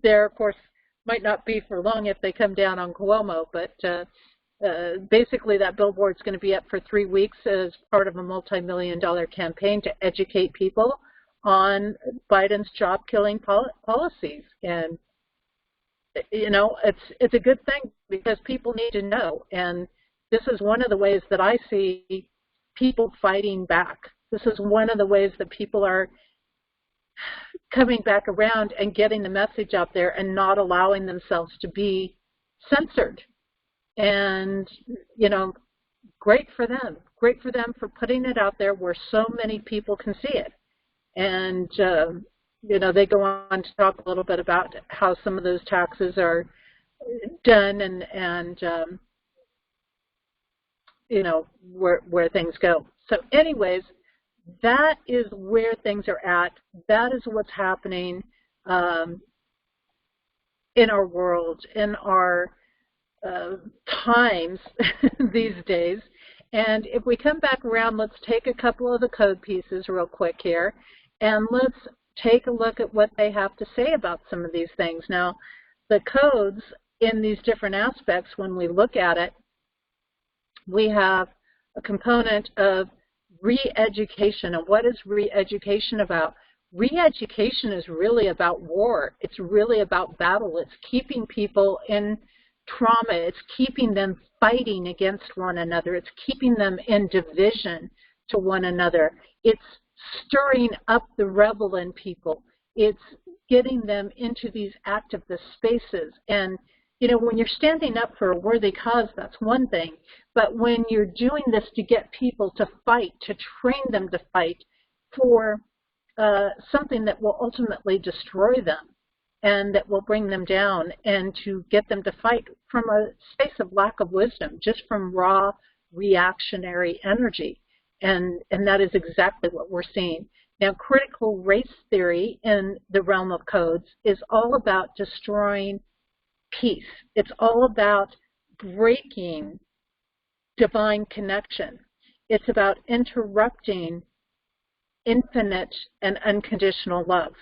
there. Of course, might not be for long if they come down on Cuomo, but basically that billboard's going to be up for 3 weeks as part of a multi-million-dollar campaign to educate people on Biden's job-killing policies. And, you know, it's a good thing because people need to know. And this is one of the ways that I see people fighting back. This is one of the ways that people are coming back around and getting the message out there and not allowing themselves to be censored. And, you know, great for them. Great for them for putting it out there where so many people can see it. And, you know, they go on to talk a little bit about how some of those taxes are done and you know, where things go. So anyways, that is where things are at. That is what's happening in our world, in our times these days. And if we come back around, let's take a couple of the code pieces real quick here, and let's take a look at what they have to say about some of these things. Now, the codes in these different aspects, when we look at it, we have a component of re-education. And what is re-education about? Re-education is really about war. It's really about battle. It's keeping people in trauma. It's keeping them fighting against one another. It's keeping them in division to one another. It's stirring up the rebel in people. It's getting them into these activist spaces. And, you know, when you're standing up for a worthy cause, that's one thing. But when you're doing this to get people to fight, to train them to fight for something that will ultimately destroy them and that will bring them down, and to get them to fight from a space of lack of wisdom, just from raw reactionary energy. And that is exactly what we're seeing. Now, critical race theory in the realm of codes is all about destroying peace. It's all about breaking divine connection. It's about interrupting infinite and unconditional love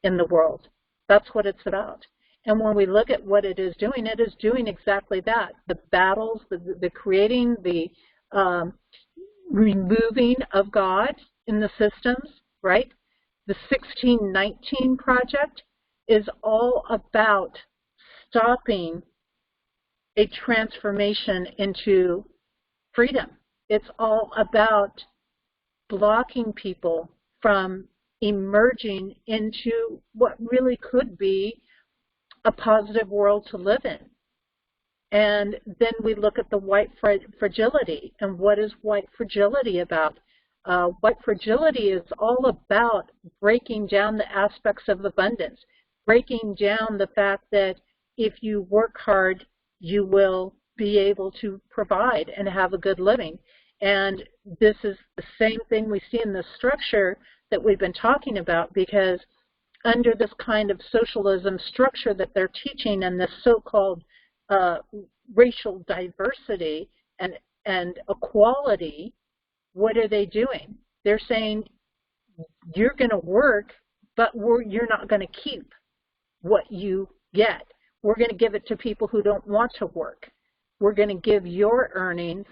in the world. That's what it's about. And when we look at what it is doing exactly that. The battles, the creating, the removing of God in the systems, right? The 1619 Project is all about stopping a transformation into freedom. It's all about blocking people from emerging into what really could be a positive world to live in. And then we look at the white fragility. And what is white fragility about? White fragility is all about breaking down the aspects of abundance, breaking down the fact that if you work hard, you will be able to provide and have a good living. And this is the same thing we see in the structure that we've been talking about, because under this kind of socialism structure that they're teaching and this so-called racial diversity and equality, what are they doing? They're saying you're going to work, but you're not going to keep what you get. We're going to give it to people who don't want to work. We're going to give your earnings,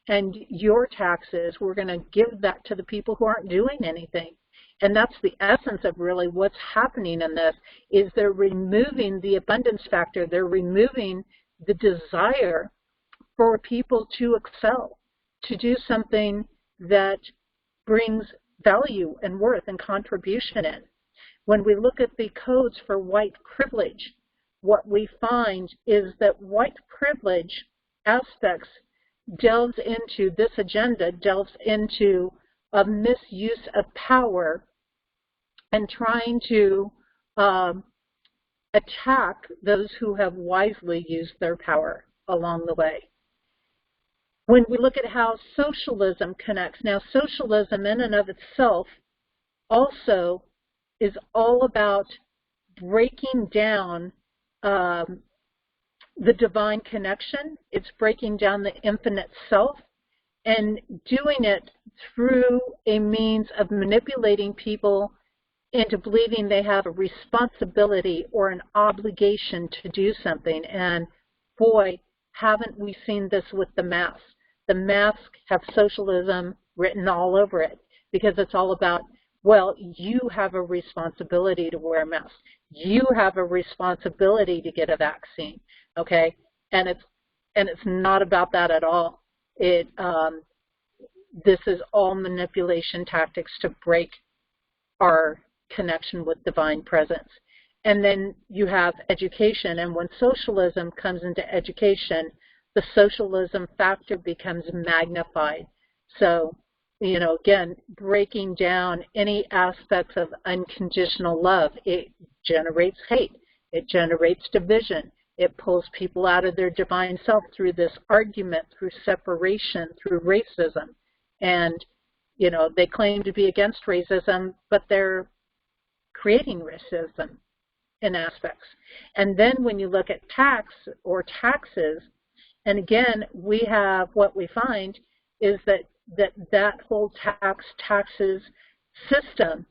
and your taxes, we're going to give that to the people who aren't doing anything. And that's the essence of really what's happening in this, is they're removing the abundance factor. They're removing the desire for people to excel, to do something that brings value and worth and contribution in. When we look at the codes for white privilege, what we find is that white privilege aspects delves into, this agenda delves into a misuse of power and trying to attack those who have wisely used their power along the way. When we look at how socialism connects, now socialism in and of itself also is all about breaking down the divine connection. It's breaking down the infinite self and doing it through a means of manipulating people into believing they have a responsibility or an obligation to do something. And boy, haven't we seen this with the masks. The masks have socialism written all over it because it's all about, well, you have a responsibility to wear a mask. You have a responsibility to get a vaccine, okay? And it's not about that at all. This is all manipulation tactics to break our connection with divine presence. And then you have education, and when socialism comes into education, the socialism factor becomes magnified. So, you know, again, breaking down any aspects of unconditional love, it generates hate, it generates division, it pulls people out of their divine self through this argument, through separation, through racism. And, you know, they claim to be against racism, but they're creating racism in aspects. And then when you look at tax or taxes, and again, we have, what we find is that whole taxes system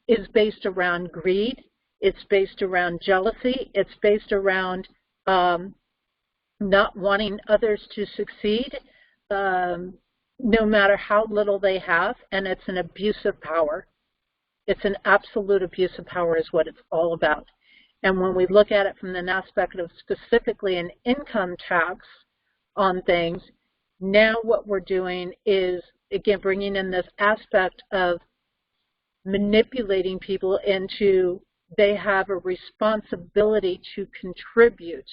is based around greed, it's based around jealousy, it's based around not wanting others to succeed, no matter how little they have, and it's an abuse of power. It's an absolute abuse of power is what it's all about. And when we look at it from an aspect of specifically an income tax on things, now what we're doing is, again, bringing in this aspect of manipulating people into they have a responsibility to contribute.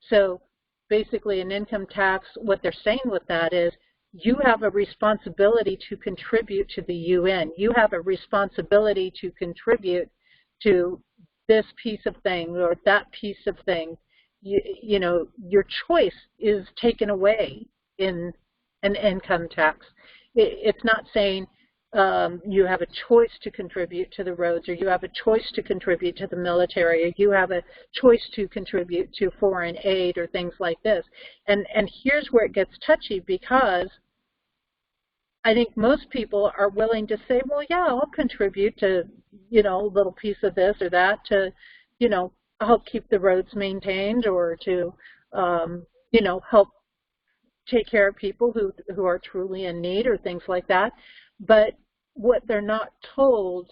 So basically an income tax, what they're saying with that is you have a responsibility to contribute to the UN. You have a responsibility to contribute to this piece of thing or that piece of thing. You know, your choice is taken away in an income tax. It's not saying you have a choice to contribute to the roads, or you have a choice to contribute to the military, or you have a choice to contribute to foreign aid or things like this. And here's where it gets touchy, because I think most people are willing to say, well, yeah, I'll contribute to, you know, a little piece of this or that to, you know, help keep the roads maintained, or to, you know, help take care of people who are truly in need or things like that. But what they're not told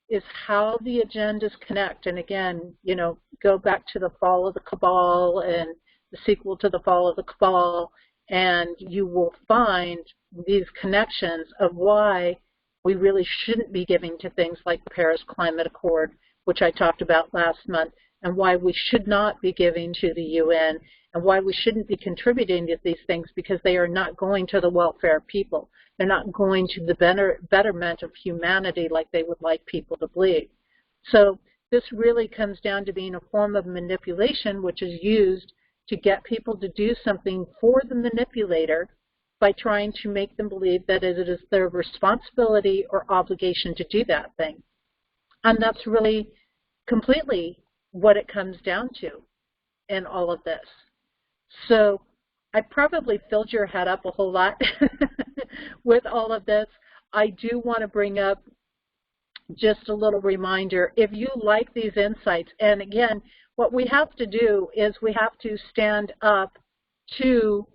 is how the agendas connect. And again, you know, go back to the fall of the cabal and the sequel to the fall of the cabal, and you will find these connections of why we really shouldn't be giving to things like the Paris Climate Accord, which I talked about last month, and why we should not be giving to the UN, and why we shouldn't be contributing to these things, because they are not going to the welfare of people. They're not going to the betterment of humanity like they would like people to believe. So this really comes down to being a form of manipulation, which is used to get people to do something for the manipulator by trying to make them believe that it is their responsibility or obligation to do that thing. And that's really completely what it comes down to in all of this. So I probably filled your head up a whole lot with all of this. I do want to bring up just a little reminder. If you like these insights, and again, what we have to do is we have to stand up to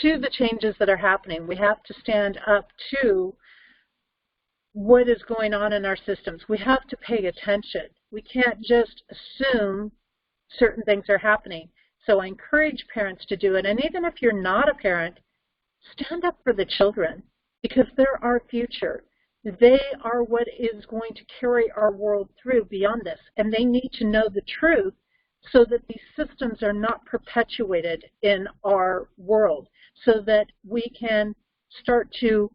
to the changes that are happening. We have to stand up to what is going on in our systems. We have to pay attention. We can't just assume certain things are happening. So I encourage parents to do it. And even if you're not a parent, stand up for the children, because they're our future. They are what is going to carry our world through beyond this. And they need to know the truth so that these systems are not perpetuated in our world, so that we can start to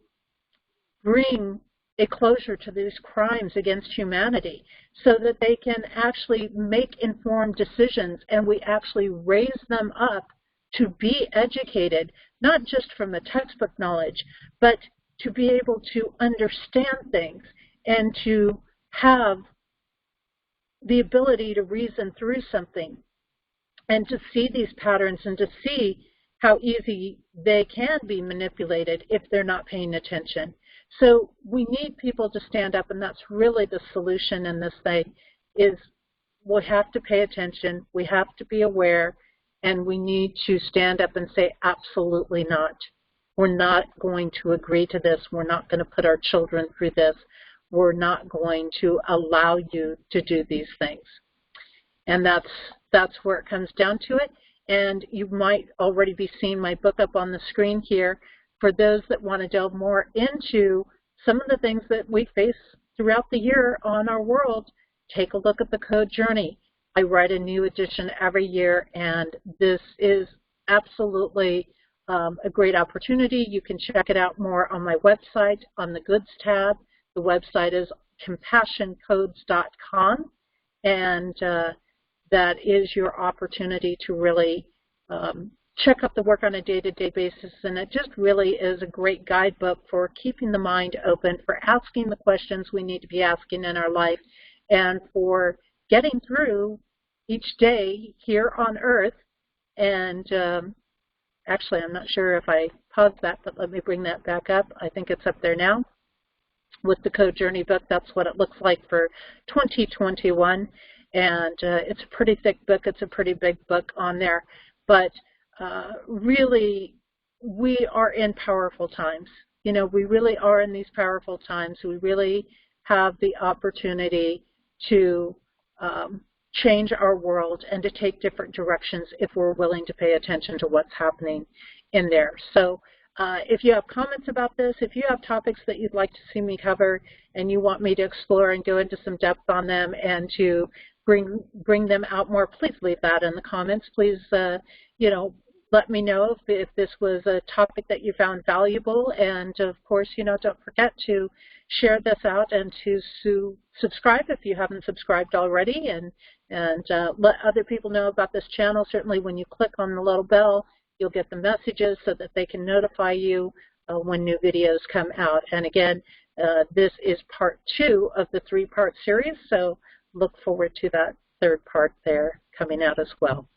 bring a closure to these crimes against humanity, so that they can actually make informed decisions and we actually raise them up to be educated, not just from the textbook knowledge, but to be able to understand things and to have the ability to reason through something and to see these patterns and to see how easy they can be manipulated if they're not paying attention. So we need people to stand up, and that's really the solution in this thing, is we have to pay attention, we have to be aware, and we need to stand up and say, absolutely not. We're not going to agree to this. We're not going to put our children through this. We're not going to allow you to do these things. And that's where it comes down to it. And you might already be seeing my book up on the screen here. For those that want to delve more into some of the things that we face throughout the year on our world, take a look at the Code Journey. I write a new edition every year, and this is absolutely a great opportunity. You can check it out more on my website on the Goods tab. The website is compassioncodes.com, and that is your opportunity to really check out the work on a day-to-day basis, and it just really is a great guidebook for keeping the mind open, for asking the questions we need to be asking in our life, and for getting through each day here on Earth. And actually, I'm not sure if I paused that, but let me bring that back up. I think it's up there now. With the Code Journey book, that's what it looks like for 2021. And it's a pretty thick book. It's a pretty big book on there. But really, we are in powerful times. You know, we really are in these powerful times. We really have the opportunity to change our world and to take different directions if we're willing to pay attention to what's happening in there. So if you have comments about this, if you have topics that you'd like to see me cover and you want me to explore and go into some depth on them and to bring them out more, please leave that in the comments. Please, you know, let me know if this was a topic that you found valuable. And of course, you know, don't forget to share this out and to subscribe if you haven't subscribed already, and let other people know about this channel. Certainly when you click on the little bell, you'll get the messages so that they can notify you when new videos come out. And again, this is part 2 of the 3-part series, so look forward to that 3rd part there coming out as well.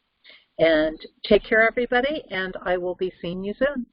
And take care, everybody, and I will be seeing you soon.